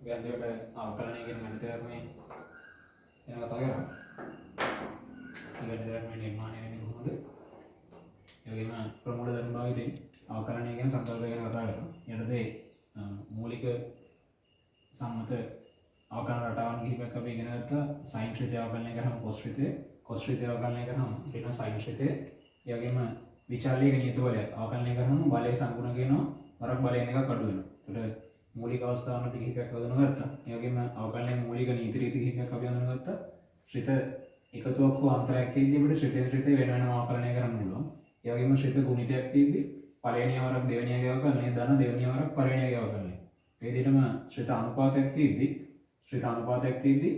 ගැන්දවට අවකලනය කියන ගණිත ධර්මයේ ගැන කතා කරමු. ගණිත ධර්මයේ නිර්මාණය වෙන්නේ කොහොමද? ඒ වගේම ප්‍රමූල ධර්ම භාවිතයෙන් අවකලනය කියන සංකල්පය ගැන කතා කරමු. ඊටදී මූලික සම්මත අවකලන රටාවන් කිහිපයක් අපි ඉගෙන ගත්තා. සයින් ශ්‍රිතය අවකලනය කරාම කොස් ශ්‍රිතය, කොස් ශ්‍රිතය අවකලනය කරාම ඍණ සයින් ශ්‍රිතය. ඒ වගේම විචාලීය නියත බලය අවකලනය කරාම බලය සංගුණ කියනවා වරක් බලයෙන් එකක් අඩු වෙනවා. ඒකට මූලික අවස්ථාවන් කිහිපයක් හඳුනා ගත්තා. ඒ වගේම අවකලනයේ මූලික නීති රීති කිහිපයක් අපි හඳුනා ගත්තා. ශ්‍රිත එකතුවක් හෝ අන්තරයක් තියෙද්දී අපිට ශ්‍රිතෙන් ශ්‍රිතය වෙන වෙනම අවකලනය කරන්න පුළුවන්. ඒ වගේම ශ්‍රිත ගුණිතයක් තියෙද්දී පළවෙනි වරක් දෙවෙනි එකේ අවකලනය, ධන දෙවෙනි වරක් පළවෙනි එකේ අවකලනය. ඒ විදිහටම ශ්‍රිත අනුපාතයක් තියෙද්දී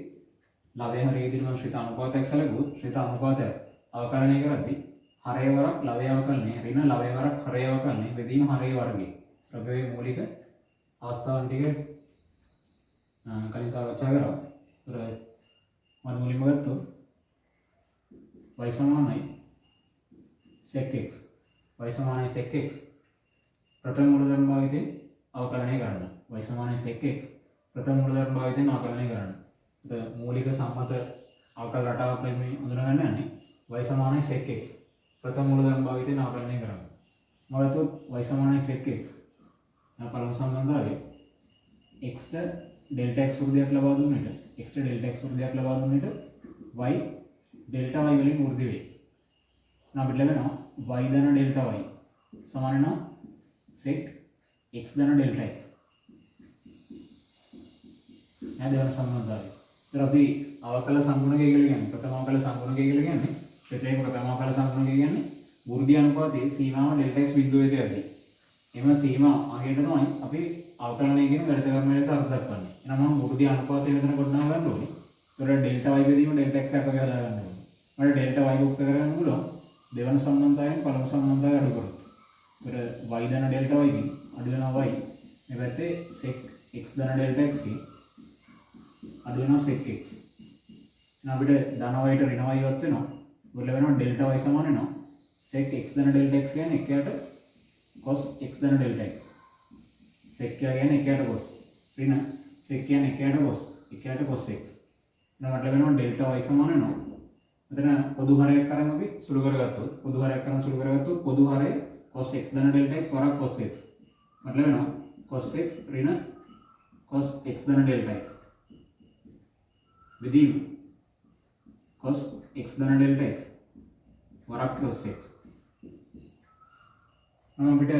ලවය හරය විදිහටම ශ්‍රිත අනුපාතයක් සැලකුවොත් ශ්‍රිත අනුපාතය අවකලනය කරද්දී හරය වරක් ලවය අවකලනය, ඍණ ලවය වරක් හරය අවකලනය, බෙදීම හරය වර්ගය. අපි මූලික අවස්ථාවන් ටික කලින් සාකච්ඡා කරා. ඒතර මම මුලින්ම ගත්තොත් y සමානයි sec x. y සමානයි sec x. ප්‍රථම මූලධර්ම භාවිතයෙන් අවකලනය කරනවා. y සමානයි sec x. ප්‍රථම මූලධර්ම භාවිතයෙන් අවකලනය කරනවා. ඒතර මූලික සම්මත අවකල රටාවක් මේ හඳුනාගන්න යන්නේ y සමානයි sec x. ප්‍රථම මූලධර්ම භාවිතයෙන් අවකලනය කරනවා. මම ගත්තොත් y සමානයි sec x. පළමු සම්බන්ධතාවය x ට delta x වෘද්ධියක් ලබා දුන්න විට y delta y වලින් වෘද්ධි වේ. අපිට ලැබෙනවා y ධන delta y සමාන වෙනවා sec x ධන delta x. නේද? දෙවන සම්බන්ධතාවය. ඒතර අපි අවකල සංගුණකය කියලා කියන්නේ ප්‍රථම අවකල සංගුණකය කියලා කියන්නේ ශ්‍රිතයේ ප්‍රථම අවකල සංගුණකය කියන්නේ වෘද්ධි අනුපාතයේ සීමාව delta x බිඳුවේ තියදී එම සීමා අගයට තමයි අපි අවකලනය කියන ගණිත කර්මය ලෙස අර්ථ දක්වන්නේ. එහෙනම් මම වෘද්ධි අනුපාතය මෙතන ගොඩනගා ගන්න ඕනේ. ඒතකොට delta y බෙදීම delta x එක අපි හදා ගන්න ඕනේ. මට delta y යුක්ත කරගන්න පුළුවන් දෙවන සම්බන්ධතාවයෙන් පළමු සම්බන්ධතාවය අඩු කරොත්. ඒතකොට y ධන delta y කින් අඩු වෙනවා y. මේ පැත්තේ sec x ධන delta x කින් අඩු වෙනවා sec x. එහෙනම් අපිට ධන y ට ඍණ y වත් වෙනවා. උඩ වෙනවා delta y සමාන වෙනවා sec x ධන delta x කියන්නේ එකයට cos x ධන delta x. sec කියන්නේ එකයට cos. ඍණ sec කියන්නේ එකයට cos. එකයට cos x. එහෙනම් මට ලැබෙනවා delta y සමාන වෙනවා. මෙතන පොදු හරයක් අරන් අපි සුළු කරගත්තොත් පොදු හරය cos x ධන delta x වරක් cos x. මට ලැබෙනවා cos x ඍණ cos x ධන delta x. බෙදීම cos x ධන delta x වරක් cos x. අපිට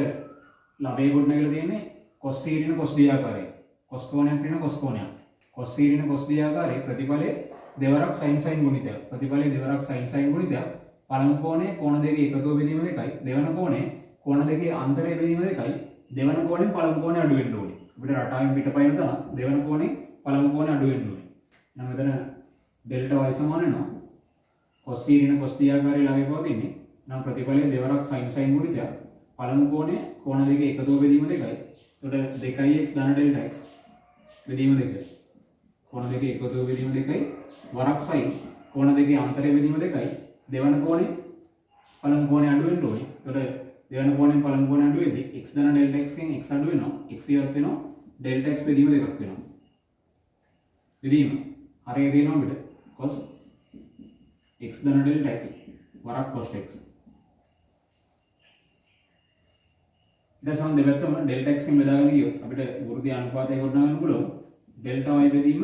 ලබේ ගොඩනගලා තියෙන්නේ cos c ඍණ cos d ආකාරයේ. cos කෝණයක් ඍණ cos කෝණයක්. cos c ඍණ cos d ආකාරයේ ප්‍රතිඵලයේ දෙවරක් sin ගුණිතයක්. ප්‍රතිඵලයේ දෙවරක් sin ගුණිතයක්. පළමු කෝණයේ කෝණ දෙකේ එකතුව බෙදීම 2යි. දෙවන කෝණයේ කෝණ දෙකේ අන්තරය බෙදීම 2යි. දෙවන කෝණයෙන් පළමු කෝණය අඩු වෙන්න ඕනේ. අපිට රටාවෙන් පිටපයින් තන දෙවන කෝණේ පළමු කෝණය අඩු වෙන්න ඕනේ. එහෙනම් මෙතන delta y සමාන වෙනවා cos c ඍණ cos d ආකාරයේ ලබේ පවතින්නේ. නම් ප්‍රතිඵලයේ දෙවරක් sin ගුණිතයක්. පළමු කෝණය කෝණ දෙකේ එකතුව බෙදීම 2යි. එතකොට 2x ධන delta x බෙදීම 2. කෝණ දෙකේ එකතුව බෙදීම 2යි වරක් sin කෝණ දෙකේ අන්තරය බෙදීම 2යි. දෙවන කෝණේ පළමු කෝණය අඩු වෙන්න ඕනේ. එතකොට දෙවන කෝණයෙන් පළමු කෝණය අඩු වෙද්දී x ධන delta x කින් x අඩු වෙනවා. x ඉවත් වෙනවා. delta x බෙදීම 2ක් වෙනවා. බෙදීම හරිය දෙනවා අපිට cos x ධන delta x වරක් cos x. ඊටසම දෙපැත්තම delta x කින් බෙදාගෙන ගියොත් අපිට වෘද්ධි අනුපාතය ගොඩනගන්න පුළුවන් delta y බෙදීම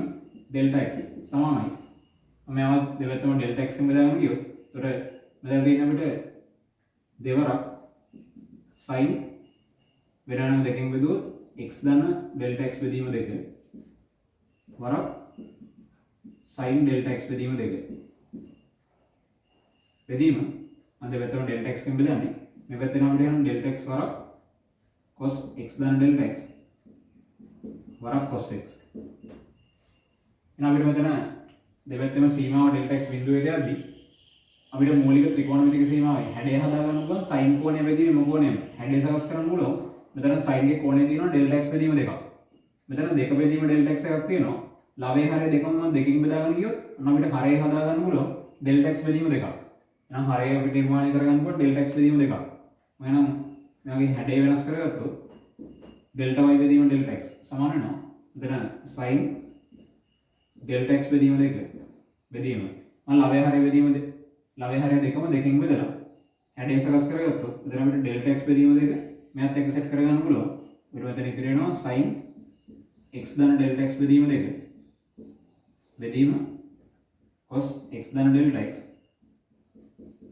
delta x සමානයි. මේවත් දෙපැත්තම delta x කින් බෙදාගෙන ගියොත් එතකොට මෙතන තියෙන අපිට දෙවරක් sin වෙනනම් දෙකෙන් බෙදුවොත් x ධන delta x බෙදීම 2 වරක් sin delta x බෙදීම 2. බෙදීම අද දෙපැත්තම delta x කින් බෙදන්නේ මේ පැත්තෙන් අපිට යන delta x වරක් cos x ධන delta x වරක් cos x. එහෙනම් අපිට මෙතන දෙපැත්තම සීමාව delta x බිඳුවේ තියද්දී අපිට මූලික ත්‍රිකෝණමිතික සීමාවයි හැඩය හදා ගන්න පුළුවන් sin කෝණය බෙදීම කෝණයෙන් හැඩය සකස් කරන්න පුළුවන්. මෙතන sin ගේ කෝණය තියෙනවා delta x බෙදීම 2ක්. මෙතන දෙක බෙදීම delta x එකක් තියෙනවා. ලවයේ හරය දෙකම මම දෙකකින් බෙදාගෙන ගියොත් අන්න අපිට හරය හදා ගන්න පුළුවන් delta x බෙදීම 2ක්. එහෙනම් හරය අපිට නිර්මාණය කරගන්නකොට delta x බෙදීම 2ක්. එහෙනම් මෙයාගේ හැඩය වෙනස් කරගත්තොත් delta y බෙදීම delta x සමාන වෙනවා මෙතන sin delta x බෙදීම දෙක බෙදීම මම ලවය හරය බෙදීම ලවය හරය දෙකම දෙකෙන් බෙදලා හැඩය සකස් කරගත්තොත් මෙතන අපිට delta x බෙදීම දෙක මෙයත් එක්ක සෙට් කරගන්න පුළුවන්. ඊට මෙතන ඉතිරි වෙනවා sin x ධන delta x බෙදීම දෙක බෙදීම cos x ධන delta x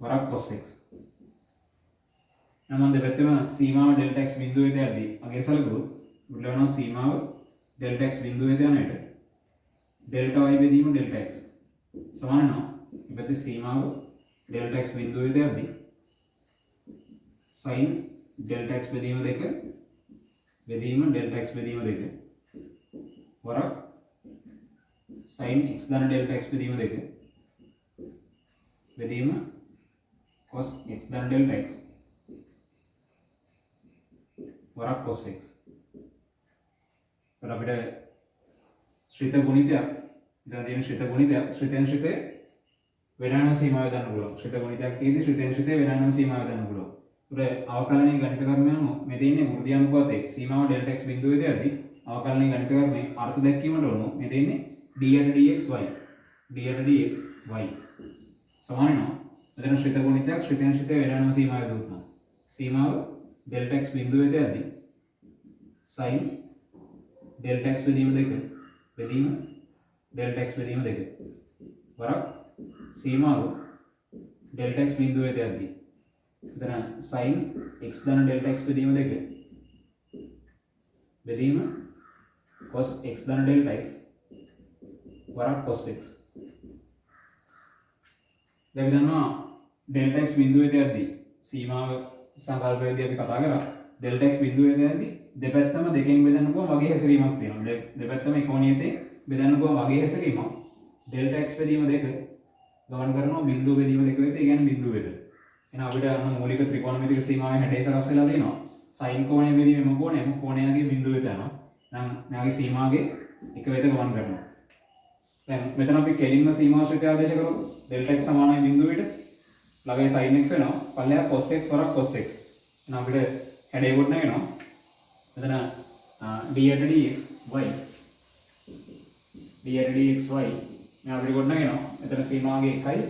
වරක් cos x. නම් දෙපැත්තම සීමාව delta x බිඳුවේ තියද්දී අගේ සලකුව මුල වෙනවා සීමාව delta x බිඳුවේ තියන විට delta y බෙදීම delta x සමාන වෙනවා ඉපැත්තේ සීමාව delta x බිඳුවේ තියද්දී sin delta x බෙදීම දෙක බෙදීම delta x බෙදීම දෙක වරක් sin x ධන delta x බෙදීම දෙක බෙදීම cos x ධන delta x වරක් cos x. අපිට ශ්‍රිත ගුණිතයක් ඉතින් තියෙන ශ්‍රිත ගුණිතයක් ශ්‍රිතෙන් ශ්‍රිතේ වෙනම සීමාව ගන්න පුළුවන්. ශ්‍රිත ගුණිතයක් තියෙද්දි ශ්‍රිතෙන් ශ්‍රිතේ වෙනම සීමාව ගන්න පුළුවන්. ඒකට අවකලනයේ ගණිත කර්මය අනුව මේ තියෙන්නේ වෘද්ධි අනුපාතයේ සීමාව delta x බිඳුවේ තියද්දී අවකලනයේ ගණිත කර්මයේ අර්ථ දැක්වීමට උණු මේ තියෙන්නේ d යට dx y d යට dx y සමාන වෙනවා. මෙතන ශ්‍රිත ගුණිතයක් ශ්‍රිතෙන් ශ්‍රිතේ වෙනම සීමාව දුන්නා. සීමාව delta x බිඳුවේ තියද්දී sin delta x බෙදීම දෙක බෙදීම delta x බෙදීම දෙක වරක් සීමාව delta x බිඳුවේ තියද්දී එතන sin x ධන delta x බෙදීම දෙක බෙදීම cos x ධන delta x වරක් cos x. දැන් අපි දන්නවා delta x බිඳුවේ තියද්දී සීමාව සංකල්පයේදී අපි කතා කරා delta x බිඳුවේ තියද්දී දෙපැත්තම දෙකෙන් බෙදන්න පුළුවන් වගේ හැසිරීමක් තියෙනවා. දෙපැත්තම එකෝණියතේ බෙදන්න පුළුවන් වගේ හැසිරීමක්. delta x බෙදීම දෙක ගමන් කරනවා බිඳුව බෙදීම දෙක වෙත. ඒ කියන්නේ බිඳුව වෙත. එහෙනම් අපිට අන්න මූලික ත්‍රිකෝණමිතික සීමාවේ හැඩය සකස් වෙලා තියෙනවා. sin කෝණය බෙදීම එම කෝණයගේ බිඳුව වෙත යනවා. නම් මෙයාගේ සීමාවේ එක වෙත ගමන් කරනවා. දැන් මෙතන අපි කෙලින්ම සීමාශ්‍රිතය ආදේශ කරමු. delta x සමානයි බිඳුවට. ළඟේ sin x වෙනවා. පල්ලෙහා cos x වරක් cos x. එහෙනම් අපිට හැඩය ගොඩනගෙනවා. මෙතන d යට dx y d යට dx y මේ අපිට ගොඩනගෙනවා. මෙතන සීමාවගේ 1යි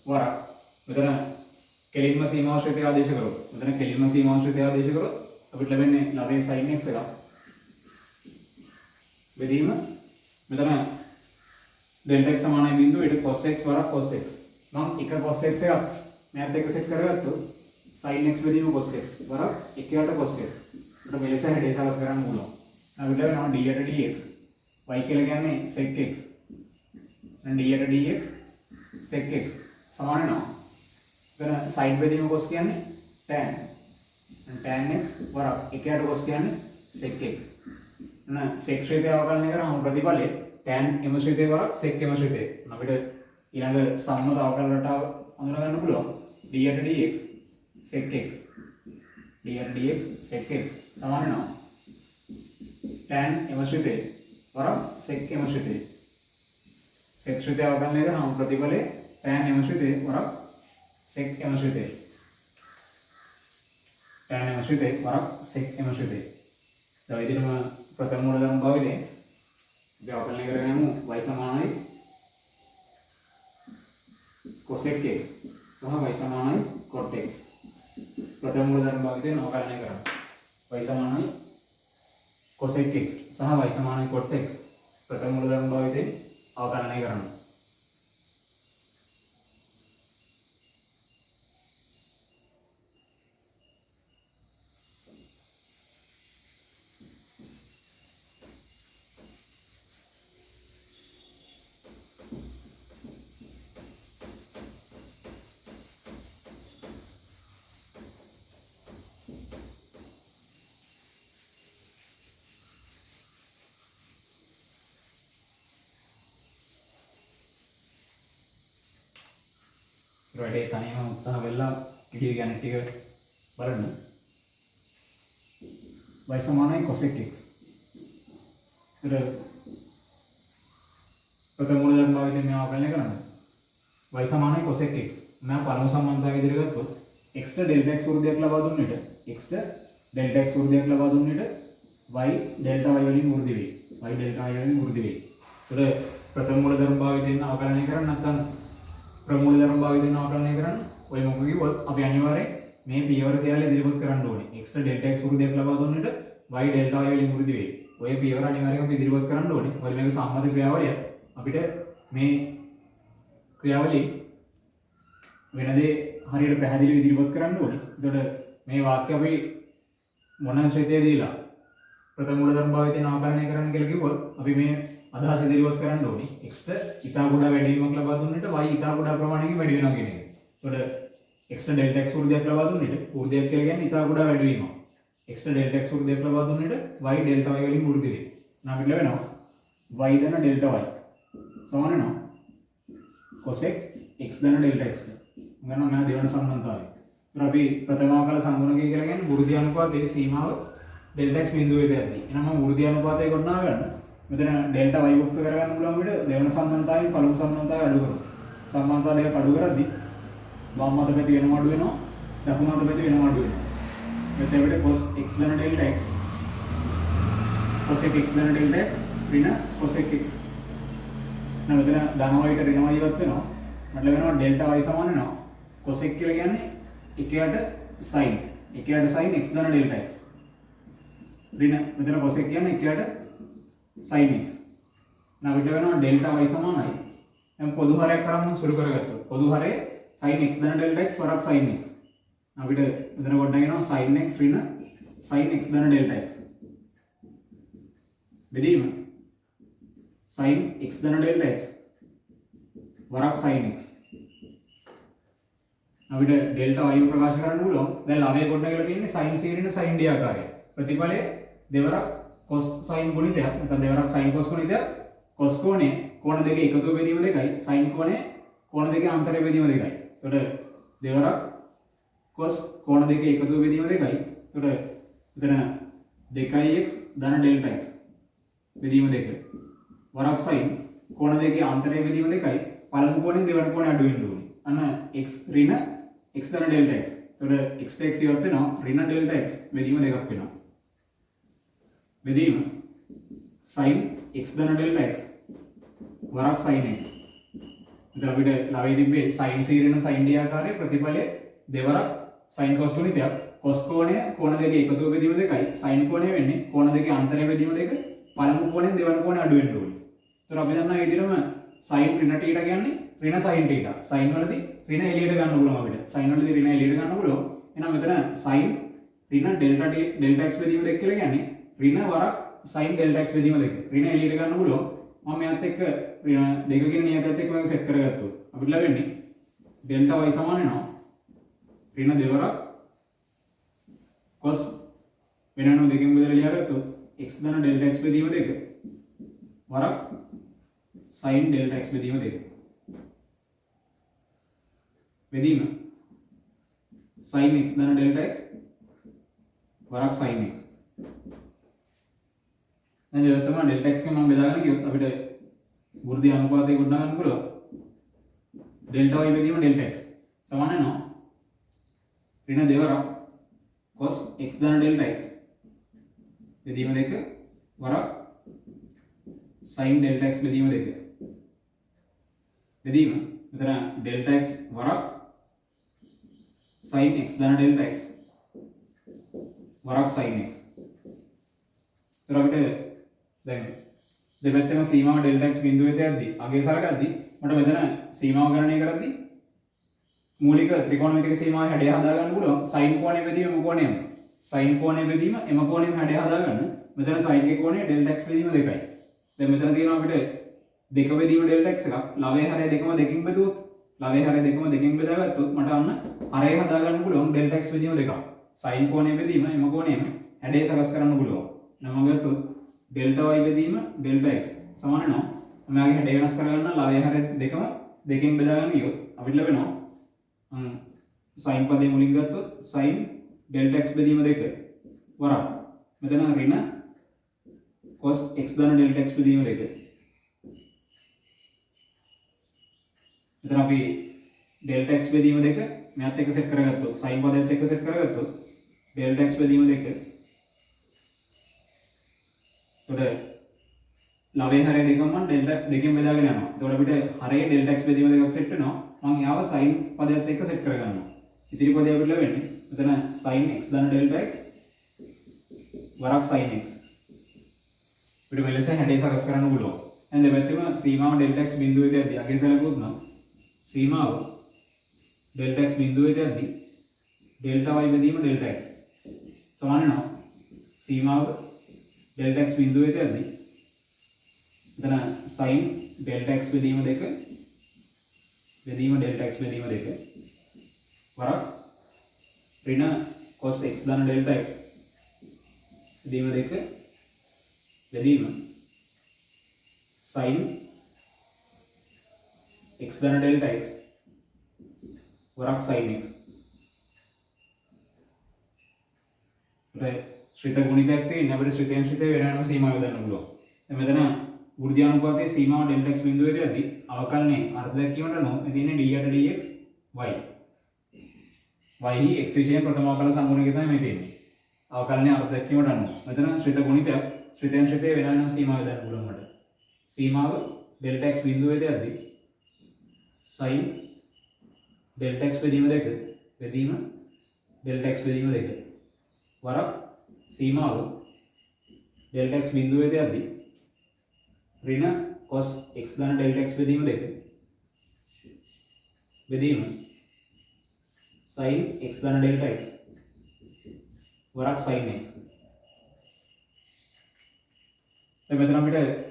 වරක්. මෙතන කෙලින්ම සීමාශ්‍රිතය ආදේශ කරොත් මෙතන කෙලින්ම සීමාශ්‍රිතය ආදේශ කරොත් අපිට ලැබෙන්නේ ළඟේ sin x එක බෙදීම මෙතන delta x සමානයි බිඳුවට cos x වරක් cos x. මම එක cos x එකක් මෙයාත් එක්ක සෙට් කරගත්තොත් sin x බෙදීම cos x වරක් 1ට cos x. අපිට මෙලෙස හැඩය සකස් කරන්න පුළුවන්. අපිට ලැබෙනවා d යට dx y කියලා කියන්නේ sec x. දැන් d යට dx sec x සමාන වෙනවා. එතන sin බෙදීම cos කියන්නේ tan. tan x වරක් 1ට cos කියන්නේ sec x. එහෙනම් sec ශ්‍රේණිය අවකලනය කරාම ප්‍රතිඵලය tan m ශ්‍රේණිය වරක් sec m ශ්‍රේණිය. අපිට ඊළඟ සම්මත අවකලන රටාව හඳුනා ගන්න පුළුවන්. d යට dx sec x d යට dx sec x සමාන වෙනවා tan m ශ්‍රේණිය වරක් sec m ශ්‍රේණිය. sec ශ්‍රේණිය අවකලනය කරාම ප්‍රතිඵලය tan m ශ්‍රේණිය වරක් sec m ශ්‍රේණිය. tan m ශ්‍රේණිය වරක් sec m ශ්‍රේණිය. දැන් ඉතින්ම ප්‍රථම මූලධර්ම භාවිතයෙන් අපි අවකලනය කරගමු y සමානයි cosec x සහ y සමානයි cot x. ප්‍රථම මූලධර්ම භාවිතයෙන් අවකලනය කරමු. y සමානයි cosec x සහ y සමානයි cot x. ප්‍රථම මූලධර්ම භාවිතයෙන් අවකලනය කරමු. වැඩේ තනියම උත්සාහ වෙලා ඉතිරි ගණන් ටික බලන්න. y සමානයි cosec x. ප්‍රථම මූලධර්ම භාවිතයෙන් මේවා අවකලනය කරන්න. y සමානයි cosec x. මම පළමු සම්බන්ධතාවය ඉදිරියට ගත්තොත් x ට delta x වෘද්ධියක් ලබා දුන්න විට x ට delta x වෘද්ධියක් ලබා දුන්න විට y delta y වලින් වෘද්ධි වේ. y delta y වලින් වෘද්ධි වෙයි. ඒතර ප්‍රථම මූලධර්ම භාවිතයෙන් අවකලනය කරන්න නැත්නම් ප්‍රමූලධර්ම භාවිතයෙන් අවකලනය කරන්න ඔය මොකද කිව්වොත් අපි අනිවාර්යයෙන් මේ පියවර සියල්ල ඉදිරිපත් කරන්න ඕනේ. x ට delta x වෘද්ධියක් ලබා දුන්නට y delta y වලින් වෘද්ධි වෙයි. ඔය පියවර අනිවාර්යයෙන්ම අපි ඉදිරිපත් කරන්න ඕනේ. මොකද මේක සම්මත ක්‍රියාවලියක්. අපිට මේ ක්‍රියාවලිය වෙන දේ හරියට පැහැදිලිව ඉදිරිපත් කරන්න ඕනේ. එතකොට මේ වාක්‍ය අපි මොන ශ්‍රේතයේ දීලා ප්‍රථම මූලධර්ම භාවිතයෙන් ආකලනය කරන්න කියලා කිව්වොත් අපි මේ අදහස ඉදිරිපත් කරන්න ඕනේ. x ට ඉතා ගොඩා වැඩිවීමක් ලබා දුන්නට y ඉතා ගොඩා ප්‍රමාණයකින් වැඩි වෙනවා කියන එක. එතකොට x ට delta x වෘද්ධියක් ලබා දුන්නට වෘද්ධියක් කියලා කියන්නේ ඉතා ගොඩා වැඩිවීමක්. x ට delta x වෘද්ධියක් ලබා දුන්නට y delta y වලින් වෘද්ධි වෙයි. නම් අපිට ලැබෙනවා y ධන delta y සමාන වෙනවා cosec x ධන delta x. ගන්න මම දෙවන සම්බන්ධතාවය. ඒතර අපි ප්‍රථම ආකාර සංගුණකය කියලා කියන්නේ වෘද්ධි අනුපාතයේ සීමාව delta x බිඳුවේ පැද්දී. එහෙනම් මම වෘද්ධි අනුපාතය ගොඩනගා ගන්න. මෙතන delta y යුක්ත කරගන්න පුළුවන් විදිහට දෙවන සම්බන්ධතාවයෙන් පළමු සම්බන්ධතාවය අඩු කරමු. සම්බන්ධතාව දෙක අඩු කරද්දී වම් අත පැති වෙනම අඩු වෙනවා. දකුණු අත පැති වෙනම අඩු වෙනවා. මෙතන අපිට cos x ධන delta x cosec x ධන delta x ඍණ cosec x. මෙතන ධන y ට ඍණ y ඉවත් වෙනවා. මට ලැබෙනවා delta y සමාන වෙනවා cosec කියලා කියන්නේ එකයට sin sin x ධන delta x ඍණ මෙතන cosec කියන්නේ එකයට sin x. now අපිට වෙනවා delta y සමානයි දැන් පොදු හරයක් කරන් සුළු කරගත්තොත් පොදු හරය sin x ධන delta x වරක් sin x. අපිට මෙතන ගොඩනගෙනවා sin x ඍණ sin x ධන delta x බෙදීම sin x ධන delta x වරක් sin x. අපිට delta y ප්‍රකාශ කරන්න පුළුවන්. දැන් ලවය ගොඩනගලා තියෙන්නේ sin c ඍණ sin d ආකාරය. ප්‍රතිඵලය දෙවරක් cos sin ගුණිතයක් නැත්නම් දෙවරක් sin cos ගුණිතයක්. cos කෝණය කෝණ දෙකේ එකතුව බෙදීම 2යි. sin කෝණය කෝණ දෙකේ අන්තරය බෙදීම 2යි. එතකොට දෙවරක් cos කෝණ දෙකේ එකතුව බෙදීම 2යි. එතකොට එතන 2x ධන delta x බෙදීම 2. වරක් sin කෝණ දෙකේ අන්තරය බෙදීම 2යි. පළමු කෝණයෙන් දෙවන කෝණය අඩු වෙන්න ඕනේ. අන්න x ඍණ x ධන delta x. එතකොට x ට x ඉවත් වෙනවා ඍණ delta x බෙදීම දෙකක් වෙනවා. බෙදීම sin x ධන delta x වරක් sin x. එතකොට අපිට ලවයේ තිබ්බේ sin c ඍණ sin d ආකාරයේ ප්‍රතිඵලය දෙවරක් sin cos ගුණිතයක්. cos කෝණය කෝණ දෙකේ එකතුව බෙදීම 2යි. sin කෝණය වෙන්නේ කෝණ දෙකේ අන්තරය බෙදීම 2. පළමු කෝණයෙන් දෙවන කෝණය අඩු වෙන්න ඕනේ. එතකොට අපි දන්නවා මේ විදිහටම sin ඍණ θ කියන්නේ ඍණ sin θ. sin වලදී ඍණ එළියට ගන්න පුළුවන් අපිට. sin වලදී ඍණ එළියට ගන්න පුළුවන්. එහෙනම් මෙතන sin ඍණ delta x බෙදීම 2 කියලා කියන්නේ ඍණ වරක් sin delta x බෙදීම 2. ඍණ එළියට ගන්න පුළුවන්. මම මෙයත් එක්ක ඍණ 2 කියන නියතයත් එක්ක මේක සෙට් කරගත්තොත් අපිට ලැබෙන්නේ delta y සමාන වෙනවා ඍණ දෙවරක් cos වෙනම දෙකෙන් බෙදලා ලියාගත්තොත් x ධන delta x බෙදීම 2 වරක් sin delta x බෙදීම 2. බෙදීම sin x ධන delta x වරක් sin x. දැන් ඒක තමයි delta x එක මම බෙදාගෙන ගියොත් අපිට වෘද්ධි අනුපාතය ගොඩනගා ගන්න පුළුවන්. delta y බෙදීම delta x සමාන වෙනවා ඍණ දෙවරක් cos x ධන delta x බෙදීම 2 වරක් sin delta x බෙදීම 2. බෙදීම මෙතන delta x වරක් sin x ධන delta x වරක් sin x. ඒතර අපිට දැන් දෙපැත්තම සීමාව delta x බිඳුවේ තියද්දී අගේ සලකද්දී මට මෙතන සීමාව ගණනය කරද්දී මූලික ත්‍රිකෝණමිතික සීමාවේ හැඩය හදා ගන්න පුළුවන්. sin කෝණය බෙදීම එම කෝණයම sin කෝණය බෙදීම එම කෝණයම හැඩය හදා ගන්න. මෙතන sin ගේ කෝණය delta x බෙදීම 2යි. දැන් මෙතන තියෙනවා අපිට දෙක බෙදීම delta x එකක්. ලවයේ හරය දෙකම දෙකකින් බෙදුවොත් ලවයේ හරය දෙකම දෙකකින් බෙදාගත්තොත් මට අන්න හරය හදා ගන්න පුළුවන් delta x බෙදීම 2ක්. sin කෝණය බෙදීම එම කෝණයම හැඩය සකස් කරන්න පුළුවන්. නම් මම ගත්තොත් delta y බෙදීම delta x සමාන වෙනවා. මමගේ හැඩය වෙනස් කරගන්න ලවයේ හරය දෙකම දෙකකින් බෙදාගන්න ගියොත් අපිට ලැබෙනවා sin පදේ මුලින් ගත්තොත් sin delta x බෙදීම 2 වරක් මෙතන ඍණ cos x ධන delta x බෙදීම 2. මෙතන අපි delta x බෙදීම 2 මෙයත් එක්ක සෙට් කරගත්තොත් sin පදයට එක්ක සෙට් කරගත්තොත් delta x බෙදීම 2. එතකොට ලවයේ හරය දෙකම මම ඩෙල්ටා දෙකෙන් බෙදාගෙන යනවා. එතකොට අපිට හරයේ ඩෙල්ටා x බෙදීම දෙකක් සෙට් වෙනවා. මම යාව sin පදයට එක්ක සෙට් කරගන්නවා. ඉතිරි පදය අපිට ලැබෙන්නේ මෙතන sin x ධන ඩෙල්ටා x වරක් sin x. අපිට මෙලෙස හැඩය සකස් කරන්න පුළුවන්. දැන් දෙපැත්තෙම සීමාව ඩෙල්ටා x බිඳුවේ තියද්දී අගේ සැලකුවොත් නම් සීමාව ඩෙල්ටා x බිඳුවේ තියද්දී ඩෙල්ටා y බෙදීම ඩෙල්ටා x සමාන වෙනවා සීමාව ඩෙල්ටා x බිඳුවේ තියද්දී එතන sin ඩෙල්ටා x බෙදීම දෙක ඩෙල්ටා x බෙදීම දෙක වරක් ඍණ cos x ධන ඩෙල්ටා x බෙදීම දෙක බෙදීම sin x ධන ඩෙල්ටා x වරක් sin x. ශ්‍රිත ගුණිතයක් තියෙන අපිට ශ්‍රිතයෙන් ශ්‍රිතය වෙන වෙනම සීමා යොදන්න පුළුවන්. දැන් මෙතන වෘද්ධි අනුපාතයේ සීමාව ඩෙල්ටා x බිඳුවේ තියද්දී අවකලනයේ අර්ථ දැක්වීමට නො තියෙන්නේ d යට dx y. y හි x විෂයෙන් ප්‍රථම අවකලන සංගුණකය තමයි මේ තියෙන්නේ. අවකලනයේ අර්ථ දැක්වීමට අනුව. මෙතන ශ්‍රිත ගුණිතයක් ශ්‍රිතයෙන් ශ්‍රිතය වෙන වෙනම සීමා යොදන්න පුළුවන් මට. සීමාව ඩෙල්ටා x බිඳුවේ තියද්දී sin ඩෙල්ටා x බෙදීම දෙක බෙදීම ඩෙල්ටා x බෙදීම දෙක වරක් සීමාව ඩෙල්ටා x බිඳුවේ තියද්දී ඍණ cos x ධන ඩෙල්ටා x බෙදීම දෙක බෙදීම sin x ධන ඩෙල්ටා x වරක් sin x. දැන් මෙතන අපිට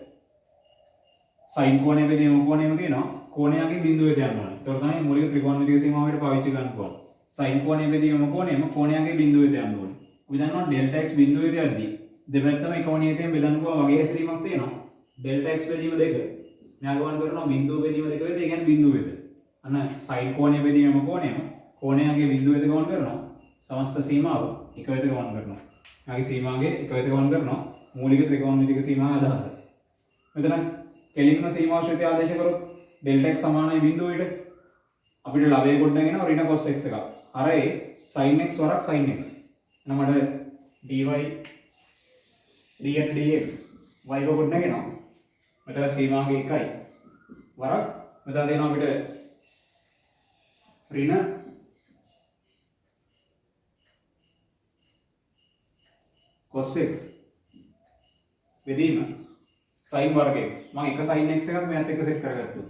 sin කෝණය බෙදීම කෝණයම තියෙනවා. කෝණයගේ බිඳුවේ තියන්න ඕනේ. ඒතකොට තමයි මූලික ත්‍රිකෝණමිතික සීමාවට පාවිච්චි කරන්න පුළුවන්. sin කෝණය බෙදීම කෝණයම කෝණයගේ බිඳුවේ තියන්න ඕනේ. අපි දන්නවා ඩෙල්ටා x බිඳුවේ තියද්දී දෙපැත්තම එක කෝණයකින් බෙදන්න පුළුවන් වගේ හැසිරීමක් තියෙනවා. ඩෙල්ටා x බෙදීම දෙක මෙයා ගමන් කරනවා බිඳුව බෙදීම දෙක වෙත. ඒ කියන්නේ බිඳුව වෙත. අන්න sin කෝණය බෙදීම කෝණයම කෝණයගේ බිඳුව වෙත ගමන් කරනවා. සමස්ත සීමාව එක වෙත ගමන් කරනවා. එයාගේ සීමාවේ එක වෙත ගමන් කරනවා. මූලික ත්‍රිකෝණමිතික සීමාව අදහස. මෙතන කෙලින්ම සීමාව ශ්‍රිතය ආදේශ කරොත් ඩෙල්ටා x සමානයි බිඳුවට අපිට ලවයේ ගොඩනගෙන ඍණ cos x එකක්. හරේ sin x වරක් sin x. එහෙනම් මට dy d යට dx y ගොඩනගෙනවා. මෙතන සීමාවේ එකයි. වරක් මෙතන දෙනවා අපිට ඍණ cos x බෙදීම sin වර්ග x. මම එක sin x එකක් මෙයාත් එක්ක සෙට් කරගත්තා.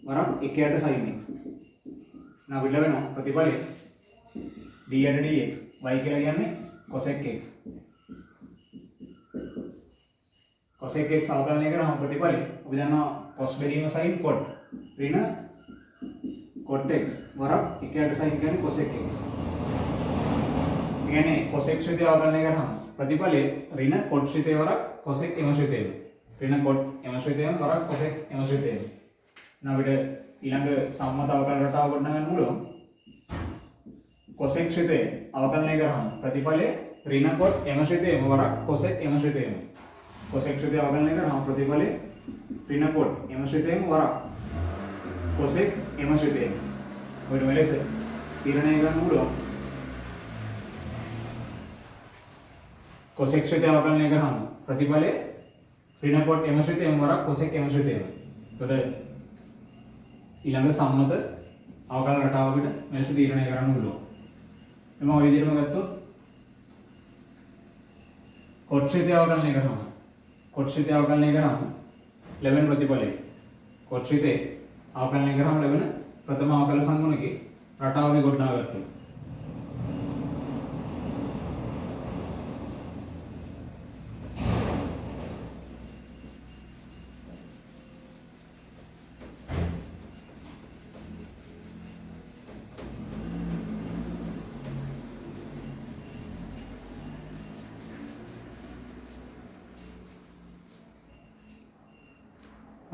වරක් එක යට sin x. now අපිට ලැබෙනවා ප්‍රතිඵලය d යට dx y කියලා කියන්නේ cosec x. cosec x අවකලනය කරාම ප්‍රතිඵලය අපි දන්නවා cos බෙදීම sin cot ඍණ cot x වරක් එක යට sin කියන්නේ cosec x. කියන්නේ cosec ශ්‍රිතය අවකලනය කරාම ප්‍රතිඵලය ඍණ cot ශ්‍රිතය වරක් cosec m ශ්‍රිතය. ඍණ cot m ශ්‍රිතය වරක් cosec m ශ්‍රිතය. now අපිට ඊළඟ සම්මත අවකලන රටාව ගොඩනගන්න පුළුවන්. cosec ශ්‍රිතය අවකලනය කරාම ප්‍රතිඵලය ඍණ cot m ශ්‍රිතය වරක් cosec m ශ්‍රිතය. cosec ශ්‍රිතය අවකලනය කරාම ප්‍රතිඵලය ඍණ cot m ශ්‍රිතය වරක් cosec m ශ්‍රිතය. ඔය මෙලෙස තීරණය කරන්න පුළුවන්. cosec ශ්‍රිතය අවකලනය කරාම ප්‍රතිඵලය ඍණ cot m ශ්‍රිතය වරක් cosec m ශ්‍රිතය. එතකොට ඊළඟ සම්මත අවකලන රටාව අපිට මෙලෙස තීරණය කරන්න පුළුවන්. එම ඔය විදිහටම ගත්තොත් cot ශ්‍රිතය අවකලනය කරාම ලැබෙන ප්‍රතිඵලය cot ශ්‍රිතය අවකලනය කරාම ලැබෙන ප්‍රථම අවකල සංගුණකේ රටාව අපි ගොඩනගා ගත්තා.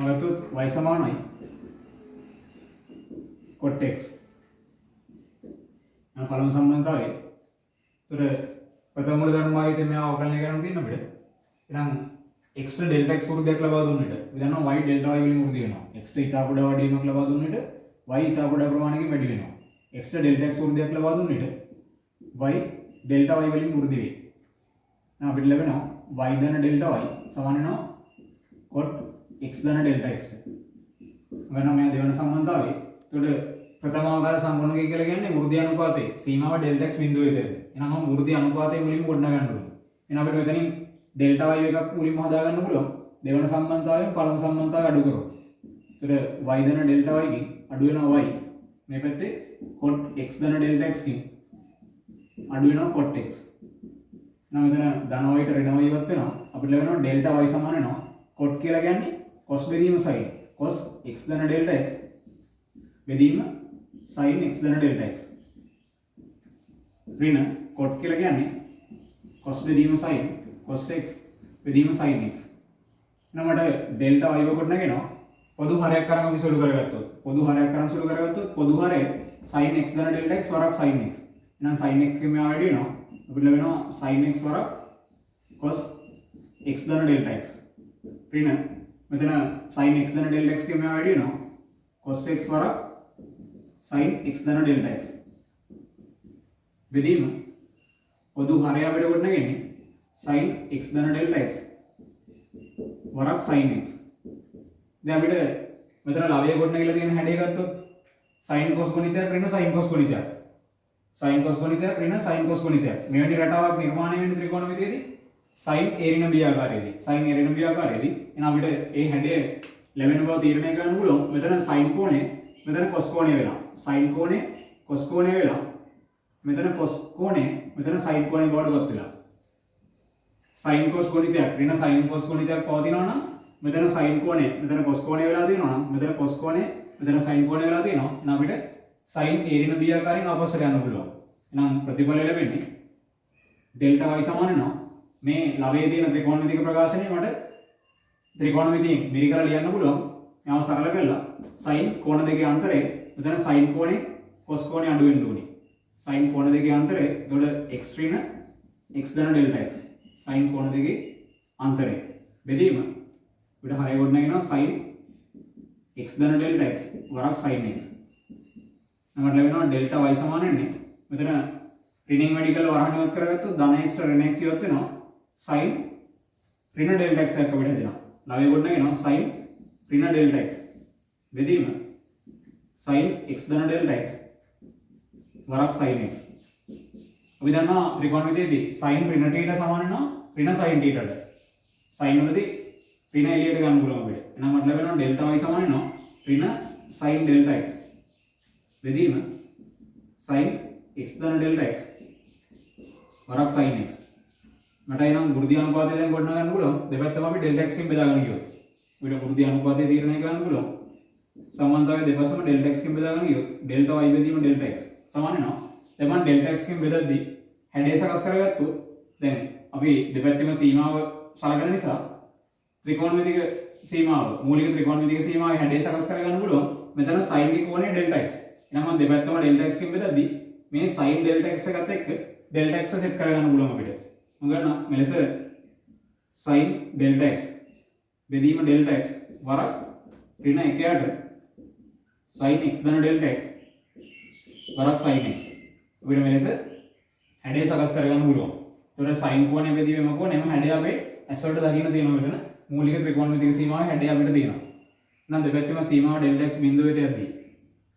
අගත්තොත් y සමානයි cot x. පළමු සම්බන්ධතාවය. ඒතර ප්‍රථම මූල ධර්ම ආයතනය මෙයා අවකලනය කරන්න තියෙන අපිට. එහෙනම් x ට delta x වෘද්ධියක් ලබා දුන්න විට අපි දන්නවා y delta y වලින් වෘද්ධි වෙනවා. x ට ඊටා කුඩා වැඩිවීමක් ලබා දුන්න විට y ඊටා කුඩා ප්‍රමාණයකින් වැඩි වෙනවා. x ට delta x වෘද්ධියක් ලබා දුන්න විට y delta y වලින් වෘද්ධි වේ. අපිට ලැබෙනවා y ධන ඩෙල්ටා y සමාන වෙනවා cot x ධන ඩෙල්ටා x. ගන්න මේ දෙවන සම්බන්ධතාවය. එතකොට ප්‍රථම ආකාර සම්පූර්ණකය කියලා කියන්නේ වෘද්ධි අනුපාතයේ සීමාව ඩෙල්ටා x බිඳුවේ තියෙනවා. එහෙනම් මම වෘද්ධි අනුපාතයේ මුලින්ම ගොඩනගා ගන්න ඕනේ. එහෙනම් අපිට මෙතනින් ඩෙල්ටා y එකක් මුලින්ම හදා ගන්න පුළුවන්. දෙවන සම්බන්ධතාවයෙන් පළමු සම්බන්ධතාවය අඩු කරමු. එතකොට y ධන ඩෙල්ටා y කින් අඩු වෙනවා y. මේ පැත්තේ cot x ධන ඩෙල්ටා x කින් අඩු වෙනවා cot x. එහෙනම් මෙතන ධන y ට ඍණ y ඉවත් වෙනවා. අපිට ලැබෙනවා ඩෙල්ටා y සමාන වෙනවා cot කියලා කියන්නේ cos බෙදීම sin. cos x ධන ඩෙල්ටා x බෙදීම sin x ධන ඩෙල්ටා x. ඍණ cot කියලා කියන්නේ cos බෙදීම sin cos x බෙදීම sin x. එහෙනම් මට ඩෙල්ටා y කොට නැගෙනවා පොදු හරයක් අරන් අපි සුළු කරගත්තොත් පොදු හරයක් අරන් සුළු කරගත්තොත් පොදු හරය sin x ධන ඩෙල්ටා x වරක් sin x. එහෙනම් sin x කින් මෙයා වැඩි වෙනවා. අපිට ලැබෙනවා sin x වරක් cos x ධන ඩෙල්ටා x. ඍණ මෙතන sin x ධන ඩෙල්ටා x කින් මෙයා වැඩි වෙනවා cos x වරක් sin x ධන ඩෙල්ටා x. බෙදීම පොදු හරය අපිට කොට නැගෙන්නේ sin x ධන ඩෙල්ටා x වරක් sin x. දැන් අපිට මෙතන ලවය කොට නැගිලා තියෙන හැඩය ගත්තොත් sin cos ගුණිතයක් ඍණ sin cos ගුණිතයක්. sin cos ගුණිතයක් ඍණ sin cos ගුණිතයක්. මෙවැනි රටාවක් නිර්මාණය වෙන ත්‍රිකෝණමිතියේදී sin a ඍණ b ආකාරයේදී sin a ඍණ b ආකාරයේදී එහෙනම් අපිට ඒ හැඩය ලැබෙන බව තීරණය කරන්න පුළුවන්. මෙතන sin කෝණය මෙතන cos කෝණය වෙලා. sin කෝණය cos කෝණය වෙලා. මෙතන cos කෝණය මෙතන sin කෝණය බවට පත් වෙලා. sin cos ගුණිතයක් ඍණ sin cos ගුණිතයක් පවතිනවා නම් මෙතන sin කෝණය මෙතන cos කෝණය වෙලා තියෙනවා නම් මෙතන cos කෝණය මෙතන sin කෝණය වෙලා තියෙනවා. එහෙනම් අපිට sin a ඍණ b ආකාරයෙන් අපස්සට යන්න පුළුවන්. එහෙනම් ප්‍රතිඵලය ලැබෙන්නේ ඩෙල්ටා y සමාන වෙනවා මේ ලවයේ තියෙන ත්‍රිකෝණමිතික ප්‍රකාශනය මට ත්‍රිකෝණමිතියෙන් මිරි කරලා ලියන්න පුළුවන්. මේව සරල කරලා sin කෝණ දෙකේ අතරේ මෙතන sin කෝණේ cos කෝණේ අඩු වෙන්න ඕනේ. sin කෝණ දෙකේ අතරේ එතකොට x ඍණ x ධන ඩෙල්ටා x sin කෝණ දෙකේ අතරේ බෙදීම අපිට හරය කොට නැගෙනවා sin x ධන ඩෙල්ටා x වරක් sin x. අපිට ලැබෙනවා ඩෙල්ටා y සමාන වෙන්නේ මෙතන ඍණෙන් වැඩි කරලා වරහන් ඉවත් කරගත්තොත් ධන x ට ඍණ x ඉවත් වෙනවා sin ඍණ ඩෙල්ටා x එකක් අපිට හදෙනවා. ලවය කොට නැගෙනවා sin ඍණ ඩෙල්ටා x බෙදීම sin x ධන ඩෙල්ටා x වරක් sin x. අපි දන්නවා ත්‍රිකෝණමිතියේදී sin ඍණ θ සමාන වෙනවා ඍණ sin θ ට. sin වලදී ඍණ එළියට ගන්න පුළුවන් අපිට. එහෙනම් මට ලැබෙනවා ඩෙල්ටා y සමාන වෙනවා ඍණ sin ඩෙල්ටා x බෙදීම sin x ධන ඩෙල්ටා x වරක් sin x. මට එනම් වෘද්ධි අනුපාතය දැන් ගොඩනගා ගන්න පුළුවන්. දෙපැත්තම අපි ඩෙල්ටා x කින් බෙදා ගන්න කිව්වොත්. අපිට වෘද්ධි අනුපාතය තීරණය කරන්න පුළුවන්. සමානතාවය දෙපැත්තම ඩෙල්ටා x කින් බෙදා ගන්න කිව්වොත් ඩෙල්ටා y බෙදීම ඩෙල්ටා x සමාන වෙනවා. දැන් මම ඩෙල්ටා x කින් බෙදද්දී හැඩය සකස් කරගත්තොත් දැන් අපි දෙපැත්තම සීමාව සලකන නිසා ත්‍රිකෝණමිතික සීමාව මූලික ත්‍රිකෝණමිතික සීමාවේ හැඩය සකස් කරගන්න පුළුවන්. මෙතන sin ගේ කෝණය ඩෙල්ටා x. එහෙනම් මම දෙපැත්තම ඩෙල්ටා x කින් බෙදද්දී මේ sin ඩෙල්ටා x එකත් එක්ක ඩෙල්ටා x සෙට් කරගන්න පුළුවන් අපිට. මම ගන්නවා මෙලෙස sin ඩෙල්ටා x බෙදීම ඩෙල්ටා x වරක් ඍණ 1ට sin x ධන ඩෙල්ටා x වරක් sin x. අපිට මෙලෙස හැඩය සකස් කරගන්න පුළුවන්. ඒතකොට sin කෝණය බෙදීමම කෝණයම හැඩය අපේ ඇස් වලට දකින්න තියෙනවා මෙතන. මූලික ත්‍රිකෝණමිතික සීමාවේ හැඩය අපිට තියෙනවා. එහෙනම් දෙපැත්තම සීමාව ඩෙල්ටා x බිඳුවේ තියද්දී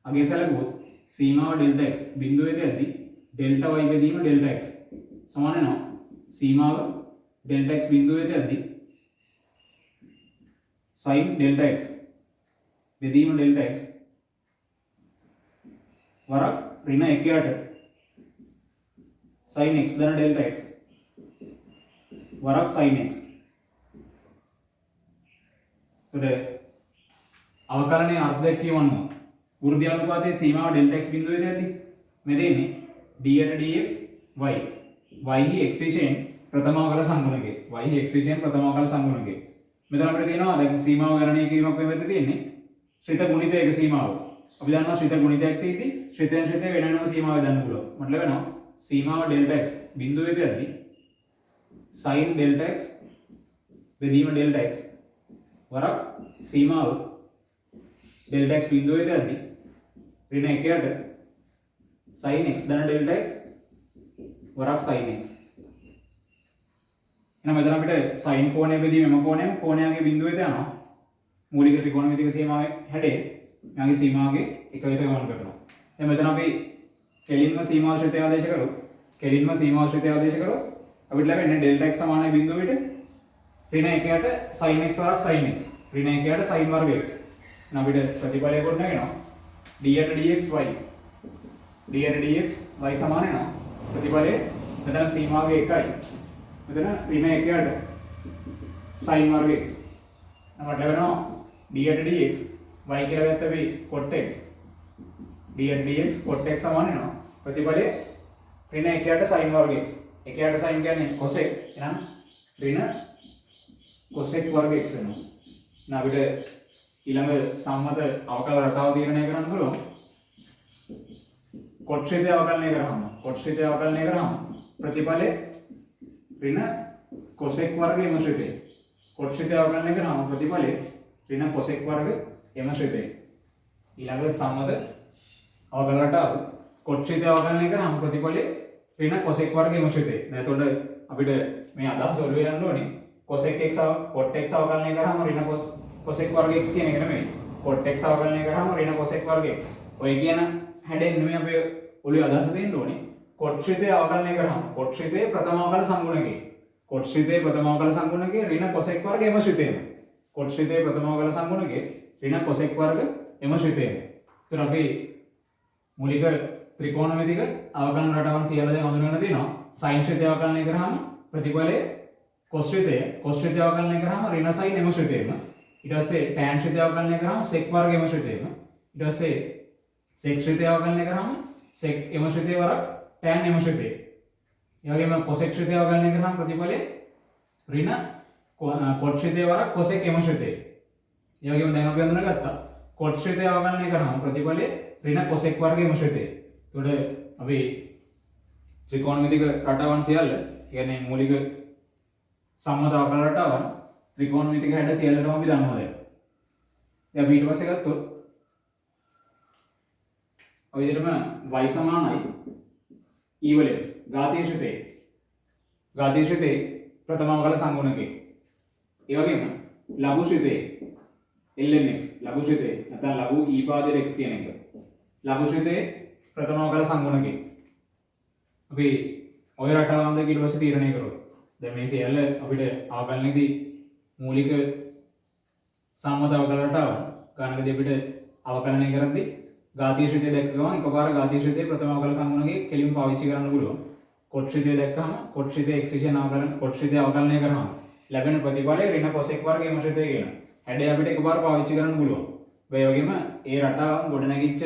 අගේ සැලකුවොත් සීමාව ඩෙල්ටා x බිඳුවේ තියද්දී ඩෙල්ටා y බෙදීම ඩෙල්ටා x සමාන වෙනවා සීමාව ඩෙල්ටා x බිඳුවේ තියද්දී sin ඩෙල්ටා x බෙදීම ඩෙල්ටා x වරක් ඍණ 1ට sin x ධන ඩෙල්ටා x වරක් sin x. එතකොට අවකලනයේ අර්ථ දැක්වීම අනුව වෘද්ධි අනුපාතයේ සීමාව ඩෙල්ටා x බිඳුවේ තියද්දී මේ දෙන්නේ d යට dx y y හි x විශේෂයෙන් ප්‍රථම අවකල සංගුණකේ y හි x විශේෂයෙන් ප්‍රථම අවකල සංගුණකේ. මෙතන අපිට තියෙනවා දැන් සීමාව ගණනය කිරීමක් මේ වෙද්දී තියෙන්නේ ශ්‍රිත ගුණිතයක සීමාව. අපි දන්නවා ශ්‍රිත ගුණිතයක් තියෙද්දී ශ්‍රිතෙන් ශ්‍රිතේ වෙන වෙනම සීමාව දාන්න පුළුවන්. මට ලැබෙනවා සීමාව ඩෙල්ටා x බිඳුවේ තියද්දී sin ඩෙල්ටා x බෙදීම ඩෙල්ටා x වරක් සීමාව ඩෙල්ටා x බිඳුවේ තියද්දී ඍණ 1ට sin x ධන ඩෙල්ටා x වරක් sin x. එහෙනම් මෙතන අපිට sin කෝණය බෙදීම එම කෝණයගේ බිඳුවට යනවා. මූලික ත්‍රිකෝණමිතික සීමාවේ හැඩය මෙයාගේ සීමාවගේ එක විතර ගමන් කරනවා. දැන් මෙතන අපි කෙලින්ම සීමාශ්‍රිතය ආදේශ කරොත් අපිට ලැබෙන්නේ Δx සමානයි බිඳුවට ඍණ 1ට sin x වරක් sin x ඍණ 1ට sin වර්ග x. එහෙනම් අපිට ප්‍රතිඵලය ගොඩනගෙනවා d යට dx y සමාන වෙනවා. ප්‍රතිඵලය මෙතන සීමාවගේ 1යි. මෙතන ඍණ 1ට sin වර්ග x. අපිට ලැබෙනවා d යට dx y කියලා ගත්ත අපි cot x d යට dx cot x සමාන වෙනවා. ප්‍රතිඵලය ඍණ 1ට sin වර්ග x. 1ට sin කියන්නේ cos x. එහෙනම් ඍණ cos x වර්ග x වෙනවා. එහෙනම් අපිට ඊළඟ සම්මත අවකල රටාව තීරණය කරන්න පුළුවන්. cot ශ්‍රිතය අවකලනය කරාම ප්‍රතිඵලය ඍණ cos x වර්ග m ශ්‍රිතය. cot ශ්‍රිතය අවකලනය කරාම ප්‍රතිඵලය ඍණ cos x වර්ග m ශ්‍රිතය. ඊළඟ සම්මත අවකල රටාව cot ශ්‍රිතය අවකලනය කරාම ප්‍රතිඵලය ඍණ cos x වර්ග m ශ්‍රිතය. එතකොට අපිට මේ අදහස ඔළුවේ ගන්න ඕනේ cos x cot x අවකලනය කරාම ඍණ cos x වර්ග x කියන එක නෙමෙයි. cot x අවකලනය කරාම ඍණ cos x වර්ග x. ඔය කියන හැඩෙන් නෙමෙයි අපේ ඔළුවේ අදහස දෙන්න ඕනේ. cot ශ්‍රිතය අවකලනය කරාම cot ශ්‍රිතයේ ප්‍රථම අවකල සංගුණකේ. cot ශ්‍රිතයේ ප්‍රථම අවකල සංගුණකේ ඍණ cos x වර්ග m ශ්‍රිතයම. cot ශ්‍රිතයේ ප්‍රථම අවකල සංගුණකේ ඍණ cos x වර්ග m ශ්‍රිතයම. ඒතර අපි මූලික ත්‍රිකෝණමිතික අවකලන රටාවන් සියල්ල දැන් හඳුනගෙන තියෙනවා. sin ශ්‍රිතය අවකලනය කරාම ප්‍රතිඵලය cos ශ්‍රිතය අවකලනය කරාම ඍණ sin m ශ්‍රිතයම. ඊට පස්සේ tan ශ්‍රිතය අවකලනය කරාම sec වර්ග m ශ්‍රිතයම. ඊට පස්සේ sec ශ්‍රිතය අවකලනය කරාම sec m ශ්‍රිතය වරක් tan m ශ්‍රිතය. ඒ වගේම cosec ශ්‍රිතය අවකලනය කරාම ප්‍රතිඵලය ඍණ cot ශ්‍රිතය වරක් cosec m ශ්‍රිතය. ඒ වගේම දැන් අපි හඳුනාගත්තා cot ශ්‍රිතය අවකලනය කරාම ප්‍රතිඵලය ඍණ cosec වර්ග m ශ්‍රිතය. එතකොට අපි ත්‍රිකෝණමිතික රටාවන් සියල්ල කියන්නේ මූලික සම්මත අවකල රටාවන් ත්‍රිකෝණමිතික හැඩ සියල්ලටම අපි දන්නවා දැන්. දැන් අපි ඊට පස්සේ ගත්තොත් ඔය විදිහටම y සමානයි e වල x ඝාතීය ශ්‍රිතේ ප්‍රථම අවකල සංගුණකේ. ඒ වගේම ලඝු ශ්‍රිතේ ln x ලඝු ශ්‍රිතේ නැත්නම් ලඝු e පාදයට x කියන එක. ලඝු ශ්‍රිතේ ප්‍රථම අවකල සංගුණකේ. අපි ඔය රටාවම දෙක ඊට පස්සේ තීරණය කරොත් දැන් මේ සියල්ල අපිට අවකලනයේදී මූලික සම්මත අවකල රටාව ගණනකදී අපිට අවකලනය කරද්දී ඝාතීය ශ්‍රිතය දැක්ක ගමන් එකපාර ඝාතීය ශ්‍රිතයේ ප්‍රථම අවකල සංගුණකේ කෙලින්ම පාවිච්චි කරන්න පුළුවන්. cot ශ්‍රිතය දැක්කම cot ශ්‍රිතය x විෂයන අවකලන cot ශ්‍රිතය අවකලනය කරාම ලැබෙන ප්‍රතිඵලය ඍණ cos x වර්ග m ශ්‍රිතය කියන හැඩය අපිට එකපාර පාවිච්චි කරන්න පුළුවන්. ඒ වගේම ඒ රටාව ගොඩනැගිච්ච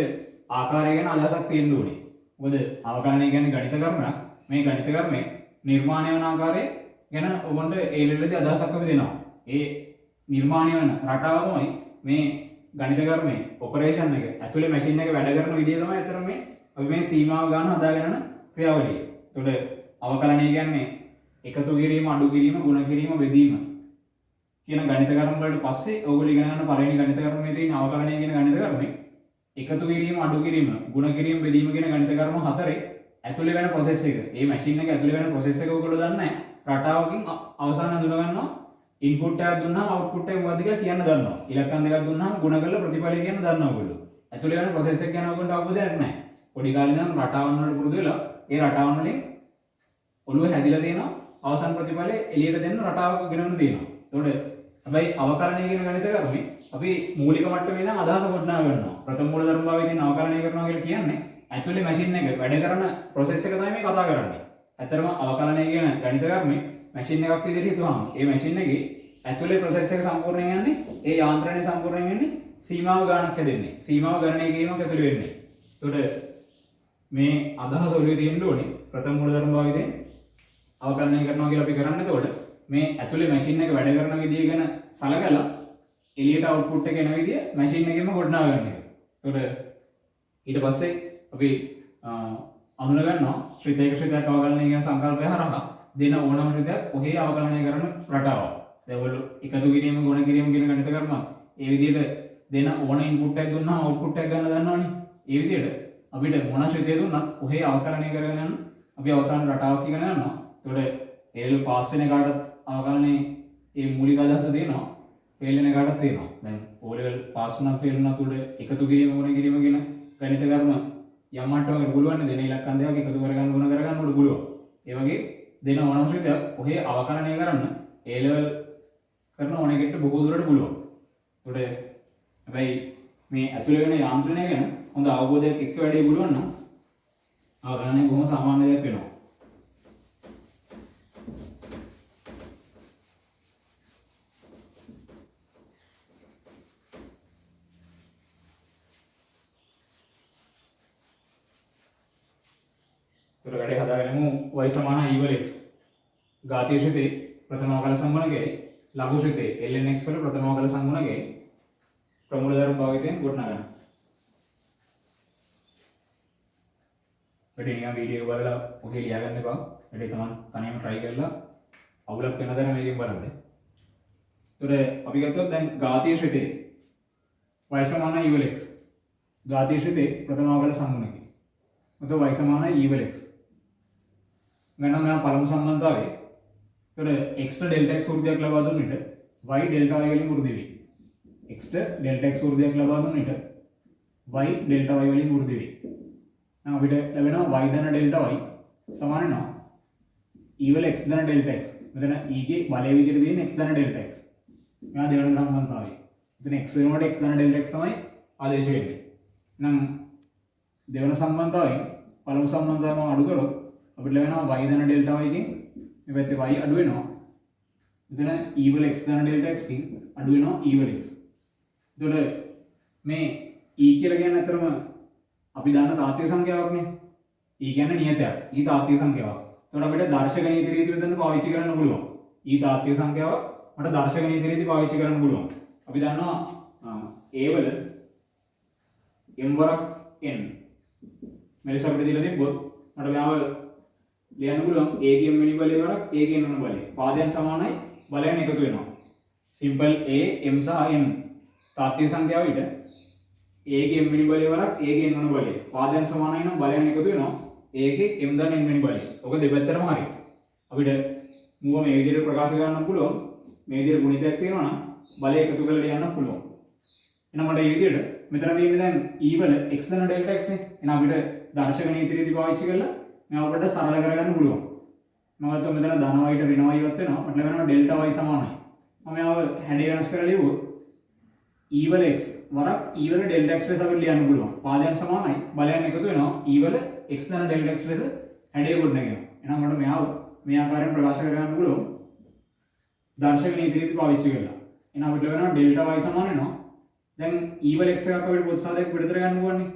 ආකාරය ගැන අදහසක් තියෙන්න ඕනේ. මොකද අවකලනය කියන්නේ ගණිත කර්මයක්. මේ ගණිත කර්මයේ නිර්මාණය වන ආකාරය ගැන ඔයගොල්ලන්ට ඒ ලෙවලදී අදහසක් අපි දෙනවා. ඒ නිර්මාණය වෙන රටාව තමයි මේ ගණිත කර්මයේ ඔපරේෂන් එක ඇතුලේ මැෂින් එක වැඩ කරන විදිය තමයි අතර මේ අපි මේ සීමාව ගන්න හදාගෙන යන ක්‍රියාවලිය. එතකොට අවකලනය කියන්නේ එකතු කිරීම, අඩු කිරීම, ගුණ කිරීම, බෙදීම කියන ගණිත කර්ම වලට පස්සේ ඕගොල්ලෝ ඉගෙන ගන්න පළවෙනි ගණිත කර්මයේ තියෙන අවකලනය කියන ගණිත කර්මයේ එකතු කිරීම, අඩු කිරීම, ගුණ කිරීම, බෙදීම කියන ගණිත කර්ම හතරේ ඇතුලේ වෙන ප්‍රොසෙස් එක. මේ මැෂින් එක ඇතුලේ වෙන ප්‍රොසෙස් එක ඔයගොල්ලෝ දන්නේ නැහැ. රටාවකින් අවසාන හඳුනා ගන්නවා. ඉන්පුට් එකක් දුන්නාම අවුට්පුට් එක මොකක්ද කියලා කියන්න දන්නවා. ඉලක්කම් දෙකක් දුන්නාම ගුණ කරලා ප්‍රතිඵලය කියන්න දන්නවා ඔයගොල්ලෝ. ඇතුලේ වෙන ප්‍රොසෙස් එක ගැන ඔයගොල්ලන්ට අවබෝධයක් නැහැ. පොඩි කාලේ ඉඳන් රටාවන් වලට පුරුදු වෙලා ඒ රටාවන් වලින් ඔළුව හැදිලා තියෙනවා. අවසාන ප්‍රතිඵලය එළියට දෙන්න රටාවක් ගෙනවන්න තියෙනවා. ඒතකොට හැබැයි අවකලනය කියන ගණිත කර්මේ අපි මූලික මට්ටමේ ඉඳන් අදහස ගොඩනගා ගන්නවා. ප්‍රථම මූල ධර්ම භාවයේ තියෙන අවකලනය කරනවා කියලා කියන්නේ ඇතුලේ මැෂින් එක වැඩ කරන ප්‍රොසෙස් එක තමයි මේ කතා කරන්නේ. ඇත්තටම අවකලනය කියන ගණිත කර්මේ මැෂින් එකක් විදිහට හිතුවාම ඒ මැෂින් එකේ ඇතුලේ ප්‍රොසෙස් එක සම්පූර්ණයෙන් යන්නේ ඒ යාන්ත්‍රණය සම්පූර්ණයෙන් වෙන්නේ සීමාව ගණනක් හැදෙන්නේ. සීමාව ගණනය කිරීමක් ඇතුලේ වෙන්නේ. එතකොට මේ අදහස ඔළුවේ තියෙන්න ඕනේ. ප්‍රථම මූල ධර්ම භාවයේ අවකලනය කරනවා කියලා අපි කරන්නේ. එතකොට මේ ඇතුලේ මැෂින් එක වැඩ කරන විදිය ගැන සලකලා එළියට අවුට්පුට් එක එන විදිය මැෂින් එකෙම ගොඩනගා ගන්න එක. එතකොට ඊට පස්සේ අපි අඳුන ගන්නවා ශ්‍රිතයක ශ්‍රිතයක් අවකලනය කියන සංකල්පය හරහා දෙන ඕනම ශ්‍රිතයක් ඔහේ අවකලනය කරන රටාවක්. දැන් ඔයගොල්ලෝ එකතු කිරීම, ගුණ කිරීම කියන ගණිත කර්ම ඒ විදිහට දෙන ඕන ඉන්පුට් එකක් දුන්නාම අවුට්පුට් එකක් ගන්න දන්නවනේ. ඒ විදිහට අපිට මොන ශ්‍රිතය දුන්නත් ඔහේ අවකලනය කරගෙන යන අපි අවසාන රටාවක් ඉගෙන ගන්නවා. එතකොට A level පාස් වෙන එකටත් අවකලනේ ඒ මූලික අදහස තියෙනවා. ෆේල් වෙන එකටත් තියෙනවා. දැන් O level පාස් වුණා ෆේල් වුණා උඩ එකතු කිරීම මොන කිරීම කියන ගණිත කර්ම යම් මට්ටමකට පුළුවන් දෙන ඉලක්කම් දෙකක් එකතු කරගන්න ගුණ කරගන්න උඩ පුළුවන්. ඒ වගේ දෙන ඕනම ශ්‍රේණියක් ඔහේ අවකලනය කරන්න A level කරන ඕන එකට බොහෝ දුරට පුළුවන්. ඒකට හැබැයි මේ ඇතුළේ වෙන යාන්ත්‍රණය ගැන හොඳ අවබෝධයක් එක්ක වැඩේ පුළුවන් නම් අවකලනය බොහොම සාමාන්‍ය දෙයක් වෙනවා. වැඩේ හදාගන්නමු y සමාන e වල x ඝාතීය ශ්‍රිතේ ප්‍රථම අවකල සංගුණකයේ ලඝු ශ්‍රිතේ ln x වල ප්‍රථම අවකල සංගුණකයේ ප්‍රමූල ධර්ම භාවිතයෙන් ගොඩනගන්න. වැඩේ නිකන් වීඩියෝ එක බලලා ඔකේ ලියාගන්න එපා. වැඩේ තමන් තනියම try කරලා අවුලක් වෙන දර මේකෙන් බලන්න. ඒතර අපි ගත්තොත් දැන් ඝාතීය ශ්‍රිතේ y සමාන e වල x ඝාතීය ශ්‍රිතේ ප්‍රථම අවකල සංගුණකයේ तो y समान है e वल x गणना में पलम संबंधावे तो x ට delta x ඌර්ධයක් ලබා දුන්න විට y delta y වලින් වෘද්ධි වේ. x ට delta x ඌර්ධයක් ලබා දුන්න විට y delta y වලින් වෘද්ධි වේ. නම් අපිට ලැබෙනවා y ධන delta y සමාන වෙනවා e වල x ධන delta x. මෙතන e ගේ බලය විදිහට දෙන්නේ x ධන delta x. මෙයා දෙවන සම්බන්ධතාවය. එතන x වෙනකොට x ධන delta x තමයි ආදේශ වෙන්නේ. නම් දෙවන සම්බන්ධතාවයෙන් පළමු සම්බන්ධතාවය මම අඩු කරොත් අපිට ලැබෙනවා y ධන delta y කින් මේ පැත්තේ y අඩු වෙනවා. එතන e වල x ධන delta x කින් අඩු වෙනවා e වල x. එතකොට මේ e කියලා කියන්නේ අතරම අපි දන්න තාත්වික සංඛ්‍යාවක්නේ. e කියන්නේ නියතයක්. e තාත්වික සංඛ්‍යාවක්. එතකොට අපිට දර්ශක නීති රීති විදිහට පාවිච්චි කරන්න පුළුවන්. e තාත්වික සංඛ්‍යාවක් මට දර්ශක නීති රීති පාවිච්චි කරන්න පුළුවන්. අපි දන්නවා a වල m වරක් n මෙලෙස අපිට දීලා තිබ්බොත් මට මෙයාව ලියන්න පුළුවන් a ගේ m වෙනි බලය වරක් a ගේ n වෙනි බලය. පාදයන් සමානයි බලයන් එකතු වෙනවා. සිම්පල් a m සහ n තාත්වික සංඛ්‍යාව විට a ගේ m වෙනි බලය වරක් a ගේ n වෙනි බලය. පාදයන් සමානයි නම් බලයන් එකතු වෙනවා a ගේ m ධන n වෙනි බලය. ඔක දෙපැත්තටම හරි. අපිට මුව මේ විදිහට ප්‍රකාශ කරන්න පුළුවන්. මේ විදිහට ගුණිතයක් තියෙනවා නම් බලය එකතු කරලා ලියන්න පුළුවන්. එහෙනම් මට මේ විදිහට මෙතන තියෙන්නේ දැන් e වල x ධන delta x නේ. එහෙනම් අපිට දර්ශක නීති රීති පාවිච්චි කරලා මේව අපිට සරල කරගන්න පුළුවන්. මම හිතුවා මෙතන ධන y ට ඍණ y වත් වෙනවා. මට ලැබෙනවා delta y සමානයි. මම මේව හැඩය වෙනස් කරලා ලියුවොත් e වල x වරක් e වල delta x ලෙස අපිට ලියන්න පුළුවන්. පාදයන් සමානයි. බලයන් එකතු වෙනවා e වල x ධන delta x ලෙස හැඩය ගොඩනගෙනවා. එහෙනම් මට මේව මේ ආකාරයෙන් ප්‍රකාශ කරගන්න පුළුවන්. දර්ශක නීති රීති පාවිච්චි කරලා. එහෙනම් අපිට ලැබෙනවා delta y සමාන වෙනවා. දැන් e වල x එකක් අපිට පොත් සාධකයක් පිටතට ගන්න ඕනේ.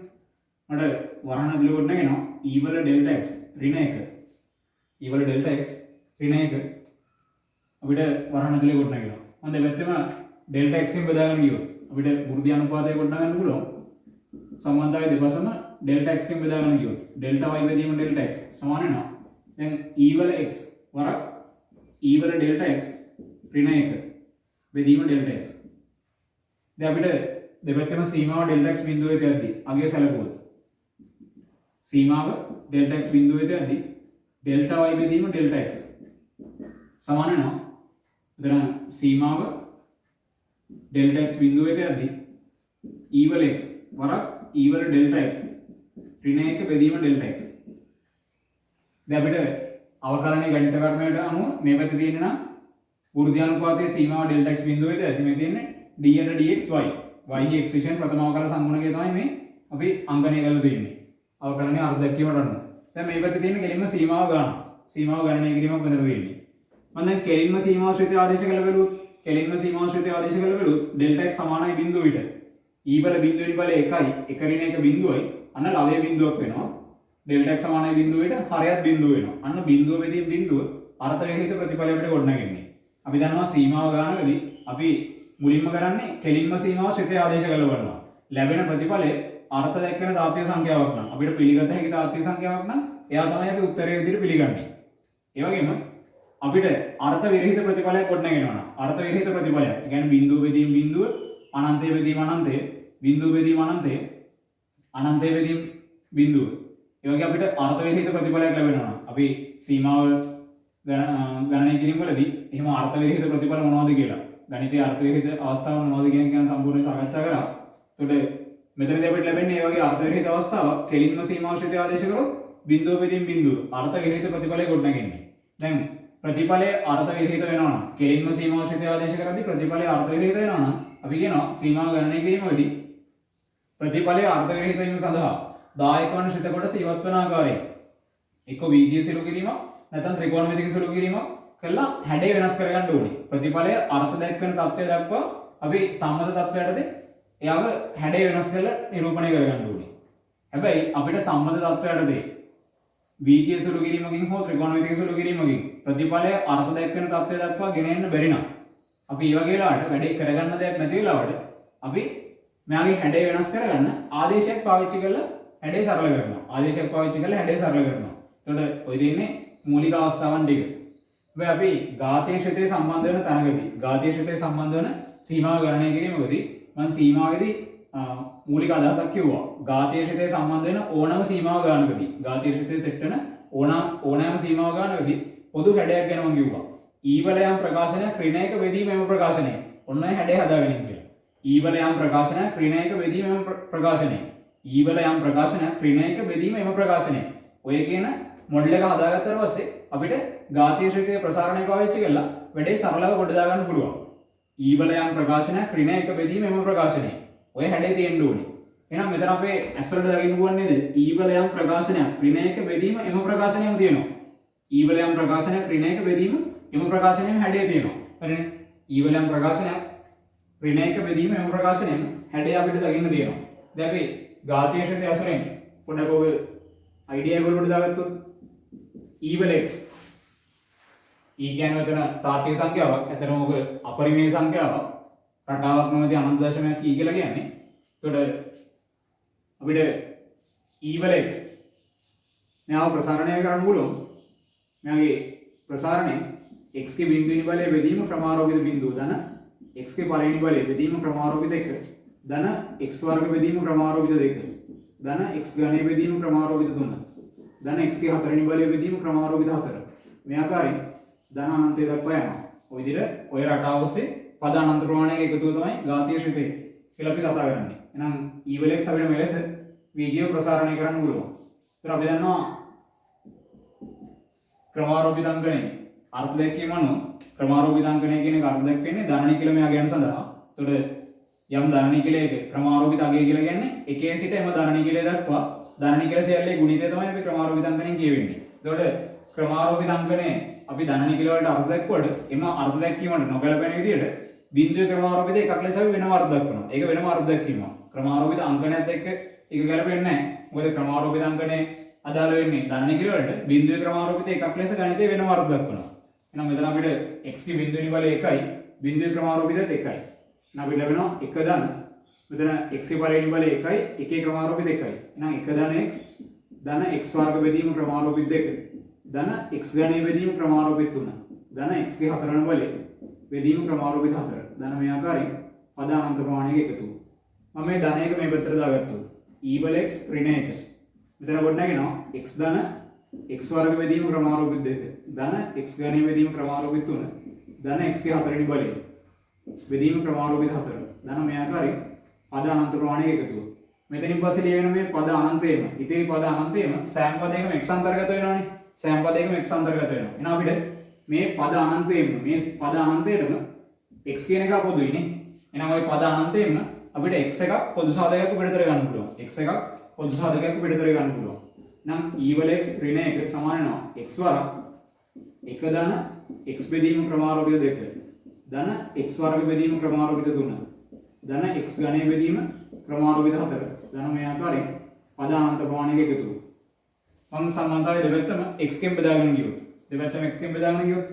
මට වරහන් ඇතුළේ ගොඩනගෙනවා e වල delta x ඍණ 1. e වල delta x ඍණ 1 අපිට වරහන් ඇතුළේ ගොඩනගෙනවා. මම දෙපැත්තෙම delta x එකෙන් බෙදාගෙන ගියොත් අපිට වෘද්ධි අනුපාතය ගොඩනගන්න පුළුවන්. සම්බන්ධතාවය දෙපසම delta x එකෙන් බෙදාගෙන ගියොත් delta y බෙදීම delta x සමාන වෙනවා. දැන් e වල x වරක් e වල delta x ඍණ 1 බෙදීම delta x. දැන් අපිට දෙපැත්තම සීමාව delta x බිඳුවේ තියද්දි අගය සැලකුවොත් සීමාව delta x බිඳුවේ තියද්දි delta y බෙදීම delta x සමාන වෙනවා. එතන සීමාව delta x බිඳුවේ තියද්දි e වල x වරක් e වල delta x ඍණ 1 බෙදීම delta x. දැන් අපිට අවකලනයේ ගණිත කර්මයට අනුව මේ පැත්තේ තියෙන නම් වෘද්ධි අනුපාතයේ සීමාව delta x බිඳුවේ තියද්දි මේ තියෙන්නේ d and dx y. y ගේ x විශේෂයෙන් ප්‍රථම අවකල සංගුණකය තමයි මේ අපි අංකණය කරලා තියෙන්නේ. අවකලනයේ අර්ධකීමට අනුව. දැන් මේ පැත්තේ තියෙන කෙලින්ම සීමාව ගන්න. සීමාව ගණනය කිරීමක් මෙතන තියෙන්නේ. මම දැන් කෙලින්ම සීමාව ශ්‍රිතය ආදේශ කළ බැලුවොත් කෙලින්ම සීමාව ශ්‍රිතය ආදේශ කළ බැලුවොත් delta x සමානයි බිඳුව විට. e වල බිඳුවෙනි බලය 1යි. 1 ඍණ 1 බිඳුවයි. අන්න ලවයේ බිඳුවක් වෙනවා. delta x සමානයි බිඳුව විට හරයක් බිඳුව වෙනවා. අන්න බිඳුව බෙදීම බිඳුව අර්ථ විරහිත ප්‍රතිඵලය අපිට ගොඩනගන්නේ. අපි දන්නවා සීමාව ගන්නකදී අපි මුලින්ම කරන්නේ කෙලින්ම සීමාව ශ්‍රිතය ආදේශ කරලා බලනවා. ලැබෙන ප්‍රතිඵලය අර්ථ දක්වන තාත්වික සංඛ්‍යාවක් නම් අපිට පිළිගත හැකි තාත්වික සංඛ්‍යාවක් නම් එයා තමයි අපි උත්තරයේ විදිහට පිළිගන්නේ. ඒ වගේම අපිට අර්ථ විරහිත ප්‍රතිඵලයක් ගොඩනගෙනවා නම් අර්ථ විරහිත ප්‍රතිඵලයක්. ඒ කියන්නේ බිඳුව බෙදීම බිඳුව, අනන්තය බෙදීම අනන්තය, බිඳුව බෙදීම අනන්තය, අනන්තය බෙදීම බිඳුව. ඒ වගේ අපිට අර්ථ විරහිත ප්‍රතිඵලයක් ලැබෙනවා නම් අපි සීමාව ගණනය කිරීම වලදී එහෙම අර්ථ විරහිත ප්‍රතිඵල මොනවද කියලා ගණිතයේ අර්ථ විරහිත අවස්ථාව මොනවද කියන එක ගැන සම්පූර්ණයෙන් සාකච්ඡා කරා. එතකොට මෙතනදී අපිට ලැබෙන්නේ මේ වගේ අර්ථ විරහිත අවස්ථාවක් කෙලින්ම සීමාශ්‍රිතය ආදේශ කරොත් බිඳුව පිටින් බිඳුව අර්ථ විරහිත ප්‍රතිඵලය ගොඩනගන්නේ. දැන් ප්‍රතිඵලය අර්ථ විරහිත වෙනවා නම් කෙලින්ම සීමාශ්‍රිතය ආදේශ කරද්දී ප්‍රතිඵලය අර්ථ විරහිත වෙනවා නම් අපි කියනවා සීමාව ගණනය කිරීමේදී ප්‍රතිඵලය අර්ථ විරහිත වීම සඳහා දායක වන ශ්‍රිත කොටස ඉවත් වන ආකාරය එක්ක බීජීය සුළු කිරීමක් නැත්නම් ත්‍රිකෝණමිතික සුළු කිරීමක් කළා හැඩය වෙනස් කරගන්න ඕනේ. ප්‍රතිඵලය අර්ථ දක්වන තත්ත්වය දක්වා අපි සම්මත තත්ත්වයටදී එයාව හැඩය වෙනස් කරලා නිරූපණය කරගන්න ඕනේ. හැබැයි අපිට සම්මත තත්ත්වයටදී බීජීය සුළු කිරීමකින් හෝ ත්‍රිකෝණමිතික සුළු කිරීමකින් ප්‍රතිඵලය අර්ථ දක්වන තත්ත්වය දක්වා ගෙන එන්න බැරි නම් අපි ඒ වගේ වෙලාවට වැඩේ කරගන්න දෙයක් නැති වෙලාවට අපි මෙයාගේ හැඩය වෙනස් කරගන්න ආදේශයක් පාවිච්චි කරලා හැඩය සරල කරනවා. ආදේශයක් පාවිච්චි කරලා හැඩය සරල කරනවා. එතකොට ඔය දෙන්නේ මූලික අවස්ථාවන් ටික. හැබැයි අපි ඝාතීය ශ්‍රිතය සම්බන්ධ වෙන තැනකදී ඝාතීය ශ්‍රිතය සම්බන්ධ වෙන සීමාව ගණනය කිරීමකදී මම සීමාවේදී මූලික අදහසක් කිව්වා. ඝාතීය ශ්‍රිතය සම්බන්ධ වෙන ඕනම සීමාව ගණනකදී ඝාතීය ශ්‍රිතය සෙට් වෙන ඕනෑම සීමාව ගණනකදී පොදු හැඩයක් ගැන මම කිව්වා. ඊවල යම් ප්‍රකාශනයක් ඍණයක බෙදීම එම ප්‍රකාශනය. ඔන්න ඔය හැඩය හදාගන්න කියලා. ඊවල යම් ප්‍රකාශනයක් ඍණයක බෙදීම එම ප්‍රකාශනය. ඊවල යම් ප්‍රකාශනයක් ඍණයක බෙදීම එම ප්‍රකාශනය. ඔය කියන මොඩල් එක හදාගත්තාට පස්සේ අපිට ඝාතීය ශ්‍රිතයේ ප්‍රසාරණය පාවිච්චි කරලා වැඩේ සරලව කොට දාගන්න පුළුවන්. ඊවල යම් ප්‍රකාශනයක් ඍණයක බෙදීම එම ප්‍රකාශනය. ඔය හැඩේ තියෙන්න ඕනේ. එහෙනම් මෙතන අපේ ඇස් වලට දකින්න පුළුවන් නේද? ඊවල යම් ප්‍රකාශනයක් ඍණයක බෙදීම එම ප්‍රකාශනයම තියෙනවා. ඊවල යම් ප්‍රකාශනයක් ඍණයක බෙදීම එම ප්‍රකාශනයම හැඩේ තියෙනවා. හරිනේ? ඊවල යම් ප්‍රකාශනයක් ඍණයක බෙදීම එම ප්‍රකාශනයම හැඩේ අපිට දකින්න තියෙනවා. දැන් අපි ඝාතීය ශ්‍රිතය අසුරෙන් පොඩ්ඩක් ඔය අයිඩියා එක වලට දාගත්තොත් ඊවල x e කියන්නේ මෙතන තාර්කික සංඛ්‍යාවක්. ඇත්තටම ඔක අපරිමේය සංඛ්‍යාවක්. රටාවක් නොමැති අනන්ත දශමයක් e කියලා කියන්නේ. එතකොට අපිට ඊවල x මෙයාව ප්‍රසාරණය කරන්න පුළුවන්. මෙයාගේ ප්‍රසාරණය x ගේ බිඳුවිනි බලය බෙදීම ක්‍රමාරෝපිත බිඳුව ධන x ගේ පළවෙනි බලය බෙදීම ක්‍රමාරෝපිත 1 ධන x වර්ග බෙදීම ක්‍රමාරෝපිත 2 ධන x ඝනය බෙදීම ක්‍රමාරෝපිත 3 ධන x ගේ හතරවෙනි බලය බෙදීම ක්‍රමාරෝපිත 4 මේ ආකාරයෙන් ධන අනන්තය දක්වා යනවා. ඔය විදිහට ඔය රටාව ඔස්සේ පද අනන්ත ප්‍රමාණයක එකතුව තමයි ඝාතීය ශ්‍රිතය කියලා අපි කතා කරන්නේ. එහෙනම් ඊවල x අපිට මෙලෙස බීජීව ප්‍රසාරණය කරන්න පුළුවන්. ඒතර අපි දන්නවා ක්‍රමාරෝපිත අංකණය අර්ථ දැක්වීම අනුව ක්‍රමාරෝපිත අංකණය කියන එක අර්ථ දැක්වෙන්නේ ධන නිකිලමයා ගැන සඳහා. එතකොට යම් ධන නිකිලයක ක්‍රමාරෝපිත අගය කියලා කියන්නේ එකේ සිට එම ධන නිකිලය දක්වා ධන නිකිල සියල්ලේ ගුණිතය තමයි අපි ක්‍රමාරෝපිත අංකණයෙන් කියවෙන්නේ. එතකොට ක්‍රමාරෝපිත අංකණය අපි ධන නිකිල වලට අර්ථ දැක්වුවට එම අර්ථ දැක්වීමට නොගැලපෙන විදිහට බිඳුවේ ක්‍රමාරෝපිත එකක් ලෙස අපි වෙනම අර්ථ දක්වනවා. ඒක වෙනම අර්ථ දැක්වීමක්. ක්‍රමාරෝපිත අංකණයත් එක්ක ඒක ගැලපෙන්නේ නැහැ. මොකද ක්‍රමාරෝපිත අංකණය අදාළ වෙන්නේ ධන නිකිල වලට බිඳුවේ ක්‍රමාරෝපිත එකක් ලෙස ගණිතේ වෙනම අර්ථ දක්වනවා. එහෙනම් මෙතන අපිට x ගේ බිඳුවෙනි බලය 1යි බිඳුවේ ක්‍රමාරෝපිතත් 1යි. එහෙනම් අපිට ලැබෙනවා 1 ධන මෙතන x ගේ පළවෙනි බලය 1යි එකේ ක්‍රමාරෝපිත 1යි. එහෙනම් 1 ධන x ධන x වර්ග බෙදීම ක්‍රමාරෝපිත 2 ධන x ඝනය බෙදීම ක්‍රමාරෝපිත 3 ධන x ගේ හතරවෙනි බලය බෙදීම ක්‍රමාරෝපිත 4 ධන මේ ආකාරයෙන් පද අනන්ත ප්‍රමාණයක එකතුව. මම මේ ධනයක මේ පැත්තට දාගත්තොත් ඊවල x ඍණ 1 මෙතන ගොඩනගෙනවා x ධන x වර්ග බෙදීම ක්‍රමාරෝපිත 2 ධන x ඝනය බෙදීම ක්‍රමාරෝපිත 3 ධන x ගේ හතරවෙනි බලය බෙදීම ක්‍රමාරෝපිත 4 ධන මේ ආකාරයෙන් පද අනන්ත ප්‍රමාණයක එකතුව. මෙතනින් පස්සේ ලියවෙන මේ පද අනන්තයම ඉතිරි පද අනන්තයම සෑම පදයකම x අන්තර්ගත වෙනවානේ. සෑම පදයකම x අන්තර්ගත වෙනවා. එහෙනම් අපිට මේ පද අනන්තයෙන්ම මේ පද අනන්තයේම x කියන එක පොදුයිනේ. එහෙනම් ওই පද අනන්තයෙන්ම අපිට x එකක් පොදු සාධකයක් පිටතර ගන්න පුළුවන්. x එකක් පොදු සාධකයක් පිටතර ගන්න පුළුවන්. නම් ඊවල x ඍණ 1 සමාන වෙනවා x වර්ග 1 ධන x බෙදීම ක්‍රමාරෝපිත 2 ධන x වර්ග බෙදීම ක්‍රමාරෝපිත 3 ධන x ඝනය බෙදීම ක්‍රමාරෝපිත 4 ධන මේ ආකාරයෙන් පද අනන්ත ප්‍රමාණයක එකතුව. මම සම්බන්ධතාවය දෙපැත්තම x කෙන් බෙදාගෙන ගියොත් දෙපැත්තම x කෙන් බෙදාගෙන ගියොත්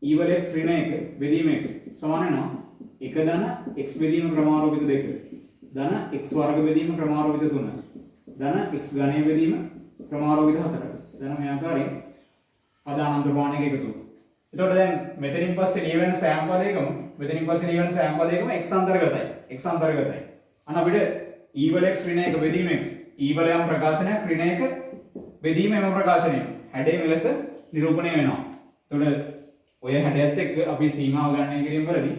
ඊවල x ඍණ 1 බෙදීම x සමාන වෙනවා 1 ධන x බෙදීම ක්‍රමාරෝපිත 2 ධන x වර්ග බෙදීම ක්‍රමාරෝපිත 3 ධන x ඝනය බෙදීම ක්‍රමාරෝපිත 4 ධන මේ ආකාරයෙන් පද අනන්ත ප්‍රමාණයක එකතුව. එතකොට දැන් මෙතනින් පස්සේ ලියවෙන සෑම පදයකම x අන්තර්ගතයි. x අන්තර්ගතයි. අන්න අපිට ඊවල x ඍණ 1 බෙදීම x ඊවල යම් ප්‍රකාශනයක් ඍණ 1 බෙදීම එම ප්‍රකාශනය හැඩේ මෙලෙස නිරූපණය වෙනවා. එතකොට ඔය හැඩයත් එක්ක අපි සීමාව ගණනය කිරීම වලදී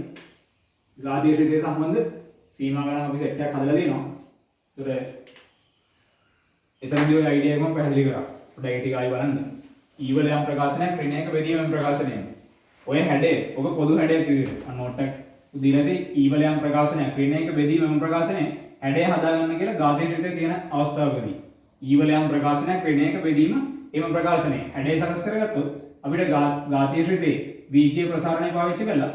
ඝාතීය ශ්‍රිතය සම්බන්ධ සීමා ගණන් අපි සෙට් එකක් හදලා දෙනවා. එතකොට එතනදී ඔය අයිඩියා එකම පැහැදිලි කරා. පොඩ්ඩක් ඒ ටික ආයි බලන්න. E වල යම් ප්‍රකාශනයක් ඍණයක බෙදීම යම් ප්‍රකාශනයක්. ඔය හැඩේ ඔබ පොදු හැඩයක් විදිහට නෝට් එක දීලාදී E වල යම් ප්‍රකාශනයක් ඍණයක බෙදීම යම් ප්‍රකාශනය හැඩය හදාගන්න කියලා ඝාතීය ශ්‍රිතයේ තියෙන අවස්ථාවකදී E වල යම් ප්‍රකාශනයක් ශ්‍රේණියක බෙදීම එම ප්‍රකාශනයේ හැඩය සකස් කරගත්තොත් අපිට ඝාතීය ශ්‍රිතයේ වීජීය ප්‍රසාරණය පාවිච්චි කරලා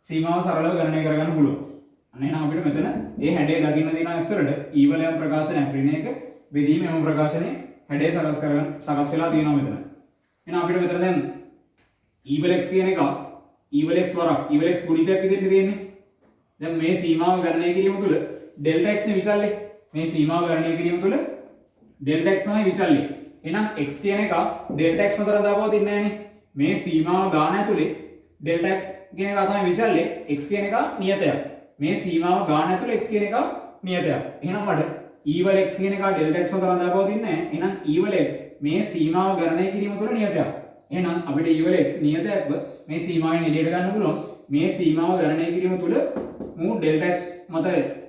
සීමාව සරලව ගණනය කරගන්න පුළුවන්. අන්න එහෙනම් අපිට මෙතන මේ හැඩය දකින්න තියෙන ඉස්සරට E වල යම් ප්‍රකාශනයක් ශ්‍රේණියක බෙදීම එම ප්‍රකාශනයේ හැඩය සකස් වෙලා තියෙනවා මෙතන. එහෙනම් අපිට මෙතන දැන් E වල x කියන එක E වල x වරක් E වල x ගුණිතයක් විදිහට තියෙන්නේ. දැන් මේ සීමාව ගණනය කිරීම තුළ ඩෙල්ටා x නේ විචල්්‍ය. මේ සීමාව ගණනය කිරීම තුළ ඩෙල්ටා x තමයි විචල්්‍ය. එහෙනම් x කියන එක ඩෙල්ටා x මත රඳා පවතින්නේ නැහනේ. මේ සීමාව ගාන ඇතුලේ ඩෙල්ටා x කියන එක තමයි විචල්්‍ය. x කියන එක නියතයක්. මේ සීමාව ගාන ඇතුලේ x කියන එක නියතයක්. එහෙනම් මට e වල x කියන එක ඩෙල්ටා x මත රඳා පවතින්නේ නැහැ. එහෙනම් e වල x මේ සීමාව ගණනය කිරීම තුළ නියතයක්. එහෙනම් අපිට e වල x නියතයක්ව මේ සීමාවෙන් එළියට ගන්න පුළුවන්. මේ සීමාව ගණනය කිරීම තුළ මු ඩෙල්ටා x මත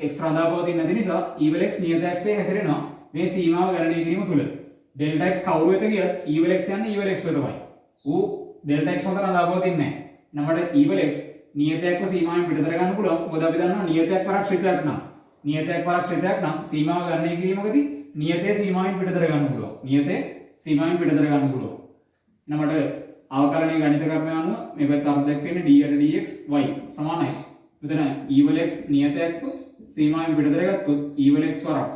x රඳා පවතින්නේ නැති නිසා e වල x නියතයක්සේ හැසිරෙනවා මේ සීමාව ගණනය කිරීම තුළ. ඩෙල්ටා x කවුරු වෙත ගියත් e වල x යන්නේ e වල x වෙතමයි. ඌ ඩෙල්ටා x මත රඳා පවතින්නේ නැහැ. නමට e වල x නියතයක්ව සීමාවෙන් පිටතර ගන්න පුළුවන්. මොකද අපි දන්නවා නියතයක් වරක් ශ්‍රිතයක් නම් සීමාව ගණනය කිරීමකදී නියතයේ සීමාවෙන් පිටතර ගන්න පුළුවන්. නියතයේ සීමාවෙන් පිටතර ගන්න පුළුවන්. නමට අවකලනයේ ගණිත කර්මය අනුව මේ පැත්ත අර්ධයක් වෙන්නේ d යට dx y සමානයි. මෙතන e වල x නියතයක්ව සීමාවෙන් පිටතර ගත්තොත් e වල x වරක්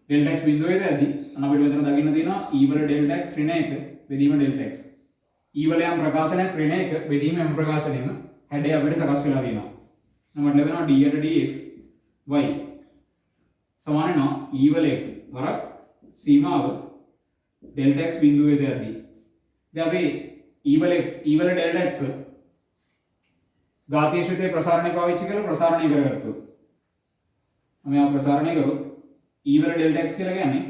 ඩෙල්ටා x බිඳුවේදී අන්න අපිට මෙතන දකින්න තියෙනවා e වල ඩෙල්ටා x ඍණයක බෙදීම ඩෙල්ටා x. e වල යම් ප්‍රකාශනයක් ඍණයක බෙදීම යම් ප්‍රකාශනයෙම හැඩය අපිට සකස් වෙලා තියෙනවා. නමට ලැබෙනවා d යට dx y සමාන වෙනවා e වල x වරක් සීමාව ඩෙල්ටා x බිඳුවේදී. දැන් අපි e වල ඩෙල්ටා x ඝාතීය ශ්‍රිතයේ ප්‍රසාරණය පාවිච්චි කරලා ප්‍රසාරණය කරගත්තොත් මම ප්‍රසාරණය කරොත් e වල ඩෙල්ටා x කියලා කියන්නේ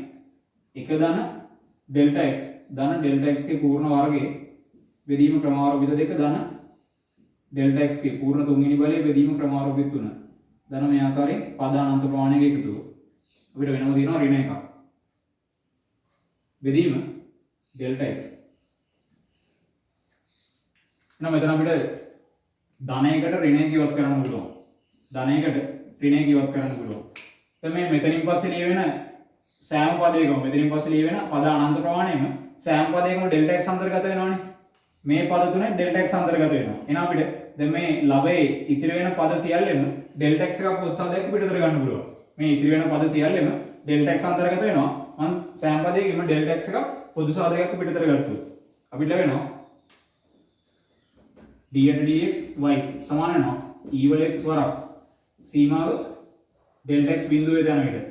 1 ධන ඩෙල්ටා x ධන ඩෙල්ටා x के पूर्ण वर्गයේ බෙදීම ක්‍රමාරෝපිත 2 ධන ඩෙල්ටා x के पूर्ण තුන්වෙනි බලයේ බෙදීම ක්‍රමාරෝපිත 3 ධන මේ ආකාරයෙන් පද අනන්ත ප්‍රමාණයක එකතුව අපිට වෙනම තියෙනවා ඍණ එකක් බෙදීම ඩෙල්ටා x. එහෙනම් මෙතන අපිට ධනයකට ඍණයක ඉවත් කරන්න පුළුවන්. ධනයකට ඍණයක ඉවත් කරන්න පුළුවන්. දැන් මේ මෙතනින් පස්සේ ලියවෙන සෑම පදයකම මෙතනින් පස්සේ ලියවෙන පද අනන්ත ප්‍රමාණයම සෑම පදයකම ඩෙල්ටා x අන්තර්ගත වෙනවනේ. මේ පද තුනේ ඩෙල්ටා x අන්තර්ගත වෙනවා. එහෙනම් අපිට දැන් මේ ලබේ ඉතිරි වෙන පද සියල්ලෙම ඩෙල්ටා x එකක් උත්සාහයක් පිටතට ගන්න පුළුවන්. මේ ඉතිරි වෙන පද සියල්ලෙම ඩෙල්ටා x අන්තර්ගත වෙනවා. මම සෑම පදයකම ඩෙල්ටා x එකක් පොදු සාධකයක් පිටතට ගත්තොත් අපිට ලැබෙනවා d යට dx y සමාන වෙනවා e වල x වරක් සීමාව ඩෙල්ටා x බිඳුවේ යන විට.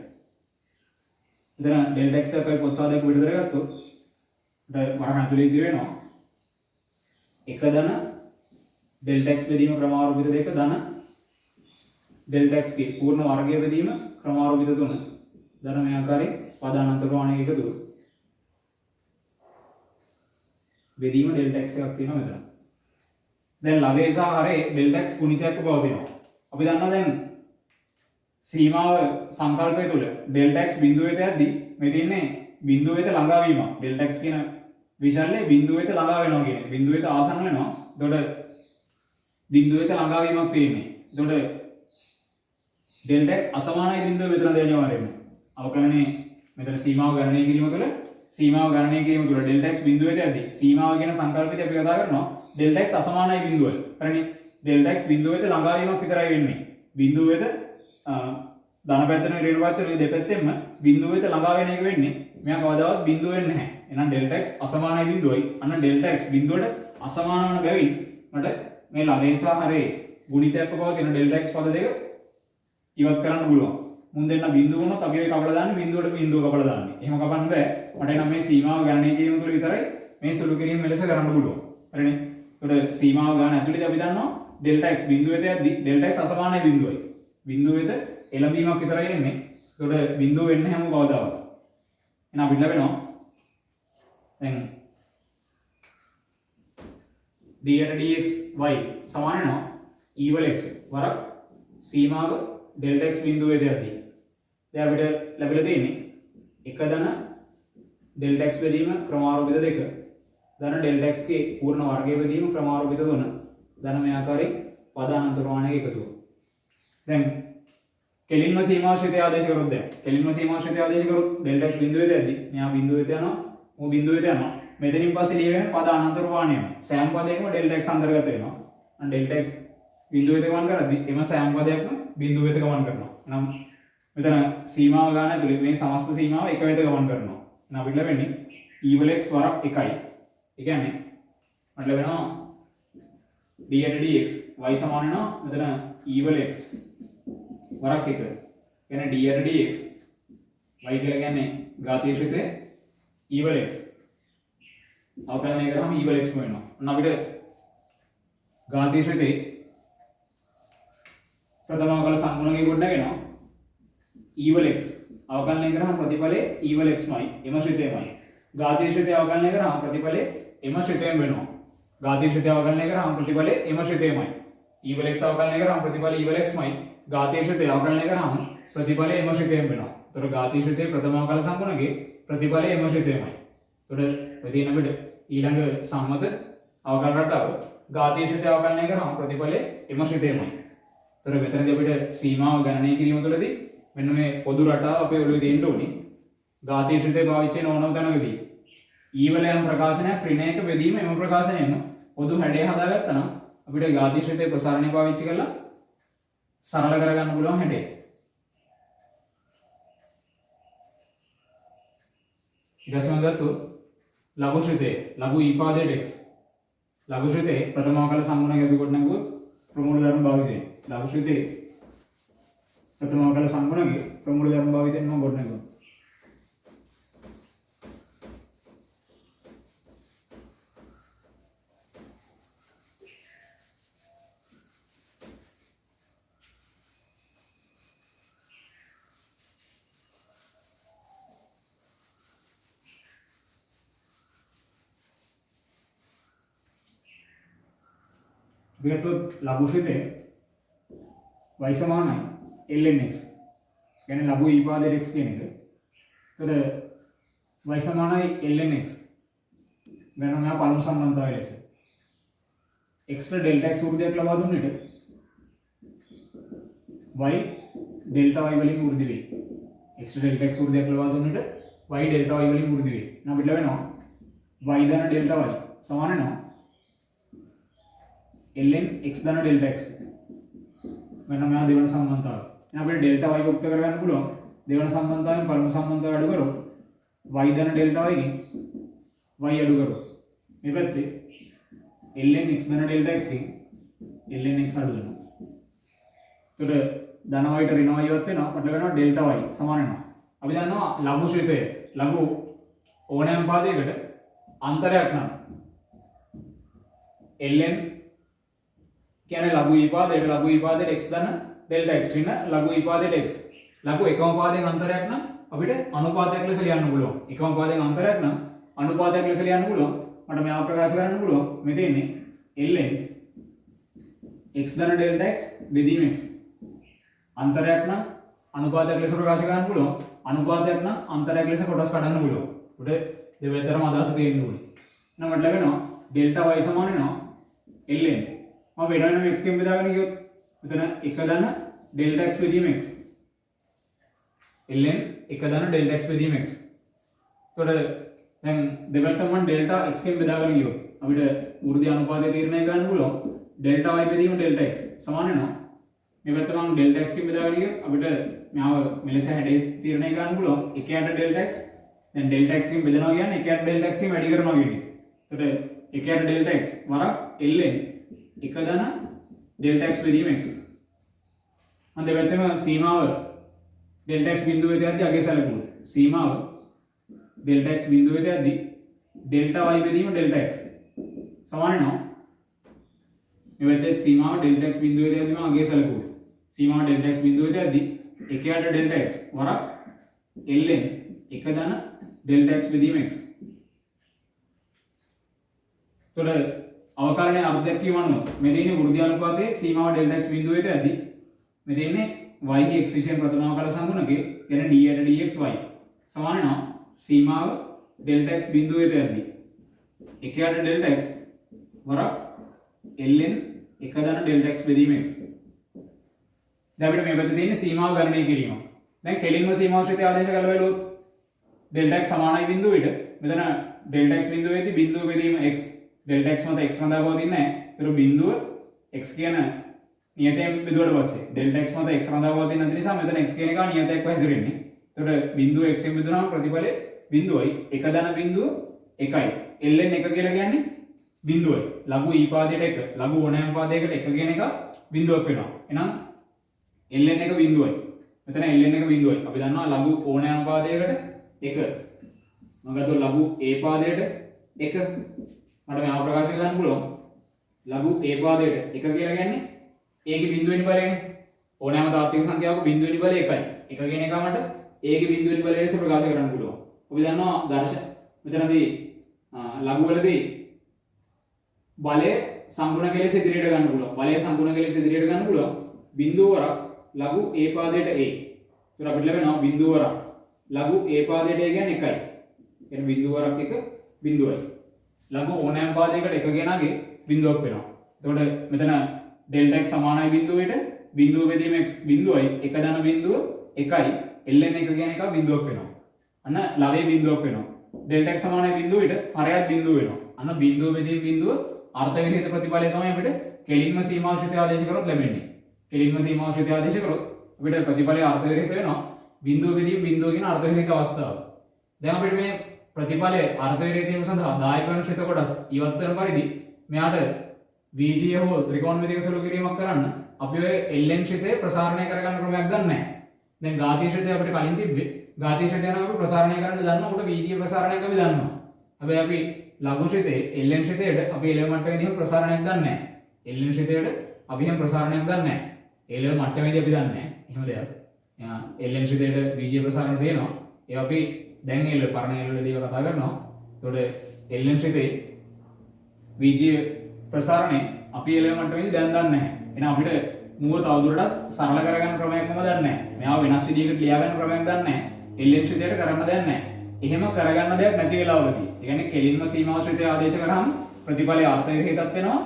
එතන ඩෙල්ටා x එකයි පොදු සාධකයක් පිටතට ගත්තොත් වරහන් ඇතුලේ ඉදිරි වෙනවා 1 ධන ඩෙල්ටා x බෙදීම ක්‍රමාරෝපිත 2 ධන ඩෙල්ටා x ගේ පූර්ණ වර්ගය බෙදීම ක්‍රමාරෝපිත 3 ධන මේ ආකාරයේ පද අනන්ත ප්‍රමාණයක එකතුව බෙදීම ඩෙල්ටා x එකක් තියෙනවා මෙතන. දැන් ලබේ සහ හරේ ඩෙල්ටා x ගුණිතයක්ව පවතිනවා. අපි දන්නවා දැන් සීමාව සංකල්පය තුළ ඩෙල්ටා x බිඳුව වෙත යද්දී මේ තියෙන්නේ බිඳුව වෙත ළඟා වීම. ඩෙල්ටා x කියන විශල්‍ය බිඳුව වෙත ළඟා වෙනවා කියන්නේ. බිඳුව වෙත ආසන්න වෙනවා. එතකොට බිඳුව වෙත ළඟා වීමක් තියෙන්නේ. එතකොට ඩෙල්ටා x අසමානයි බිඳුව මෙතන දෙනවා වරෙන්නේ. අවකලනයේ මෙතන සීමාව ගණනය කිරීම තුළ ඩෙල්ටා x බිඳුව වෙත යද්දී සීමාව කියන සංකල්පිතය අපි කතා කරනවා ඩෙල්ටා x අසමානයි බිඳුවල. හරිනේ. ඩෙල්ටා x බිඳුව වෙත ළඟා වීමක් විතරයි වෙන්නේ. බිඳුව වෙත ධන පැත්තෙන් ඍණ පැත්තෙන් මේ දෙපැත්තෙම බිඳුව වෙත ළඟා වෙන එක වෙන්නේ. මෙයා කවදාවත් බිඳුව වෙන්නේ නැහැ. එහෙනම් ඩෙල්ටා x අසමානයි බිඳුවයි. අන්න ඩෙල්ටා x බිඳුවට අසමාන වන බැවින් මට මේ ලබේ සහ හරේ ගුණිතයක්ව පවතින ඩෙල්ටා x පද දෙක ඉවත් කරන්න පුළුවන්. මුන් දෙන්න බිඳුව වුණොත් අපි ඔය කපලා දාන්නේ බිඳුවට බිඳුව කපලා දාන්නේ. එහෙම කපන්න බෑ. මට නම් මේ සීමාව ගණනය කිරීම තුළ විතරයි මේ සුළු කිරීම මෙලෙස කරන්න පුළුවන්. හරිනේ. ඒකට සීමාව ගන්න ඇතුළේදී අපි දන්නවා ඩෙල්ටා x බිඳුව වෙත යද්දී ඩෙල්ටා x අසමානයි බිඳුවයි. බිඳුව වෙත එළඹීමක් විතරයි එන්නේ. ඒකට බිඳුව වෙන්නේ හැම කවදාවත්. එහෙනම් අපිට ලැබෙනවා දැන් d යට dx y සමාන වෙනවා e වල x වරක් සීමාව delta x බිඳුවේ තියදී. දැන් අපිට ලැබිලා තියෙන්නේ එක ධන delta x බෙදීම ක්‍රමාරූපිත 2 ධන delta x ගේ පූර්ණ වර්ගය බෙදීම ක්‍රමාරූපිත 3 ධන මේ ආකාරයෙන් පද අනන්ත ප්‍රමාණයක එකතුව. දැන් කෙලින්ම සීමාශ්‍රිතය ආදේශ කරොත් දැන් කෙලින්ම සීමාශ්‍රිතය ආදේශ කරොත් delta x බිඳුවේ තියදී මෙහා බිඳුවේ යනවා මෝ බිඳුවේ යනවා මෙතනින් පස්සේ ලියගෙන පද අනන්ත ප්‍රමාණයම සෑම පදයකම delta x අන්තර්ගත වෙනවා. අන්න delta x බිඳුවෙත ගමන් කරද්දී එම සෑම පදයක්ම බිඳුවෙත ගමන් කරනවා. එහෙනම් මෙතන සීමාව ගන්න ඇතුලේ මේ සමස්ත සීමාව එක වෙත ගමන් කරනවා. එහෙනම් අපිට ලැබෙන්නේ e වල x වරක් 1යි. ඒ කියන්නේ අපිට ලැබෙනවා d යට dx y සමාන වෙනවා මෙතන e වල x වරක් 1. කියන්නේ d යට dx y කියලා කියන්නේ ඝාතීය ශ්‍රිතය e වල x අවකලනය කරාම e වල x වෙනවා. අන්න අපිට ඝාතීය ශ්‍රිතේ ප්‍රථම අවකල සංගුණකයේ ගොඩනගෙනවා e වල x අවකලනය කරාම ප්‍රතිඵලය e වල xමයි එම ශ්‍රිතයමයි. ඝාතීය ශ්‍රිතය අවකලනය කරාම ප්‍රතිඵලය එම ශ්‍රිතයම වෙනවා. ඝාතීය ශ්‍රිතය අවකලනය කරාම ප්‍රතිඵලය එම ශ්‍රිතයමයි. e වල x අවකලනය කරාම ප්‍රතිඵලය e වල xමයි. ඝාතීය ශ්‍රිතය අවකලනය කරාම ප්‍රතිඵලය එම ශ්‍රිතයම වෙනවා. ඒතර ඝාතීය ශ්‍රිතයේ ප්‍රථම අවකල සංගුණකයේ ප්‍රතිඵලය එම ශ්‍රිතයමයි. ඒතර වෙදින අපිට ඊළඟ සම්මත අවකල රටාව ඝාතීය ශ්‍රිතය අවකලනය කරාම ප්‍රතිඵලය එම ශ්‍රිතයමයි. ඒතර මෙතනදී අපිට සීමාව ගණනය කිරීම තුළදී මෙන්න මේ පොදු රටාව අපේ ඔළුවේ තියෙන්න ඕනේ. ඝාතීය ශ්‍රිතය පාවිච්චි කරන ඕනම තැනකදී e වල යම් ප්‍රකාශනයක් ඍණයක බෙදීම එම ප්‍රකාශනයෙන්ම පොදු හැඩය හදාගත්තා නම් අපිට ඝාතීය ශ්‍රිතයේ ප්‍රසාරණය පාවිච්චි කරලා සරල කරගන්න පුළුවන් හැඩය. ඊට පස්සේ මම ගත්තොත් ලඝු ශ්‍රිතය ලඝු ඊපාදයට x ලඝු ශ්‍රිතයේ ප්‍රථම අවකල සංගුණක අපි කොට නැගුවොත් ප්‍රමූල ධර්ම භාවිතයෙන් ලඝු ශ්‍රිතයේ ප්‍රථම අවකල සංගුණකයේ ප්‍රමූල ධර්ම භාවිතයෙන් මම කොට නැගුවා. විගතොත් ලඝු ශ්‍රිතය y සමානයි ln x. කියන්නේ ලඝු ඊපාදයට x කියන එක. එතකොට y සමානයි ln x. ගණන මා පළමු සම්බන්ධතාවය ලෙස x ට delta x වෘද්ධියක් ලබා දුන්න විට y delta y වලින් වෘද්ධි වේ. x ට delta x වෘද්ධියක් ලබා දුන්න විට y delta y වලින් වෘද්ධි වේ. නම් අපිට ලැබෙනවා y ධන delta y සමාන වෙනවා ln x ධන delta x. මෙන්න මෙයා දෙවන සම්බන්ධතාවය. එහෙනම් අපිට delta y යුක්ත කරගන්න පුළුවන්. දෙවන සම්බන්ධතාවයෙන් පළමු සම්බන්ධතාවය අඩු කරොත් y ධන delta y ගෙන් y අඩු කරොත් මේ පැත්තේ ln x ධන delta x ගෙන් ln x අඩු වෙනවා. ඒතකොට ධන y ට ඍණ y ඉවත් වෙනවා. අපිට වෙනවා delta y සමාන වෙනවා. අපි දන්නවා ලඝු ශ්‍රිතය ලඝු ඕනෑම පාදයකට අන්තරයක් නම් ln කියන්නේ ලඝු ඊපාදයට x ධන delta x ඍණ ලඝු ඊපාදයට x ලඝු එකම පාදයෙන් අන්තරයක් නම් අපිට අනුපාතයක් ලෙස ලියන්න පුළුවන්. එකම පාදයෙන් අන්තරයක් නම් අනුපාතයක් ලෙස ලියන්න පුළුවන්. මට මෙයාව ප්‍රකාශ කරන්න පුළුවන්. මේ තියෙන්නේ ln x ධන delta x බෙදීම x. අන්තරයක් නම් අනුපාතයක් ලෙස ප්‍රකාශ කරන්න පුළුවන්. අනුපාතයක් නම් අන්තරයක් ලෙස කොටස් කඩන්න පුළුවන්. උඩ දෙවෙතරම අදහස තියෙන්න ඕනේ. එහෙනම් මට ලැබෙනවා delta y සමාන වෙනවා ln මම වෙනම x ගෙන් බෙදාගෙන ගියොත් මෙතන 1 ධන delta x බෙදීම x ln 1 ධන delta x බෙදීම x. එතකොට දැන් දෙපැත්තම මම delta x ගෙන් බෙදාගෙන ගියොත් අපිට වෘද්ධි අනුපාතය තීරණය කරන්න පුළුවන් delta y බෙදීම delta x සමාන වෙනවා මේ පැත්ත මම delta x ගෙන් බෙදාගෙන ගියොත් අපිට මෙයාව මෙලෙස හැඩය තීරණය කරන්න පුළුවන් 1ට delta x දැන් delta x ගෙන් බෙදනවා කියන්නේ 1ට delta x ගෙන් වැඩි කරනවා කියන එක. එතකොට 1ට delta x වරක් ln 1 ධන delta x බෙදීම x. මම දෙපැත්තම සීමාව delta x බිඳුවේ තියද්දී අගේ සැලකුවොත් සීමාව delta x බිඳුවේ තියද්දී delta y බෙදීම delta x සමාන වෙනවා මේ පැත්තේ සීමාව delta x බිඳුවේ තියද්දී මම අගේ සැලකුවොත් සීමාව delta x බිඳුවේ තියද්දී 1ට delta x වරක් ln 1 ධන delta x බෙදීම x. එතකොට අවකලනයේ අර්ථ දැක්වීම අනුව මේ දෙන්නේ වෘද්ධි අනුපාතයේ සීමාව Δx බිඳුවට ඇදී මේ දෙන්නේ y x විශේෂ ප්‍රථම අවකල සංගුණකේ එන d dx y සමාන වෙනවා සීමාව Δx බිඳුවට ඇදී 1ට Δx වරක් ln 1 ධන Δx බෙදීම x. දැන් අපිට මේ පැත්තේ තියෙන සීමාව ගණනය කිරීම. දැන් කෙලින්ම සීමාශ්‍රිත ආදේශ කළ බැලුවොත් Δx සමානයි බිඳුවට මෙතන Δx බිඳුවේදී බිඳුව බෙදීම x Δx මත x සඳහා පවතින්නේ නැහැ. ඒතර බිඳුව x කියන නියතයෙන් බෙදුවට පස්සේ Δx මත x සඳහා පවතින නැති නිසා මෙතන x කියන එක නියතයක් හැසිරෙන්නේ. ඒතර බිඳුව x එකෙන් බෙදුනහම ප්‍රතිඵලය බිඳුවයි 1 ධන බිඳුව 1යි. ln 1 කියලා කියන්නේ බිඳුවයි. ලඝු e පාදයට 1 ලඝු ඕනෑම පාදයකට 1 කියන එක බිඳුවක් වෙනවා. එහෙනම් ln 1 බිඳුවයි. මෙතන ln 1 බිඳුවයි. අපි දන්නවා ලඝු ඕනෑම පාදයකට 1. මම ගත්තොත් ලඝු a පාදයට 1. මට මේව ප්‍රකාශ කරන්න පුළුවන්. ලඝු a පාදයට 1 කියලා කියන්නේ a ගේ බිඳුවෙනි බලයනේ. ඕනෑම තාත්වික සංඛ්‍යාවක බිඳුවෙනි බලය 1යි. 1 කියන එක මට a ගේ බිඳුවෙනි බලය ලෙස ප්‍රකාශ කරන්න පුළුවන්. අපි දන්නවා දර්ශන මෙතනදී ලඝු වලදී බලය සංගුණ කෙලෙස ඉදිරියට ගන්න පුළුවන්. බලය සංගුණ කෙලෙස ඉදිරියට ගන්න පුළුවන්. බිඳුව වරක් ලඝු a පාදයට a. ඒතර අපිට ලැබෙනවා බිඳුව වරක් ලඝු a පාදයට a කියන්නේ 1යි. එන බිඳුව වරක් 1 බිඳුවයි. ලඝු ඕනෑම පාදයකට 1 කියනාගේ බිඳුවක් වෙනවා. එතකොට මෙතන Δx සමානයි බිඳුවට බිඳුව බෙදීම x බිඳුවයි 1 ධන බිඳුව 1යි ln 1 කියන එක බිඳුවක් වෙනවා. අන්න ලවයේ බිඳුවක් වෙනවා. Δx සමානයි බිඳුවට හරයක් බිඳුව වෙනවා. අන්න බිඳුව බෙදීම බිඳුව අර්ථ විරහිත ප්‍රතිඵලය තමයි අපිට කෙලින්ම සීමාශ්‍රිත ආදේශ කරොත් ලැබෙන්නේ. කෙලින්ම සීමාශ්‍රිත ආදේශ කරොත් අපිට ප්‍රතිඵලය අර්ථ විරහිත වෙනවා. බිඳුව බෙදීම බිඳුව කියන අර්ථ විරහිත අවස්ථාව. දැන් අපිට මේ ප්‍රතිඵලය අර්ථ විරහිත වීම සඳහා දායක වන ශ්‍රිත කොටස් ඉවත් කරන පරිදි මෙයාට VG හෝ ත්‍රිකෝණමිතික සුළු කිරීමක් කරන්න අපි ඔය ln ශ්‍රිතය ප්‍රසාරණය කරගන්න ක්‍රමයක් දන්නේ නැහැ. දැන් ඝාතීය ශ්‍රිතය අපිට කලින් තිබ්බේ. ඝාතීය ශ්‍රිතය නම් අපි ප්‍රසාරණය කරන්න දන්නවා. උඩ VG ප්‍රසාරණයක් අපි දන්නවා. හැබැයි අපි ලඝු ශ්‍රිතේ ln ශ්‍රිතයට අපි එළව මට්ටමේදී එහෙම ප්‍රසාරණයක් දන්නේ නැහැ. ln ශ්‍රිතයට අපි එහෙම ප්‍රසාරණයක් දන්නේ නැහැ. එළව මට්ටමේදී අපි දන්නේ නැහැ. එහෙම දෙයක්. ln ශ්‍රිතයට VG ප්‍රසාරණ දෙනවා. ඒ අපි දැන් එළව පරණ එළවලදී කතා කරනවා. එතකොට ln ශ්‍රිතේ VG ප්‍රසාරණය අපි එළව මට්ටමේදී දැන් දන්නේ නැහැ. එහෙනම් අපිට මුව තවදුරටත් සරල කරගන්න ක්‍රමයක් මම දන්නේ නැහැ. මෙයාව වෙනස් විදිහකට ලියා ගන්න ක්‍රමයක් දන්නේ නැහැ. ln ශ්‍රිතයට කරන්න දෙයක් නැහැ. එහෙම කරගන්න දෙයක් නැති වෙලාවකදී ඒ කියන්නේ කෙලින්ම සීමාශ්‍රිතය ආදේශ කරාම ප්‍රතිඵලය අර්ථ විරහිතත් වෙනවා.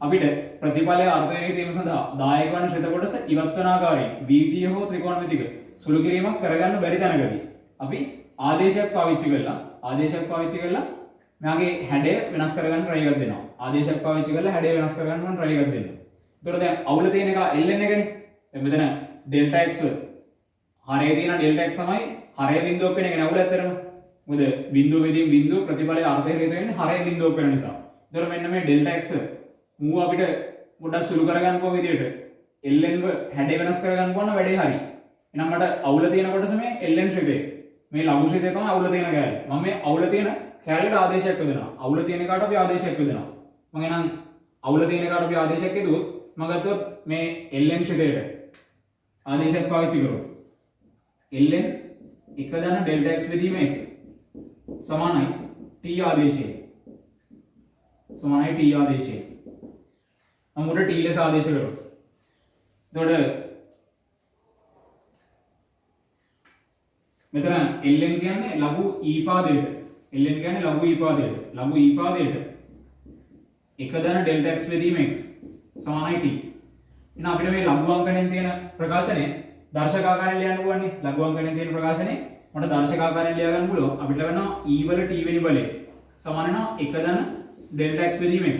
අපිට ප්‍රතිඵලය අර්ථ විරහිත වීම සඳහා දායක වන ශ්‍රිත කොටස ඉවත් වන ආකාරයෙන් බීජීය හෝ ත්‍රිකෝණමිතික සුළු කිරීමක් කරගන්න බැරි තැනකදී අපි ආදේශයක් පාවිච්චි කරලා මෙයාගේ හැඩය වෙනස් කරගන්න try එකක් දෙනවා. ආදේශයක් පාවිච්චි කරලා හැඩය වෙනස් කරගන්න මම try එකක් දෙනවා. එතකොට දැන් අවුල තියෙන එක ln එකනේ. දැන් මෙතන Δx හරය තියෙන Δx තමයි හරය බිඳුවක් වෙන එක නේ අවුල ඇත්තටම. මොකද බිඳුව බෙදීම බිඳුව ප්‍රතිඵලයේ අර්ථය හේතු වෙන්නේ හරය බිඳුවක් වෙන නිසා. ඒතර මෙන්න මේ Δx මූ අපිට පොඩ්ඩක් සුළු කරගන්න පුළුවන් විදිහට ln හැඩය වෙනස් කරගන්න පුළුවන් වැඩේ හරි. එහෙනම් මට අවුල තියෙන කොටස මේ ln ශ්‍රිතේ. මේ ලඝු ශ්‍රිතේ තමයි අවුල තියෙන කෑල්ල. මම මේ අවුල තියෙන කෑල්ලට ආදේශයක් යොදනවා. අවුල තියෙන එකට අපි ආදේශයක් යොදනවා. මම එහෙනම් අවුල තියෙන එකට අපි ආදේශයක් යදුවොත් මම ගත්තොත් මේ ln ශ්‍රිතේට ආදේශයක් පාවිච්චි කරොත් ln 1 ධන Δx බෙදීම x සමානයි t ආදේශය. මම උඩ t ලෙස ආදේශ කරොත් එතකොට මෙතන ln කියන්නේ ලඝු e පාදයට. ln කියන්නේ ලඝු e පාදයට. ලඝු e පාදයට 1 ධන Δx බෙදීම x සමානයි t. එහෙනම් අපිට මේ ලඝු අංකණයෙන් තියෙන ප්‍රකාශනය දර්ශක ආකාරයෙන් ලියන්න පුළුවන් නේ. ලඝු අංකණයෙන් තියෙන ප්‍රකාශනය මට දර්ශක ආකාරයෙන් ලියා ගන්න පුළුවන්. අපිට ලැබෙනවා e වල t වෙනි බලය සමාන වෙනවා 1 ධන Δx බෙදීම x.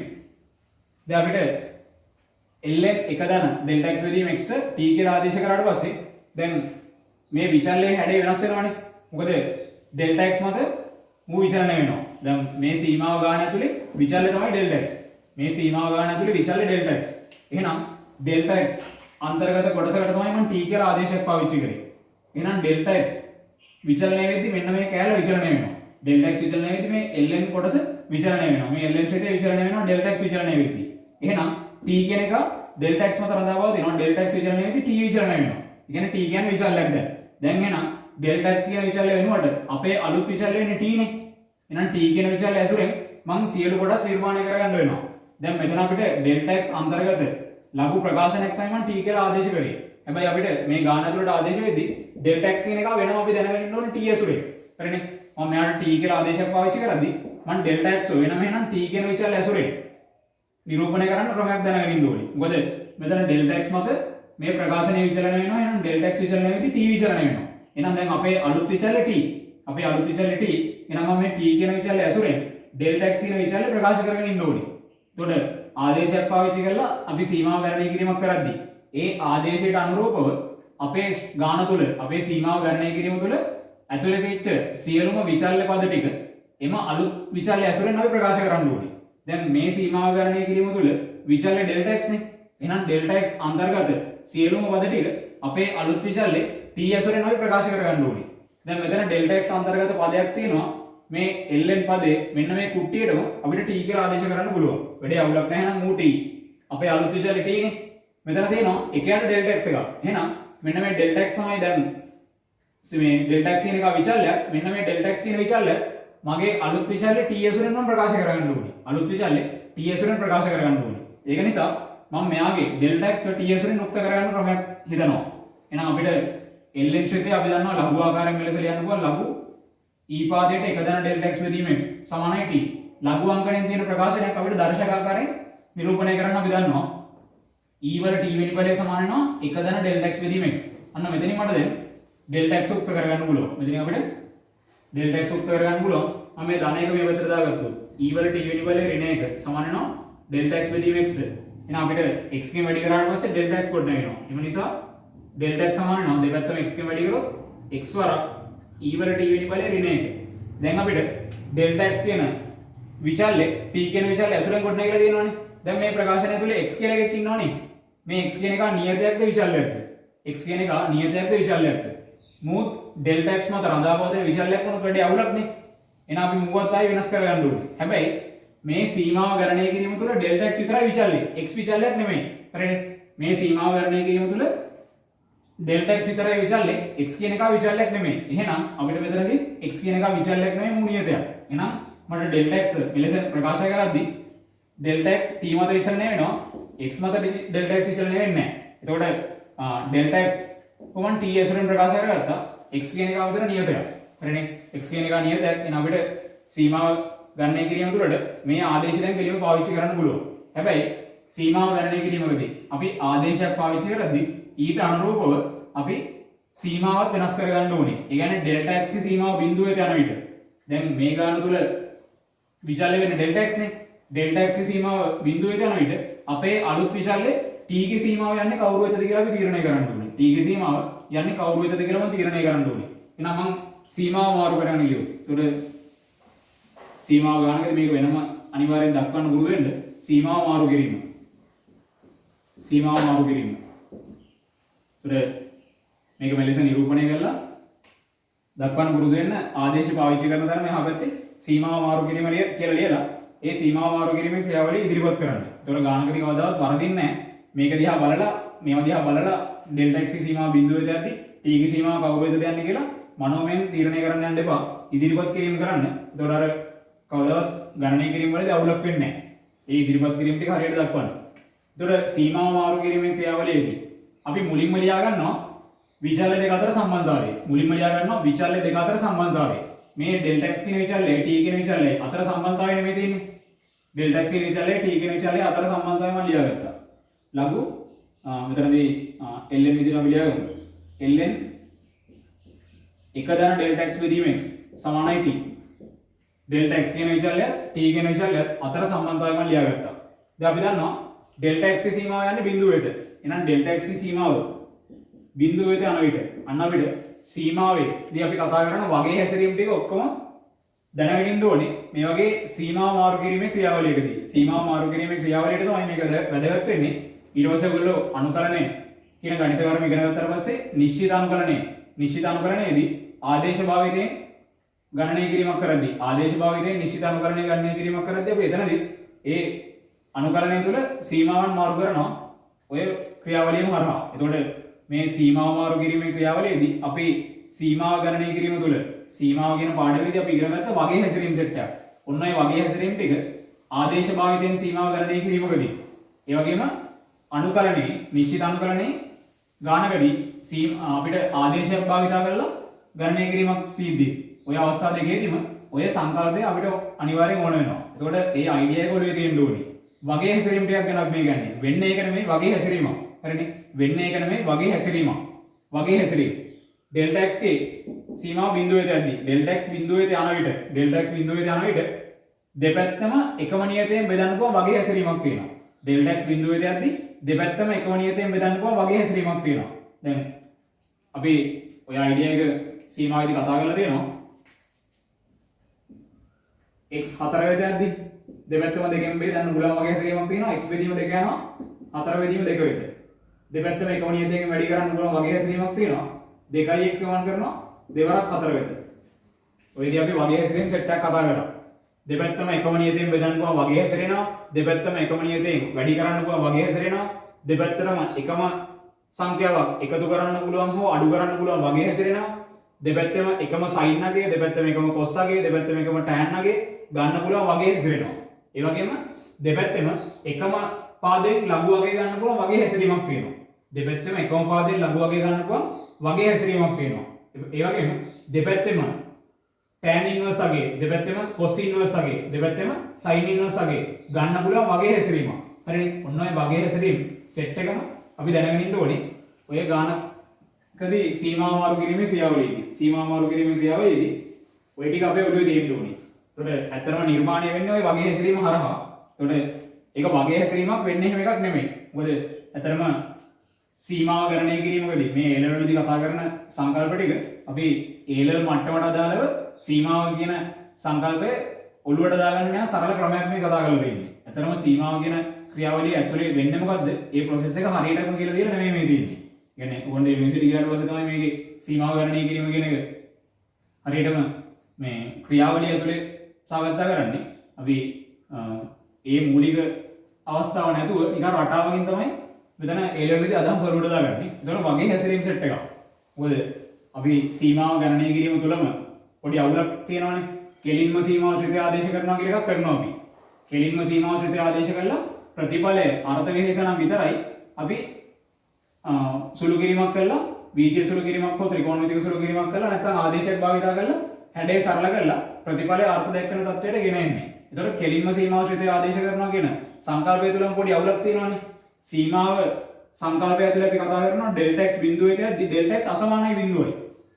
දැන් අපිට ln 1 ධන Δx බෙදීම x ට t කියලා ආදේශ කරාට පස්සේ දැන් මේ විචලනයේ හැඩය වෙනස් වෙනවානේ. මොකද Δx මත මූ විචලනය වෙනවා. දැන් මේ සීමාව ගන්න ඇතුලේ විචලනය තමයි Δx. මේ සීමාව ගන්න ඇතුලේ විචලනය Δx. එහෙනම් Δx අන්තර්ගත කොටසකට තමයි මම t කියලා ආදේශයක් පාවිච්චි කරේ. එහෙනම් Δx විචලනය වෙද්දී මෙන්න මේ කෑල්ල විචලනය වෙනවා. Δx විචලනය වෙද්දී මේ ln කොටස විචලනය වෙනවා. මේ ln ශ්‍රිතේ විචලනය වෙනවා Δx විචලනය වෙද්දී. එහෙනම් t කියන එක Δx මත රඳා පවතිනවා. Δx විචලනය වෙද්දී t විචලනය වෙනවා. ඒ කියන්නේ t කියන්නේ විචලනයක් දැන් එහෙනම් Δx කියන විචලනය වෙනුවට අපේ අලුත් විචලනය වෙන්නේ t නේ. එහෙනම් t කියන විචලනය ඇසුරෙන් මම සියලු කොටස් නිර්මාණය කරගන්න වෙනවා. දැන් මෙතන අපිට delta x අන්තර්ගත ලඝු ප්‍රකාශනයක් තමයි මම t කියලා ආදේශ කරේ. හැබැයි අපිට මේ ගාන ඇතුළට ආදේශ වෙද්දී delta x කියන එක වෙනම අපි දැනගෙන ඉන්න ඕනේ t ඇසුරේ. හරිනේ. මම මෙයාට t කියලා ආදේශයක් පාවිච්චි කරද්දී මම delta x වෙනම එහෙනම් t කියන විචල්‍ය ඇසුරේ නිරූපණය කරන්න ක්‍රමයක් දැනගෙන ඉන්න ඕනේ. මොකද මෙතන delta x මත මේ ප්‍රකාශනයේ විචලනය වෙනවා. එහෙනම් delta x විචලනය වෙද්දී t විචලනය වෙනවා. එහෙනම් දැන් අපේ අලුත් විචල්‍ය t. අපේ අලුත් විචල්‍ය t. එහෙනම් මම මේ t කියන විචල්‍ය ඇසුරෙන් delta x කියන විචල්‍ය ප්‍රකාශ කරගෙන ඉන්න ඕනේ. එතකොට ආදේශයක් පාවිච්චි කරලා අපි සීමාව ගණනය කිරීමක් කරද්දී ඒ ආදේශයට අනුරූපව අපේ ගාන තුල අපේ සීමාව ගණනය කිරීම තුළ ඇතුළත වෙච්ච සියලුම විචල්‍ය පද ටික එම අලුත් විචල්‍ය ඇසුරෙන් අපි ප්‍රකාශ කරන්න ඕනේ. දැන් මේ සීමාව ගණනය කිරීම තුළ විචල්‍ය delta x නේ. එහෙනම් delta x අන්තර්ගත සියලුම පද ටික අපේ අලුත් විචල්‍ය t ඇසුරෙන් අපි ප්‍රකාශ කරගන්න ඕනේ. දැන් මෙතන delta x අන්තර්ගත පදයක් තියෙනවා. මේ ln පදේ මෙන්න මේ කුට්ටියටම අපිට t කියලා ආදේශ කරන්න පුළුවන්. වැඩි අවුලක් නැහැ නම් මූ t. අපේ අලුත් විචල්‍ය t නේ. මෙතන තියෙනවා එකයට delta x එකක්. එහෙනම් මෙන්න මේ delta x තමයි දැන් මේ delta x කියන එක විචල්‍යයක්. මෙන්න මේ delta x කියන විචල්‍ය මගේ අලුත් විචල්‍ය t ඇසුරෙන් මම ප්‍රකාශ කරගන්න ඕනේ. අලුත් විචල්‍ය t ඇසුරෙන් ප්‍රකාශ කරගන්න ඕනේ. ඒක නිසා මම මෙයාගේ delta x t ඇසුරෙන් උක්ත කරගන්න ක්‍රමයක් හිතනවා. එහෙනම් අපිට ln ක්ෂේත්‍රය අපි දන්නවා ලඝු ආකාරයෙන් මෙලෙස ලියන්න පුළුවන්. ලඝු e පාදයට එක දන delta x බෙදීම x සමානයි t. ලඝු අංකණයෙන් තියෙන ප්‍රකාශනයක් අපිට දර්ශක ආකාරයෙන් නිරූපණය කරන්න අපි දන්නවා. e වල t වෙනි පදේ සමාන වෙනවා එක දන delta x බෙදීම x. අන්න මෙතනින් මට දැන් delta x උක්ත කරගන්න පුළුවන්. මෙතනින් අපිට delta x උක්ත කරගන්න පුළුවන්. මම මේ ධන එක මේ පැත්තට දාගත්තොත් e වල t වෙනි පදේ ඍණ එක සමාන වෙනවා delta x බෙදීම x ට. එහෙනම් අපිට x ගෙන් වැඩි කරාට පස්සේ delta x කොට වෙනවා. ඒ නිසා delta x සමාන වෙනවා දෙපැත්තම x ගෙන් වැඩි කරොත් x වරක් e වල t වෙනි බලය ඍණ 1. දැන් අපිට delta x කියන විචල්‍ය t කියන විචල්‍ය ඇසුරෙන් ගොඩනගලා කියලා තියෙනවානේ. දැන් මේ ප්‍රකාශනය තුල x කියලා එකක් ඉන්නවනේ. මේ x කියන එක නියතයක්ද විචල්‍යයක්ද? x කියන එක නියතයක්ද විචල්‍යයක්ද? මූත් delta x මත රඳාපවතින විචල්‍යයක් වුණොත් වැඩි අවුලක් නේ. එහෙනම් අපි මුවත් ආයි වෙනස් කරගන්න ඕනේ. හැබැයි මේ සීමාව ගණනය කිරීම තුළ delta x විතරයි විචල්‍ය. x විචල්‍යයක් නෙමෙයි. හරිනේ. මේ සීමාව ගණනය කිරීම තුළ delta x විතරයි විචල්‍ය x කියන එක විචල්‍යයක් නෙමෙයි. එහෙනම් අපිට මෙතනදී x කියන එක විචල්‍යයක් නෙමෙයි මූ නියතයක්. එහෙනම් මට delta x මෙලෙස ප්‍රකාශ කරද්දී delta x t මත විචලනය වෙනවා. x මත delta x විචලනය වෙන්නේ නැහැ. එතකොට delta x කොහොමද t ඇසුරෙන් ප්‍රකාශ කරගත්තා? x කියන එක විතර නියතයක්. හරිනේ. x කියන එක නියතයක්. එහෙනම් අපිට සීමාව ගණනය කිරීම තුළට මේ ආදේශ දැන් කෙලිම පාවිච්චි කරන්න පුළුවන්. හැබැයි සීමාව ගණනය කිරීමකදී අපි ආදේශයක් පාවිච්චි කරද්දී ඊට අනුරූපව අපි සීමාවත් වෙනස් කරගන්න ඕනේ. ඒ කියන්නේ delta x ගේ සීමාව බිඳුවට යන විට. දැන් මේ ගාන තුල විචල්‍ය වෙන්නේ delta x නේ. delta x ගේ සීමාව බිඳුවට යන විට අපේ අලුත් විචල්‍ය t ගේ සීමාව යන්නේ කවුරු වෙතද කියලා අපි තීරණය කරන්න ඕනේ. t ගේ සීමාව යන්නේ කවුරු වෙතද කියලා මම තීරණය කරන්න ඕනේ. එහෙනම් මම සීමාව මාරු කරන්න ගියොත්. ඒතකොට සීමාව ගානකදී මේක වෙනම අනිවාර්යෙන් දක්වන්න පුරුදු වෙන්න. සීමාව මාරු කිරීම. සීමාව මාරු කිරීම. මේක මෙලෙස නිරූපණය කරලා දක්වන්න පුරුදු වෙන්න ආදේශ පාවිච්චි කරන තරම එහා පැත්තේ සීමාව මාරු කිරීම කියලා ලියලා ඒ සීමාව මාරු කිරීමේ ක්‍රියාවලිය ඉදිරිපත් කරන්න. ඒතකොට ගානකදී කවදාවත් වරදින්නේ නැහැ. මේක දිහා බලලා මේවා දිහා බලලා delta x ගේ සීමාව බිඳුවේ දාද්දි t ගේ සීමාව කවුරු වේද යන්නේ කියලා මනෝමයෙන් තීරණය කරන්න යන්න එපා. ඉදිරිපත් කිරීම කරන්න. ඒතකොට අර කවදාවත් ගණනය කිරීම වලදී අවුලක් වෙන්නේ නැහැ. ඒ ඉදිරිපත් කිරීම ටික හරියට දක්වන්න. ඒතකොට සීමාව මාරු කිරීමේ ක්‍රියාවලියේදී අපි මුලින්ම ලියා ගන්නවා විචල්‍ය දෙක අතර සම්බන්ධතාවය. මුලින්ම ලියා ගන්නවා විචල්‍ය දෙක අතර සම්බන්ධතාවය. මේ delta x කියන විචල්‍ය t කියන විචල්‍ය අතර සම්බන්ධතාවය නෙමෙයි තියෙන්නේ. delta x කියන විචල්‍ය t කියන විචල්‍ය අතර සම්බන්ධතාවය මම ලියා ගත්තා. ලඝු මෙතනදී ln විදිහට අපි ලියා ගමු. ln එක දන delta x බෙදීම x සමානයි t. delta x කියන විචල්‍ය t කියන විචල්‍ය අතර සම්බන්ධතාවය මම ලියා ගත්තා. දැන් අපි දන්නවා delta x ගේ සීමාව යන්නේ බිඳුව වෙත. එහෙනම් delta x ගේ සීමාව බිඳුව වෙත යන විට අන්න අපිට සීමාවේදී අපි කතා කරන වගේ හැසිරීම් ටික ඔක්කොම දැනගෙන ඉන්න ඕනේ. මේ වගේ සීමාව මාරු කිරීමේ ක්‍රියාවලියකදී සීමාව මාරු කිරීමේ ක්‍රියාවලියට තමයි මේක වැදගත් වෙන්නේ. ඊට පස්සේ ඔයගොල්ලෝ අනුකලනය කියන ගණිත කර්ම ඉගෙන ගත්තාට පස්සේ නිශ්චිත අනුකලනයේදී ආදේශ භාවිතයෙන් ගණනය කිරීමක් කරද්දී ආදේශ භාවිතයෙන් නිශ්චිත අනුකලනය ගණනය කිරීමක් කරද්දී අපි එතනදී ඒ අනුකලනය තුළ සීමාවන් මාරු කරනවා ඔය ක්‍රියාවලියම හරහා. එතකොට මේ සීමාව මාරු කිරීමේ ක්‍රියාවලියේදී අපි සීමාව ගණනය කිරීම තුළ සීමාව කියන පාඩමේදී අපි ඉගෙන ගත්ත වගේ හැසිරීම් සෙට් එකක්. ඔන්න ඔය වගේ හැසිරීම් ටික ආදේශ භාවිතයෙන් සීමාව ගණනය කිරීමකදී ඒ වගේම අනුකලනයේ නිශ්චිත අනුකලනයේ ගානකදී අපිට ආදේශයක් භාවිතා කරලා ගණනය කිරීමක් තියෙද්දී ඔය අවස්ථා දෙකේදීම ඔය සංකල්පය අපිට අනිවාර්යෙන් ඕන වෙනවා. එතකොට ඒ අයිඩියා එක ඔළුවේ තියෙන්න ඕනේ. වගේ හැසිරීම ටිකක් ගැන අපි මේ ගන්නේ. වෙන්නේ ඒක නෙමෙයි වගේ හැසිරීමක්. හරිනේ? වෙන්නේ ඒක නෙමෙයි වගේ හැසිරීමක්. වගේ හැසිරීම. ඩෙල්ටා x ගේ සීමාව බිඳුවේ යද්දී ඩෙල්ටා x බිඳුවේ යන විට ඩෙල්ටා x බිඳුවේ යන විට දෙපැත්තම එකම නියතයෙන් බෙදන්න පුළුවන් වගේ හැසිරීමක් තියෙනවා. ඩෙල්ටා x බිඳුවේ යද්දී දෙපැත්තම එකම නියතයෙන් බෙදන්න පුළුවන් වගේ හැසිරීමක් තියෙනවා. දැන් අපි ඔය අයිඩියා එක සීමාවෙදි කතා කරලා තියෙනවා. x 4 වෙත යද්දී දෙපැත්තම දෙකෙන් බෙදන්න පුළුවන් වගේ හැසිරීමක් තියෙනවා. x බෙදීම 2 යනවා 4 බෙදීම 2 වෙත. දෙපැත්තම එකම නියතයෙන් වැඩි කරන්න පුළුවන් වගේ හැසිරීමක් තියෙනවා. 2x ගමන් කරනවා දෙවරක් 4 වෙත. ඔයදී අපි වගේ හැසිරීම සෙට් එකක් කතා කරා. දෙපැත්තම එකම නියතයෙන් බෙදන්න පුළුවන් වගේ හැසිරෙනවා. දෙපැත්තම එකම නියතයෙන් වැඩි කරන්න පුළුවන් වගේ හැසිරෙනවා. දෙපැත්තටම එකම සංඛ්‍යාවක් එකතු කරන්න පුළුවන් හෝ අඩු කරන්න පුළුවන් වගේ හැසිරෙනවා. දෙපැත්තම එකම sin අගය, දෙපැත්තම එකම cos අගය, දෙපැත්තම එකම tan අගය ගන්න පුළුවන් වගේ හැසිරෙනවා. ඒ වගේම දෙපැත්තම එකම පාදයෙන් ලඝු අගය ගන්න පුළුවන් වගේ හැසිරීමක් තියෙනවා. දෙපැත්තම එකම පාදයෙන් ලඝු අගය ගන්න පුළුවන් වගේ හැසිරීමක් තියෙනවා. ඒ වගේම දෙපැත්තම tan inverse අගය, දෙපැත්තම cos inverse අගය, දෙපැත්තම sin inverse අගය ගන්න පුළුවන් වගේ හැසිරීමක්. හරිනේ? ඔන්න ඔය වගේ හැසිරීම සෙට් එකම අපි දැනගෙන ඉන්න ඕනේ. ඔය ගානකදී සීමාව මාරු කිරීමේ ක්‍රියාවලියේදී ඔය ටික අපේ ඔළුවේ තියෙන්න ඕනේ. එතකොට ඇත්තටම නිර්මාණය වෙන්නේ ওই වගේ හැසිරීම හරහා. එතකොට ඒක වගේ හැසිරීමක් වෙන්නේ එහෙම එකක් නෙමෙයි. මොකද ඇත්තටම සීමාව ගණනය කිරීමකදී මේ A level වලදී කතා කරන සංකල්ප ටික අපි A level මට්ටමට අදාළව සීමාව කියන සංකල්පය ඔළුවට දාගන්න යන සරල ක්‍රමයක් මේ කතා කරලා තියෙන්නේ. ඇත්තටම සීමාව කියන ක්‍රියාවලිය ඇතුලේ වෙන්නේ මොකද්ද? ඒ process එක හරියටම කියලා දෙන්න නෙමෙයි මේ තියෙන්නේ. කියන්නේ උගන්ගේ යුනිවර්සිටි ගියාට පස්සේ තමයි මේකේ සීමාව ගණනය කිරීම කියන එක හරියටම මේ ක්‍රියාවලිය ඇතුලේ සාකච්ඡා කරන්නේ. අපි ඒ මූලික අවස්ථාව නැතුව නිකන් රටාවකින් තමයි මෙතන A level වලදී අදහස් වලට දාගන්නේ. ඒතකොට වගේ හැසිරීම සෙට් එකක්. මොකද අපි සීමාව ගණනය කිරීම තුළම පොඩි අවුලක් තියෙනවානේ. කෙලින්ම සීමාශ්‍රිත ආදේශ කරනවා කියලා එකක් කරනවා අපි. කෙලින්ම සීමාශ්‍රිත ආදේශ කළා ප්‍රතිඵලය අර්ථ විහිිත නම් විතරයි අපි සුළු කිරීමක් කළා බීජීය සුළු කිරීමක් හෝ ත්‍රිකෝණමිතික සුළු කිරීමක් කළා නැත්නම් ආදේශයක් භාවිතා කළා හැඩය සරල කරලා ප්‍රතිඵලය අර්ථ දක්වන තත්ත්වයට ගෙන එන්නේ. ඒතකොට කෙලින්ම සීමාශ්‍රිත ආදේශ කරනවා කියන සංකල්පය තුළම පොඩි අවුලක් තියෙනවානේ. සීමාව සංකල්පය ඇතුළේ අපි කතා කරනවා ඩෙල්ටා x බිඳුවේදී ඩෙල්ටා x අසමානයි බිඳුවයි.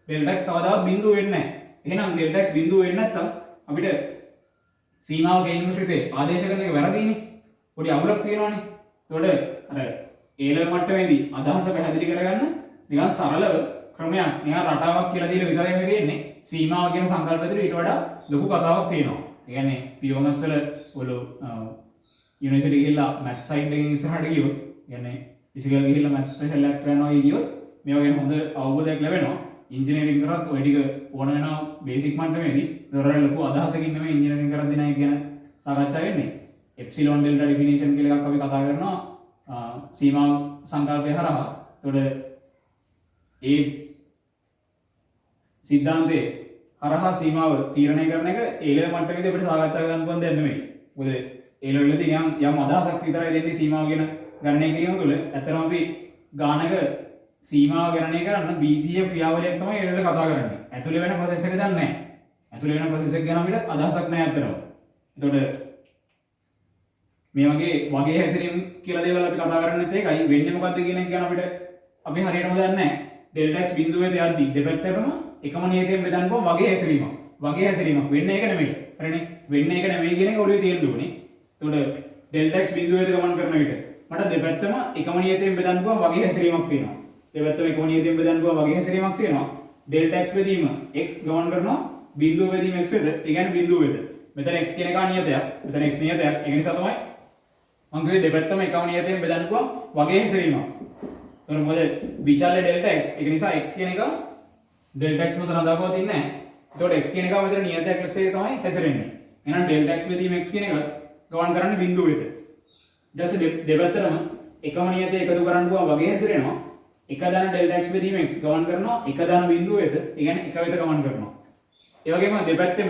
ඩෙල්ටා x කවදාවත් බිඳුව වෙන්නේ නැහැ. එහෙනම් ඩෙල්ටා x බිඳුව වෙන්නේ නැත්නම් අපිට සීමාව කෙලින්ම ආදේශ කරන එක වැරදිනේ. පොඩි අවුලක් තියෙනවානේ. ඒතකොට අර A level මට්ටමේදී අදහස පැහැදිලි කරගන්න නිකන් සරලව ක්‍රමයක් නිකන් රටාවක් කියලා දීලා විතරයි මේ තියෙන්නේ. සීමාව කියන සංකල්පය ඇතුළේ ඊට වඩා ලොකු කතාවක් තියෙනවා. ඒ කියන්නේ PO maths වල ඔයගොල්ලෝ යුනිවර්සිටි ගිහිල්ලා maths side එකකින් ඉස්සරහට ගියොත් කියන්නේ ඉසිකල් ගිහිල්ලා maths special එකක් කරනවා ගියොත් මේවා ගැන හොඳ අවබෝධයක් ලැබෙනවා. ඉංජිනේරින් කරත් ඔය ටික ඕන වෙනවා බේසික් මට්ටමේදී. ඒතර ලොකු අදහසකින් නෙමෙයි ඉංජිනේරින් කරද්දී නයි කියන සාකච්ඡා වෙන්නේ. එප්සිලොන් ඩෙල්ටා ඩෙෆිනිෂන් කියලා එකක් අපි කතා කරනවා සීමා සංකල්පය හරහා. එතකොට ඒ සිද්ධාන්තයේ හරහා සීමාව තීරණය කරන එක A level මට්ටමේදී අපිට සාකච්ඡා කරන්න පුළුවන් දෙයක් නෙමෙයි. මොකද A level වලදී යම් අදහසක් විතරයි දෙන්නේ සීමාව ගැන ගණනය කිරීම තුළ. ඇත්තටම අපි ගානක සීමාව ගණනය කරන්න බීජීය ක්‍රියාවලියක් තමයි A level කතා කරන්නේ. ඇතුලේ වෙන process එක දන්නේ නැහැ. ඇතුලේ වෙන process එක ගැන අපිට අදහසක් නැහැ ඇත්තටම. එතකොට මේ වගේ හැසිරීම කියලා දේවල් අපි කතා කරන්නේත් ඒකයි. වෙන්නේ මොකද්ද කියන එක ගැන අපිට අපි හරියටම දන්නේ නැහැ. ඩෙල්ටා x බිඳුවේ යද්දී දෙපැත්තටම එකම නියතයෙන් බෙදන්න පුළුවන් වගේ හැසිරීමක්. වගේ හැසිරීමක් වෙන්නේ ඒක නෙමෙයි. හරිනේ? වෙන්නේ ඒක නෙමෙයි කියන එක ඔළුවේ තියෙන්න ඕනේ. එතකොට ඩෙල්ටා x බිඳුවේද ගමන් කරන විට මට දෙපැත්තම එකම නියතයෙන් බෙදන්න පුළුවන් වගේ හැසිරීමක් තියෙනවා. දෙපැත්තම එකම නියතයෙන් බෙදන්න පුළුවන් වගේ හැසිරීමක් තියෙනවා. ඩෙල්ටා x බෙදීම x ගමන් කරනවා බිඳුව බෙදීම x වෙද? ඒ කියන්නේ බිඳුව වෙද? මෙතන x කියන එක නියතයක්. මෙතන x නියතයක්. ඒ නිසා තමයි මම කිව්වේ දෙපැත්තම එකම නියතයෙන් බෙදන්න පුළුවන් වගේ හැසිරීමක්. එතකොට මොකද විචල්‍ය ඩෙල්ටා x. ඒක නිසා x කියන එක ඩෙල්ටා x මෙතන දාපුවා තින්නේ නැහැ. එතකොට x කියන එක මෙතන නියතයක් ලෙස තමයි හැසිරෙන්නේ. එහෙනම් ඩෙල්ටා x බෙදීම x කියන එක ගමන් කරන්නේ බිඳුව වෙත. ඊට පස්සේ දෙපැත්තටම එකම නියතය එකතු කරන්න පුළුවන් වගේ හැසිරෙනවා. එක දන ඩෙල්ටා x බෙදීම x ගමන් කරනවා එක දන බිඳුව වෙත. ඒ කියන්නේ එක වෙත ගමන් කරනවා. ඒ වගේම දෙපැත්තෙම